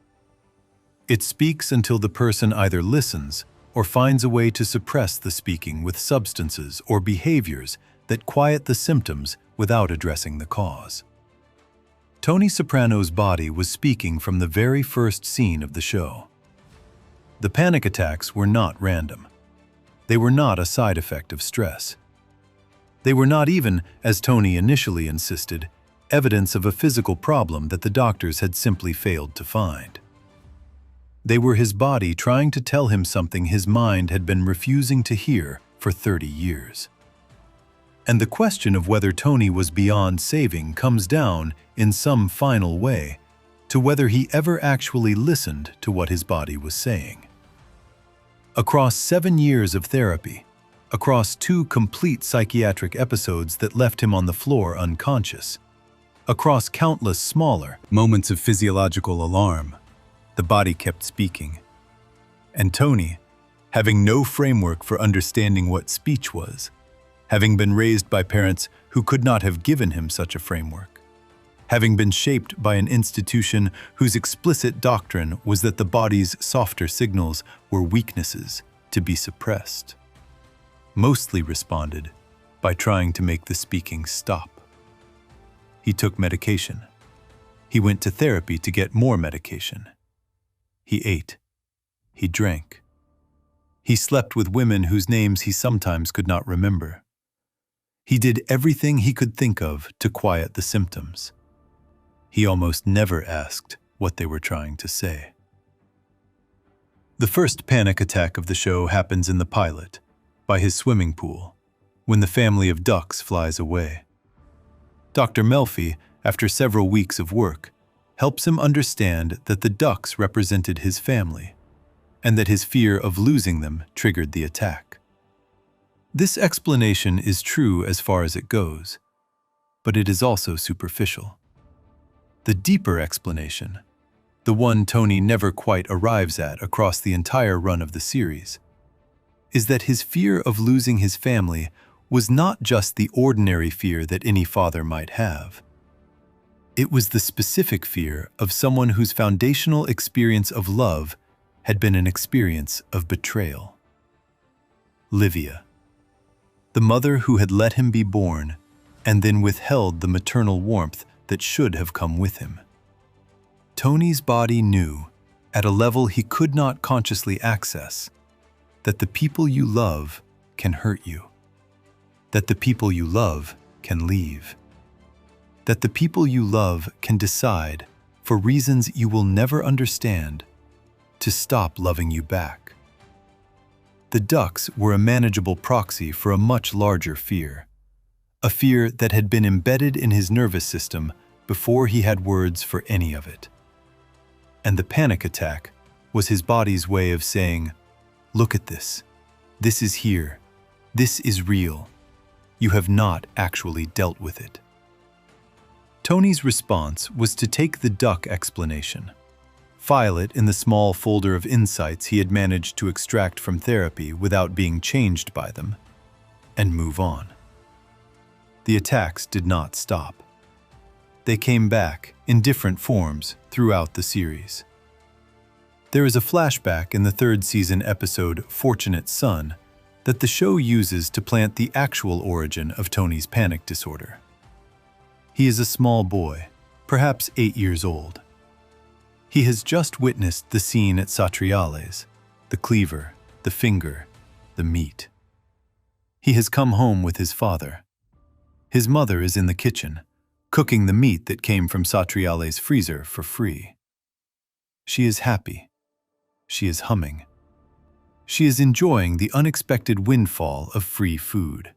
It speaks until the person either listens or finds a way to suppress the speaking with substances or behaviors that quiet the symptoms without addressing the cause. Tony Soprano's body was speaking from the very first scene of the show. The panic attacks were not random. They were not a side effect of stress. They were not even, as Tony initially insisted, evidence of a physical problem that the doctors had simply failed to find. They were his body trying to tell him something his mind had been refusing to hear for 30 years. And the question of whether Tony was beyond saving comes down, in some final way, to whether he ever actually listened to what his body was saying. Across 7 years of therapy, across 2 complete psychiatric episodes that left him on the floor unconscious, across countless smaller moments of physiological alarm, the body kept speaking. And Tony, having no framework for understanding what speech was, having been raised by parents who could not have given him such a framework, having been shaped by an institution whose explicit doctrine was that the body's softer signals were weaknesses to be suppressed, mostly responded by trying to make the speaking stop. He took medication. He went to therapy to get more medication. He ate. He drank. He slept with women whose names he sometimes could not remember. He did everything he could think of to quiet the symptoms. He almost never asked what they were trying to say. The first panic attack of the show happens in the pilot, by his swimming pool, when the family of ducks flies away. Dr. Melfi, after several weeks of work, helps him understand that the ducks represented his family, and that his fear of losing them triggered the attack. This explanation is true as far as it goes, but it is also superficial. The deeper explanation, the one Tony never quite arrives at across the entire run of the series, is that his fear of losing his family was not just the ordinary fear that any father might have. It was the specific fear of someone whose foundational experience of love had been an experience of betrayal. Livia, the mother who had let him be born and then withheld the maternal warmth that should have come with him. Tony's body knew, at a level he could not consciously access, that the people you love can hurt you, that the people you love can leave, that the people you love can decide, for reasons you will never understand, to stop loving you back. The ducks were a manageable proxy for a much larger fear, a fear that had been embedded in his nervous system before he had words for any of it. And the panic attack was his body's way of saying, "Look at this. This is here. This is real. You have not actually dealt with it." Tony's response was to take the duck explanation, file it in the small folder of insights he had managed to extract from therapy without being changed by them, and move on. The attacks did not stop. They came back in different forms throughout the series. There is a flashback in the third season episode Fortunate Son that the show uses to plant the actual origin of Tony's panic disorder. He is a small boy, perhaps 8 years old. He has just witnessed the scene at Satriale's, the cleaver, the finger, the meat. He has come home with his father. His mother is in the kitchen, cooking the meat that came from Satriale's freezer for free. She is happy. She is humming. She is enjoying the unexpected windfall of free food.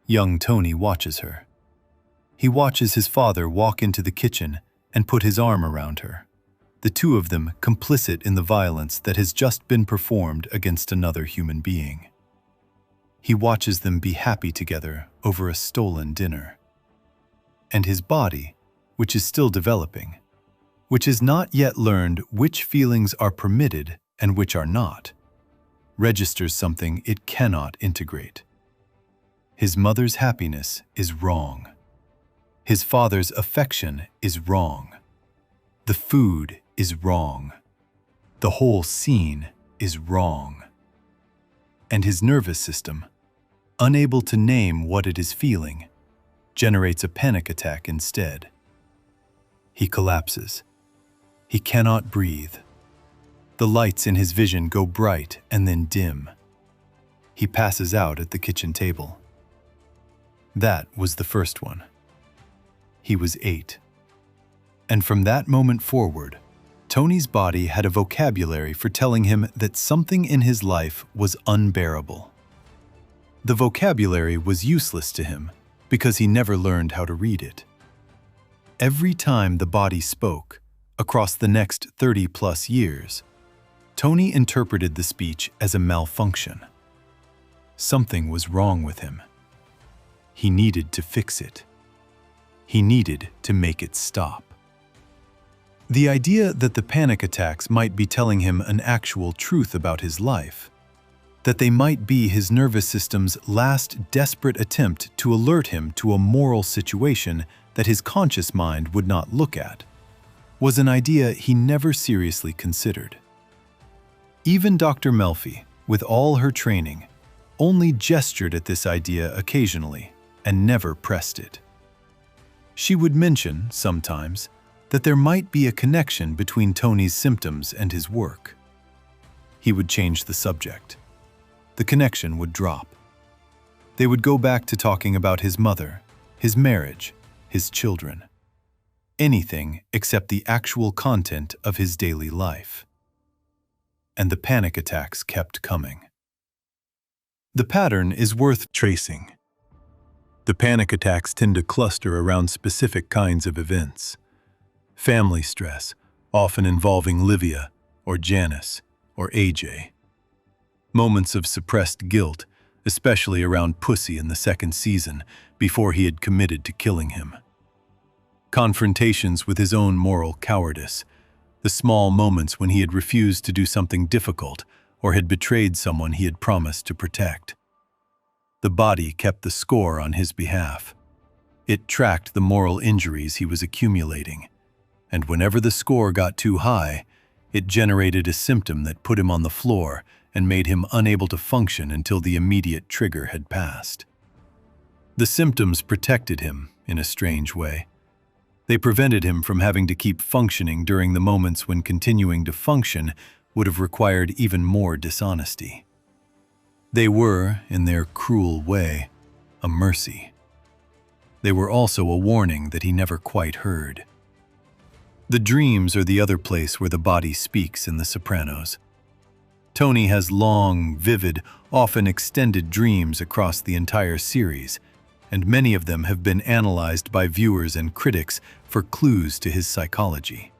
Young Tony watches her. He watches his father walk into the kitchen and put his arm around her, the two of them complicit in the violence that has just been performed against another human being. He watches them be happy together over a stolen dinner. And his body, which is still developing, which has not yet learned which feelings are permitted and which are not, registers something it cannot integrate. His mother's happiness is wrong. His father's affection is wrong. The food is wrong. The whole scene is wrong. And his nervous system, unable to name what it is feeling, generates a panic attack instead. He collapses. He cannot breathe. The lights in his vision go bright and then dim. He passes out at the kitchen table. That was the first one. He was 8. And from that moment forward, Tony's body had a vocabulary for telling him that something in his life was unbearable. The vocabulary was useless to him because he never learned how to read it. Every time the body spoke, across the next 30-plus years, Tony interpreted the speech as a malfunction. Something was wrong with him. He needed to fix it. He needed to make it stop. The idea that the panic attacks might be telling him an actual truth about his life, that they might be his nervous system's last desperate attempt to alert him to a moral situation that his conscious mind would not look at, was an idea he never seriously considered. Even Dr. Melfi, with all her training, only gestured at this idea occasionally and never pressed it. She would mention, sometimes, that there might be a connection between Tony's symptoms and his work. He would change the subject. The connection would drop. They would go back to talking about his mother, his marriage, his children. Anything except the actual content of his daily life. And the panic attacks kept coming. The pattern is worth tracing. The panic attacks tend to cluster around specific kinds of events. Family stress, often involving Livia, or Janice, or AJ. Moments of suppressed guilt, especially around Pussy in the second season, before he had committed to killing him. Confrontations with his own moral cowardice, the small moments when he had refused to do something difficult or had betrayed someone he had promised to protect. The body kept the score on his behalf. It tracked the moral injuries he was accumulating, and whenever the score got too high, it generated a symptom that put him on the floor and made him unable to function until the immediate trigger had passed. The symptoms protected him, in a strange way. They prevented him from having to keep functioning during the moments when continuing to function would have required even more dishonesty. They were, in their cruel way, a mercy. They were also a warning that he never quite heard. The dreams are the other place where the body speaks in The Sopranos. Tony has long, vivid, often extended dreams across the entire series, and many of them have been analyzed by viewers and critics for clues to his psychology.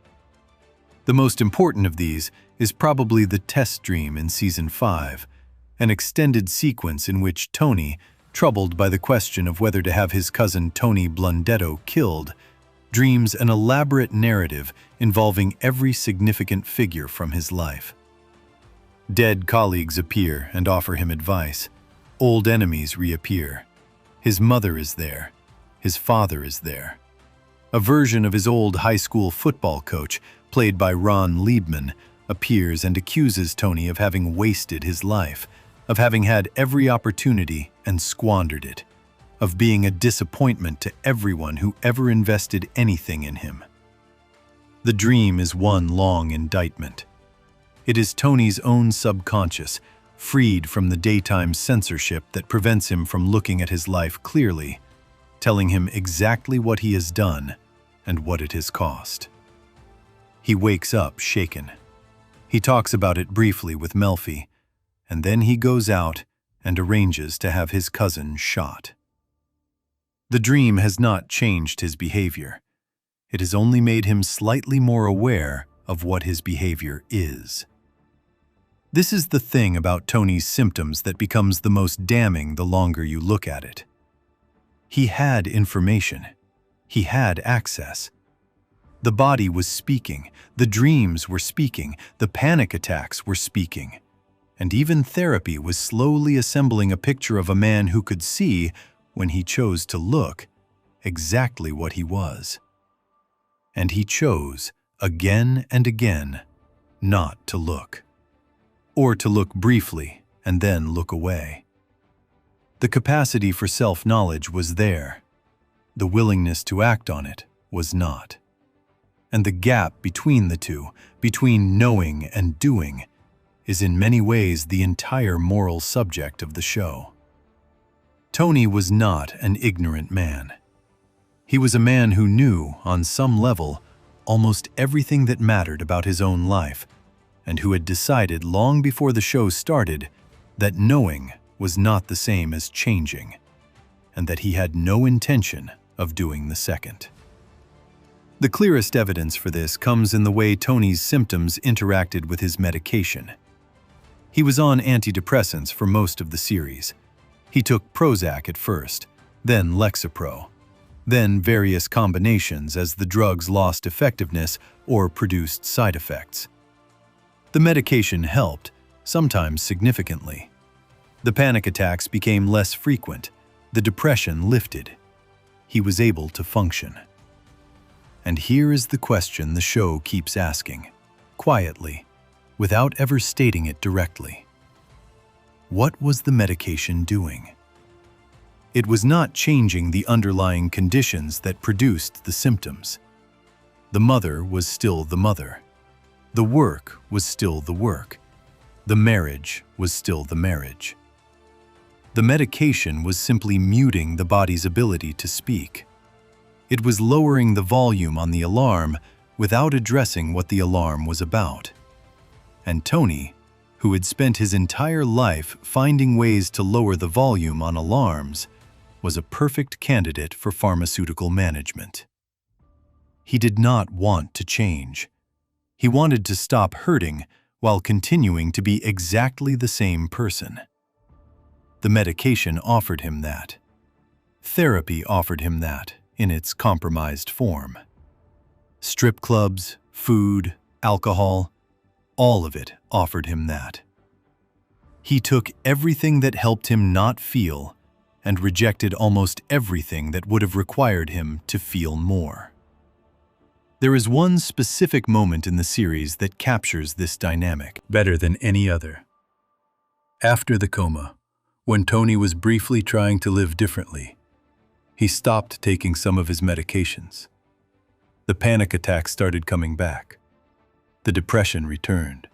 The most important of these is probably the test dream in Season 5, an extended sequence in which Tony, troubled by the question of whether to have his cousin Tony Blundetto killed, dreams an elaborate narrative involving every significant figure from his life. Dead colleagues appear and offer him advice. Old enemies reappear. His mother is there. His father is there. A version of his old high school football coach, played by Ron Liebman, appears and accuses Tony of having wasted his life, of having had every opportunity and squandered it, of being a disappointment to everyone who ever invested anything in him. The dream is one long indictment. It is Tony's own subconscious, freed from the daytime censorship that prevents him from looking at his life clearly, telling him exactly what he has done and what it has cost. He wakes up shaken. He talks about it briefly with Melfi, and then he goes out and arranges to have his cousin shot. The dream has not changed his behavior. It has only made him slightly more aware of what his behavior is. This is the thing about Tony's symptoms that becomes the most damning the longer you look at it. He had information. He had access. The body was speaking, the dreams were speaking, the panic attacks were speaking, and even therapy was slowly assembling a picture of a man who could see, when he chose to look, exactly what he was. And he chose, again and again, not to look. Or to look briefly and then look away. The capacity for self-knowledge was there. The willingness to act on it was not. And the gap between the two, between knowing and doing, is in many ways the entire moral subject of the show. Tony was not an ignorant man. He was a man who knew, on some level, almost everything that mattered about his own life, and who had decided long before the show started that knowing was not the same as changing, and that he had no intention of doing the second. The clearest evidence for this comes in the way Tony's symptoms interacted with his medication. He was on antidepressants for most of the series. He took Prozac at first, then Lexapro, then various combinations as the drugs lost effectiveness or produced side effects. The medication helped, sometimes significantly. The panic attacks became less frequent. The depression lifted. He was able to function. And here is the question the show keeps asking, quietly, without ever stating it directly. What was the medication doing? It was not changing the underlying conditions that produced the symptoms. The mother was still the mother. The work was still the work. The marriage was still the marriage. The medication was simply muting the body's ability to speak. It was lowering the volume on the alarm without addressing what the alarm was about. And Tony, who had spent his entire life finding ways to lower the volume on alarms, was a perfect candidate for pharmaceutical management. He did not want to change. He wanted to stop hurting while continuing to be exactly the same person. The medication offered him that. Therapy offered him that in its compromised form. Strip clubs, food, alcohol, all of it offered him that. He took everything that helped him not feel and rejected almost everything that would have required him to feel more. There is one specific moment in the series that captures this dynamic better than any other. After the coma, when Tony was briefly trying to live differently, he stopped taking some of his medications. The panic attacks started coming back. The depression returned.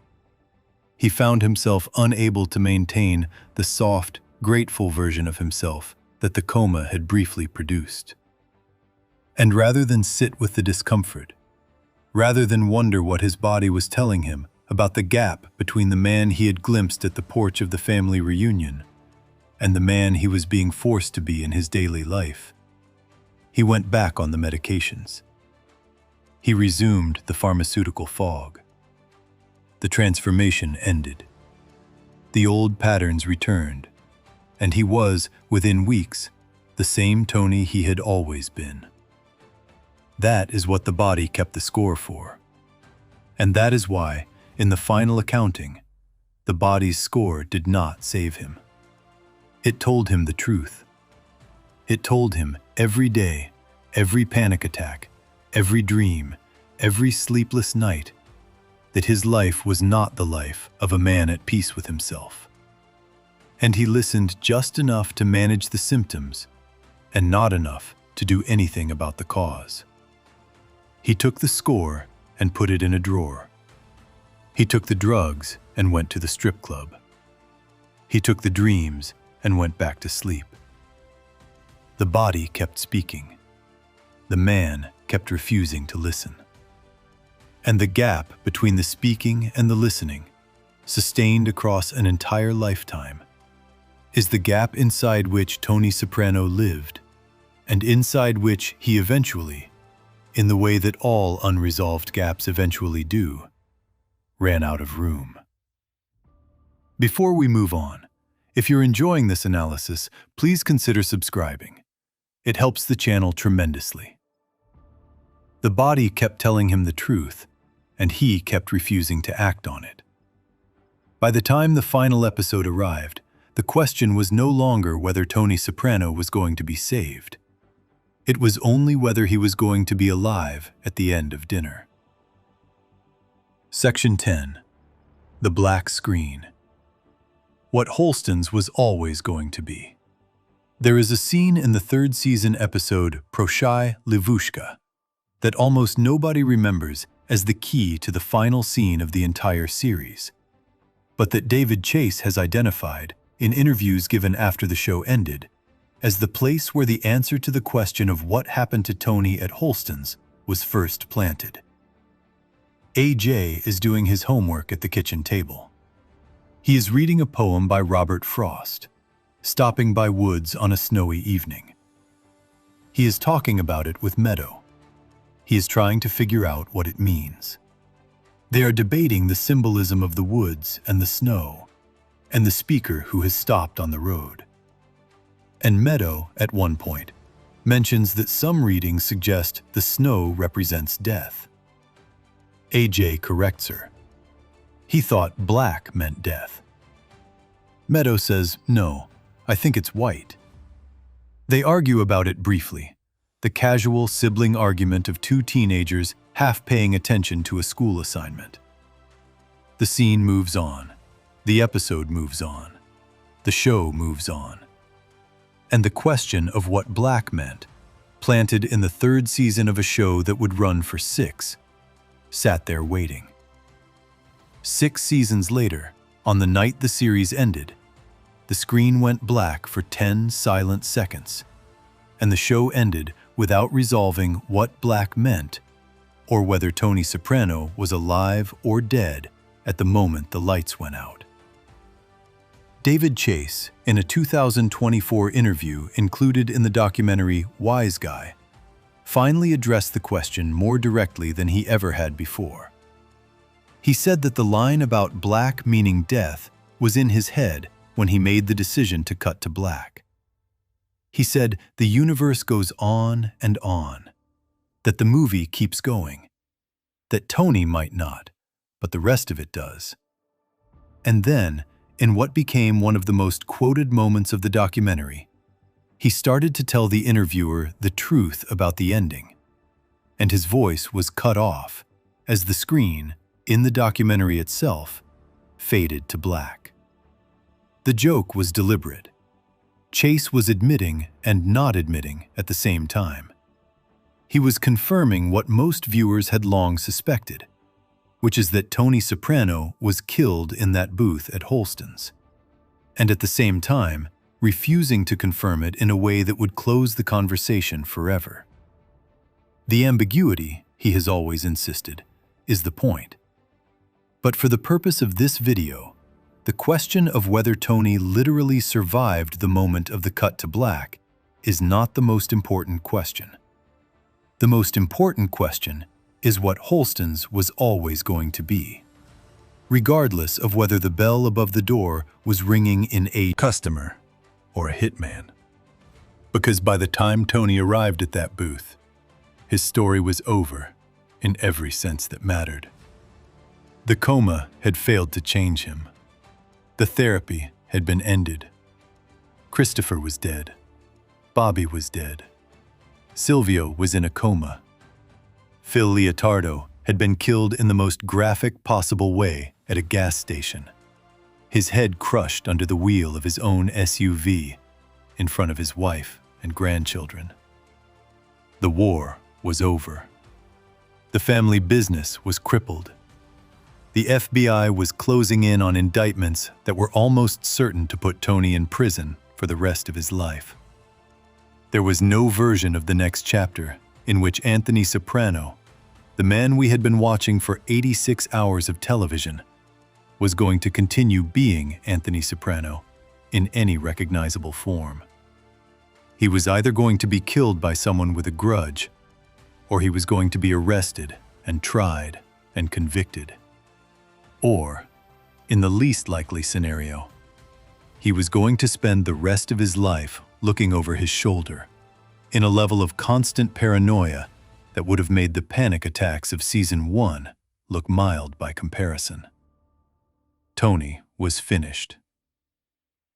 He found himself unable to maintain the soft, grateful version of himself that the coma had briefly produced. And rather than sit with the discomfort, rather than wonder what his body was telling him about the gap between the man he had glimpsed at the porch of the family reunion and the man he was being forced to be in his daily life, he went back on the medications. He resumed the pharmaceutical fog. The transformation ended. The old patterns returned, and he was, within weeks, the same Tony he had always been. That is what the body kept the score for. And that is why, in the final accounting, the body's score did not save him. It told him the truth. It told him every day, every panic attack, every dream, every sleepless night, that his life was not the life of a man at peace with himself. And he listened just enough to manage the symptoms, and not enough to do anything about the cause. He took the score and put it in a drawer. He took the drugs and went to the strip club. He took the dreams and went back to sleep. The body kept speaking. The man kept refusing to listen. And the gap between the speaking and the listening, sustained across an entire lifetime, is the gap inside which Tony Soprano lived, and inside which he eventually, in the way that all unresolved gaps eventually do, ran out of room. Before we move on, if you're enjoying this analysis, please consider subscribing. It helps the channel tremendously. The body kept telling him the truth, and he kept refusing to act on it. By the time the final episode arrived, the question was no longer whether Tony Soprano was going to be saved. It was only whether he was going to be alive at the end of dinner. Section 10. The Black Screen. What Holston's was always going to be. There is a scene in the third season episode Proshai Levushka that almost nobody remembers as the key to the final scene of the entire series, but that David Chase has identified in interviews given after the show ended as the place where the answer to the question of what happened to Tony at Holston's was first planted. AJ is doing his homework at the kitchen table. He is reading a poem by Robert Frost, Stopping by Woods on a Snowy Evening. He is talking about it with Meadow. He is trying to figure out what it means. They are debating the symbolism of the woods and the snow, and the speaker who has stopped on the road. And Meadow, at one point, mentions that some readings suggest the snow represents death. AJ corrects her. He thought black meant death. Meadow says, no, I think it's white. They argue about it briefly, the casual sibling argument of two teenagers half paying attention to a school assignment. The scene moves on. The episode moves on. The show moves on. And the question of what black meant, planted in the third season of a show that would run for 6, sat there waiting. 6 seasons later, on the night the series ended, the screen went black for 10 silent seconds, and the show ended without resolving what black meant or whether Tony Soprano was alive or dead at the moment the lights went out. David Chase, in a 2024 interview included in the documentary Wise Guy, finally addressed the question more directly than he ever had before. He said that the line about black meaning death was in his head when he made the decision to cut to black. He said the universe goes on and on, that the movie keeps going, that Tony might not, but the rest of it does. And then, in what became one of the most quoted moments of the documentary, he started to tell the interviewer the truth about the ending, and his voice was cut off as the screen, in the documentary itself, faded to black. The joke was deliberate. Chase was admitting and not admitting at the same time. He was confirming what most viewers had long suspected, which is that Tony Soprano was killed in that booth at Holston's, and at the same time refusing to confirm it in a way that would close the conversation forever. The ambiguity, he has always insisted, is the point. But for the purpose of this video, the question of whether Tony literally survived the moment of the cut to black is not the most important question. The most important question is what Holston's was always going to be, regardless of whether the bell above the door was ringing in a customer or a hitman. Because by the time Tony arrived at that booth, his story was over in every sense that mattered. The coma had failed to change him. The therapy had been ended. Christopher was dead. Bobby was dead. Silvio was in a coma. Phil Leotardo had been killed in the most graphic possible way at a gas station. His head crushed under the wheel of his own SUV in front of his wife and grandchildren. The war was over. The family business was crippled. The FBI was closing in on indictments that were almost certain to put Tony in prison for the rest of his life. There was no version of the next chapter in which Anthony Soprano, the man we had been watching for 86 hours of television, was going to continue being Anthony Soprano in any recognizable form. He was either going to be killed by someone with a grudge, or he was going to be arrested and tried and convicted. Or, in the least likely scenario, he was going to spend the rest of his life looking over his shoulder, in a level of constant paranoia that would have made the panic attacks of Season 1 look mild by comparison. Tony was finished.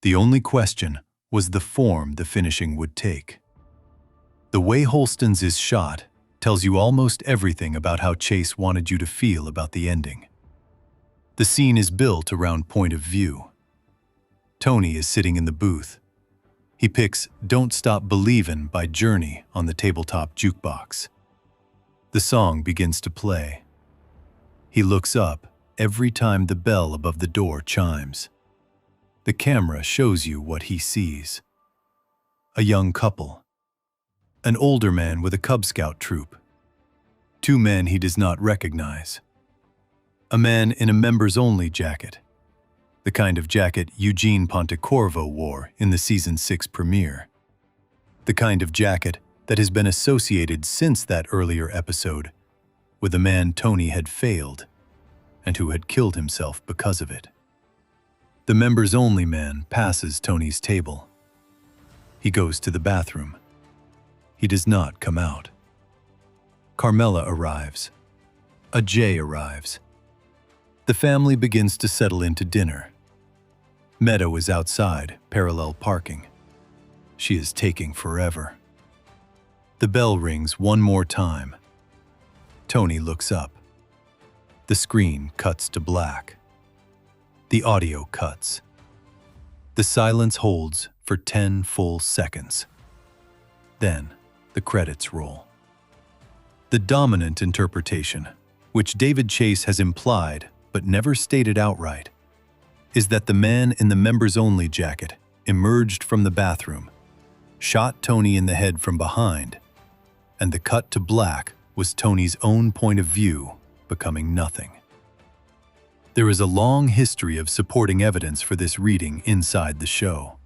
The only question was the form the finishing would take. The way Holston's is shot tells you almost everything about how Chase wanted you to feel about the ending. The scene is built around point of view. Tony is sitting in the booth. He picks Don't Stop Believin' by Journey on the tabletop jukebox. The song begins to play. He looks up every time the bell above the door chimes. The camera shows you what he sees. A young couple. An older man with a Cub Scout troop. Two men he does not recognize. A man in a members-only jacket, the kind of jacket Eugene Pontecorvo wore in the Season 6 premiere. The kind of jacket that has been associated since that earlier episode with a man Tony had failed and who had killed himself because of it. The members-only man passes Tony's table. He goes to the bathroom. He does not come out. Carmela arrives. Ajay arrives. The family begins to settle into dinner. Meadow is outside, parallel parking. She is taking forever. The bell rings one more time. Tony looks up. The screen cuts to black. The audio cuts. The silence holds for 10 full seconds. Then, the credits roll. The dominant interpretation, which David Chase has implied but never stated outright, is that the man in the members-only jacket emerged from the bathroom, shot Tony in the head from behind, and the cut to black was Tony's own point of view becoming nothing. There is a long history of supporting evidence for this reading inside the show.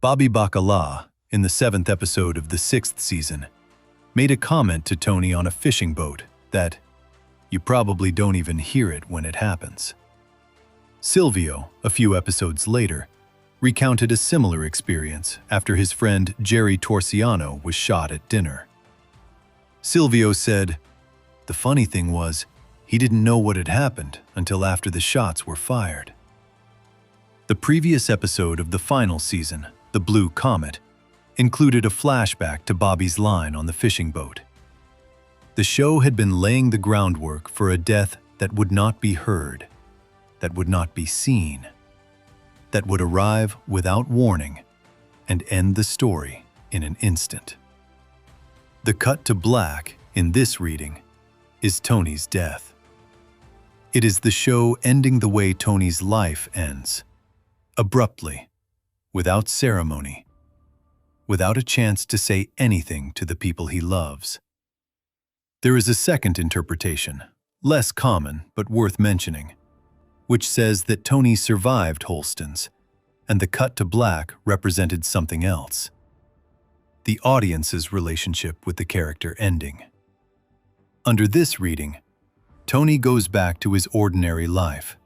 Bobby Bacala, in the 7th episode of the 6th season, made a comment to Tony on a fishing boat that you probably don't even hear it when it happens. Silvio, a few episodes later, recounted a similar experience after his friend Jerry Torciano was shot at dinner. Silvio said, "The funny thing was, he didn't know what had happened until after the shots were fired." The previous episode of the final season, The Blue Comet, included a flashback to Bobby's line on the fishing boat. The show had been laying the groundwork for a death that would not be heard, that would not be seen, that would arrive without warning and end the story in an instant. The cut to black in this reading is Tony's death. It is the show ending the way Tony's life ends, abruptly, without ceremony, without a chance to say anything to the people he loves. There is a second interpretation, less common but worth mentioning, which says that Tony survived Holston's, and the cut to black represented something else: the audience's relationship with the character ending. Under this reading, Tony goes back to his ordinary life.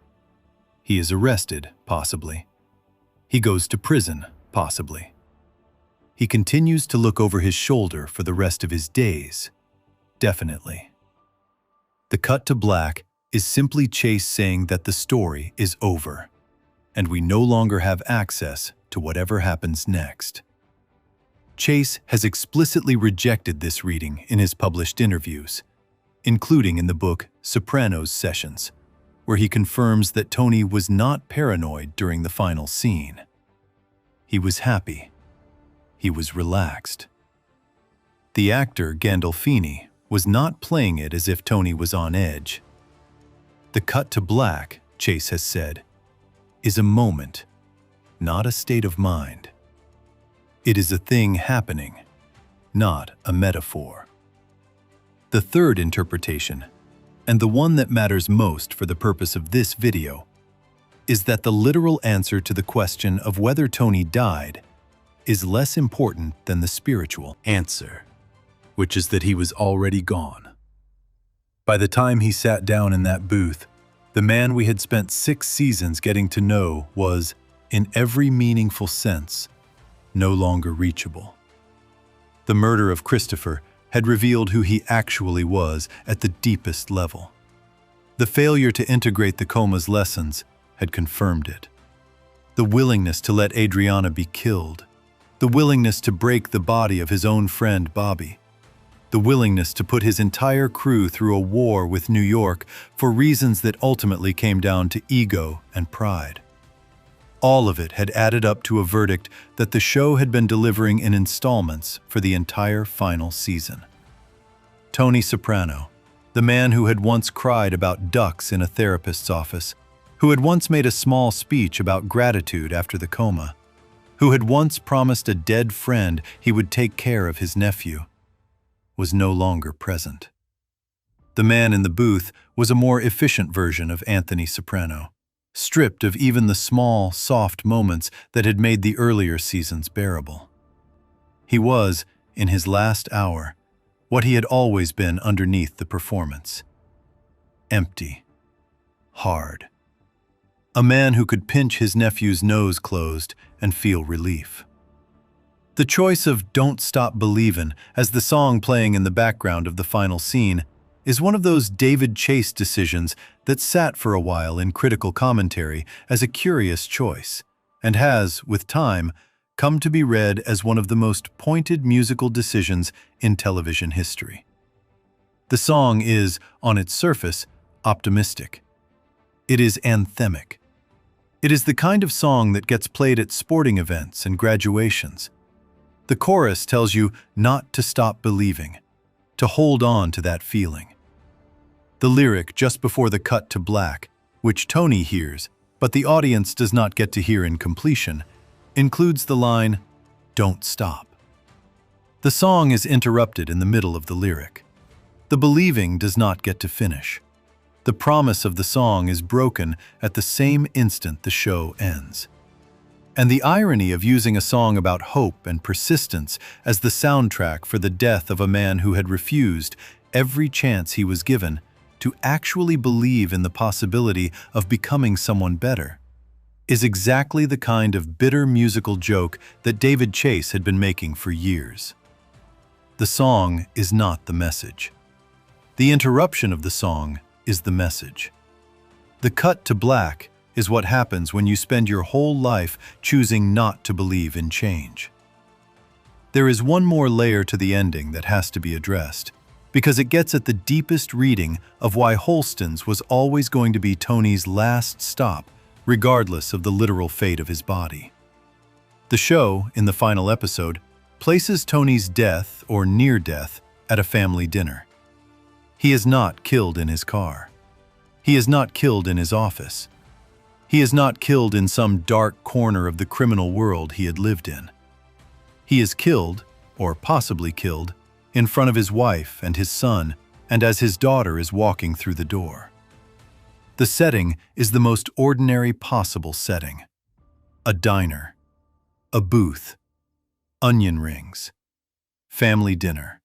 He is arrested, possibly. He goes to prison, possibly. He continues to look over his shoulder for the rest of his days, definitely. The cut to black is simply Chase saying that the story is over, and we no longer have access to whatever happens next. Chase has explicitly rejected this reading in his published interviews, including in the book Soprano's Sessions, where he confirms that Tony was not paranoid during the final scene. He was happy. He was relaxed. The actor Gandolfini was not playing it as if Tony was on edge. The cut to black, Chase has said, is a moment, not a state of mind. It is a thing happening, not a metaphor. The third interpretation, and the one that matters most for the purpose of this video, is that the literal answer to the question of whether Tony died is less important than the spiritual answer, which is that he was already gone. By the time he sat down in that booth, the man we had spent 6 seasons getting to know was, in every meaningful sense, no longer reachable. The murder of Christopher had revealed who he actually was at the deepest level. The failure to integrate the coma's lessons had confirmed it. The willingness to let Adriana be killed, the willingness to break the body of his own friend Bobby, the willingness to put his entire crew through a war with New York for reasons that ultimately came down to ego and pride. All of it had added up to a verdict that the show had been delivering in installments for the entire final season. Tony Soprano, the man who had once cried about ducks in a therapist's office, who had once made a small speech about gratitude after the coma, who had once promised a dead friend he would take care of his nephew, was no longer present. The man in the booth was a more efficient version of Anthony Soprano, stripped of even the small, soft moments that had made the earlier seasons bearable. He was, in his last hour, what he had always been underneath the performance. Empty. Hard. A man who could pinch his nephew's nose closed and feel relief. The choice of "Don't Stop Believin'" as the song playing in the background of the final scene is one of those David Chase decisions that sat for a while in critical commentary as a curious choice, and has, with time, come to be read as one of the most pointed musical decisions in television history. The song is, on its surface, optimistic. It is anthemic. It is the kind of song that gets played at sporting events and graduations. The chorus tells you not to stop believing, to hold on to that feeling. The lyric just before the cut to black, which Tony hears, but the audience does not get to hear in completion, includes the line, "Don't stop." The song is interrupted in the middle of the lyric. The believing does not get to finish. The promise of the song is broken at the same instant the show ends. And the irony of using a song about hope and persistence as the soundtrack for the death of a man who had refused, every chance he was given, to actually believe in the possibility of becoming someone better, is exactly the kind of bitter musical joke that David Chase had been making for years. The song is not the message. The interruption of the song is the message. The cut to black is what happens when you spend your whole life choosing not to believe in change. There is one more layer to the ending that has to be addressed, because it gets at the deepest reading of why Holston's was always going to be Tony's last stop, regardless of the literal fate of his body. The show, in the final episode, places Tony's death or near death at a family dinner. He is not killed in his car. He is not killed in his office. He is not killed in some dark corner of the criminal world he had lived in. He is killed, or possibly killed, in front of his wife and his son, and as his daughter is walking through the door. The setting is the most ordinary possible setting. A diner. A booth. Onion rings. Family dinner.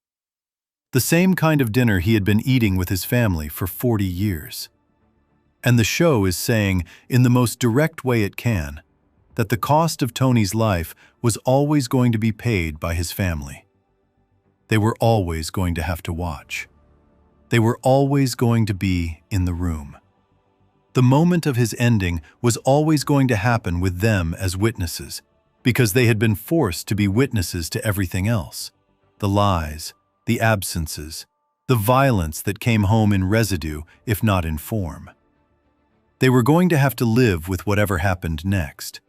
The same kind of dinner he had been eating with his family for 40 years. And the show is saying, in the most direct way it can, that the cost of Tony's life was always going to be paid by his family. They were always going to have to watch. They were always going to be in the room. The moment of his ending was always going to happen with them as witnesses, because they had been forced to be witnesses to everything else: the lies, the absences, the violence that came home in residue, if not in form. They were going to have to live with whatever happened next.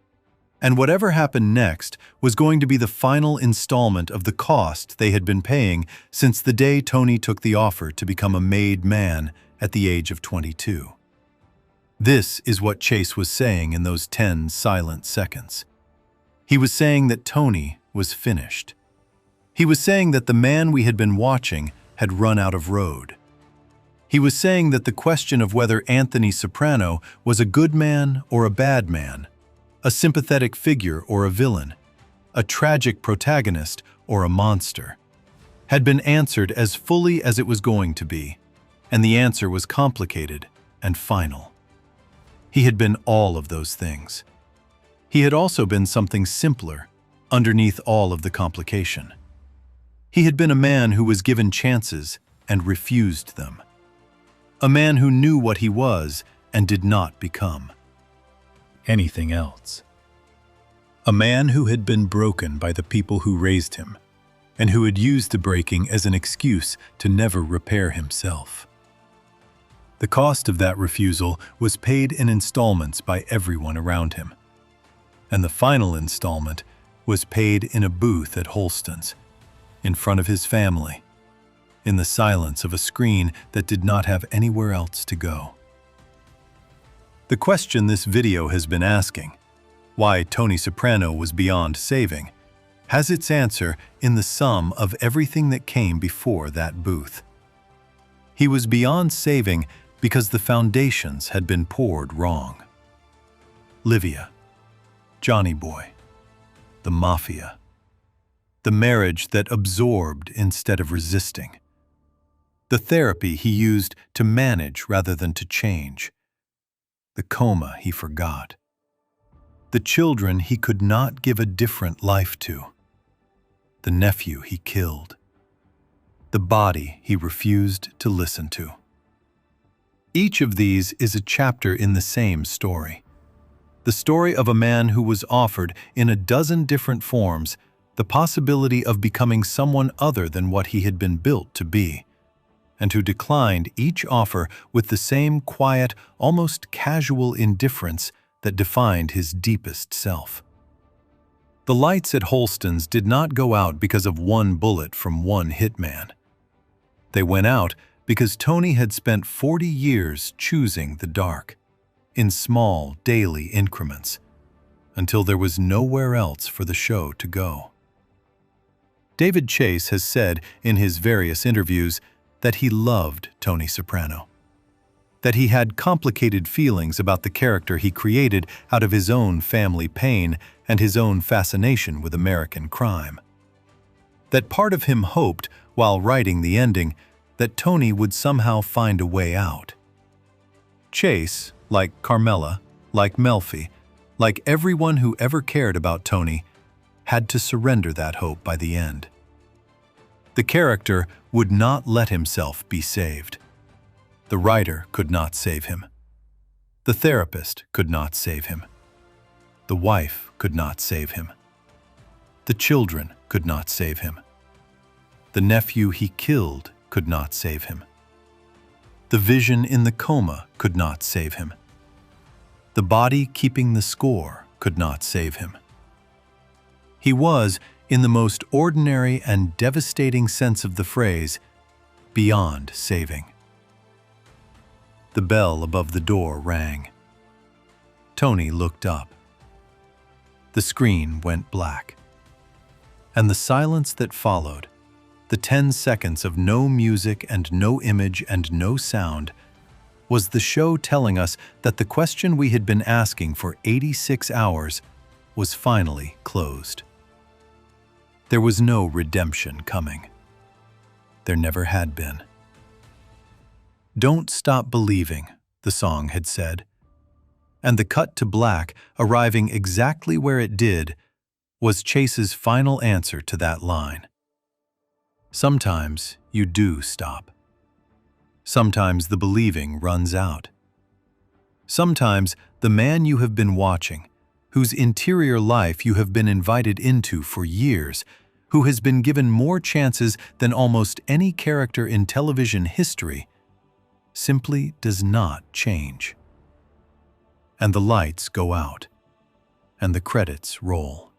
And whatever happened next was going to be the final installment of the cost they had been paying since the day Tony took the offer to become a made man at the age of 22. This is what Chase was saying in those 10 silent seconds. He was saying that Tony was finished. He was saying that the man we had been watching had run out of road. He was saying that the question of whether Anthony Soprano was a good man or a bad man, a sympathetic figure or a villain, a tragic protagonist or a monster, had been answered as fully as it was going to be, and the answer was complicated and final. He had been all of those things. He had also been something simpler underneath all of the complication. He had been a man who was given chances and refused them. A man who knew what he was and did not become anything else. A man who had been broken by the people who raised him, and who had used the breaking as an excuse to never repair himself. The cost of that refusal was paid in installments by everyone around him. And the final installment was paid in a booth at Holston's, in front of his family, in the silence of a screen that did not have anywhere else to go. The question this video has been asking, why Tony Soprano was beyond saving, has its answer in the sum of everything that came before that booth. He was beyond saving because the foundations had been poured wrong. Livia, Johnny Boy, the Mafia, the marriage that absorbed instead of resisting, the therapy he used to manage rather than to change, the coma he forgot, the children he could not give a different life to, the nephew he killed, the body he refused to listen to. Each of these is a chapter in the same story. The story of a man who was offered, in a dozen different forms, the possibility of becoming someone other than what he had been built to be, and who declined each offer with the same quiet, almost casual indifference that defined his deepest self. The lights at Holston's did not go out because of one bullet from one hitman. They went out because Tony had spent 40 years choosing the dark, in small, daily increments, until there was nowhere else for the show to go. David Chase has said in his various interviews that he loved Tony Soprano, that he had complicated feelings about the character he created out of his own family pain and his own fascination with American crime. That part of him hoped, while writing the ending, that Tony would somehow find a way out. Chase, like Carmela, like Melfi, like everyone who ever cared about Tony, had to surrender that hope by the end. The character would not let himself be saved. The writer could not save him. The therapist could not save him. The wife could not save him. The children could not save him. The nephew he killed could not save him. The vision in the coma could not save him. The body keeping the score could not save him. He was, in the most ordinary and devastating sense of the phrase, beyond saving. The bell above the door rang. Tony looked up. The screen went black. And the silence that followed, the 10 seconds of no music and no image and no sound, was the show telling us that the question we had been asking for 86 hours was finally closed. There was no redemption coming. There never had been. "Don't stop believing," the song had said. And the cut to black, arriving exactly where it did, was Chase's final answer to that line. Sometimes you do stop. Sometimes the believing runs out. Sometimes the man you have been watching, whose interior life you have been invited into for years, who has been given more chances than almost any character in television history, simply does not change. And the lights go out, and the credits roll,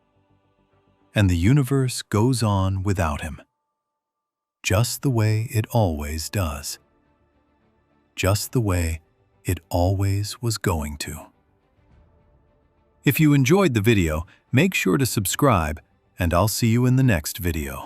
and the universe goes on without him, just the way it always does, just the way it always was going to. If you enjoyed the video, make sure to subscribe, and I'll see you in the next video.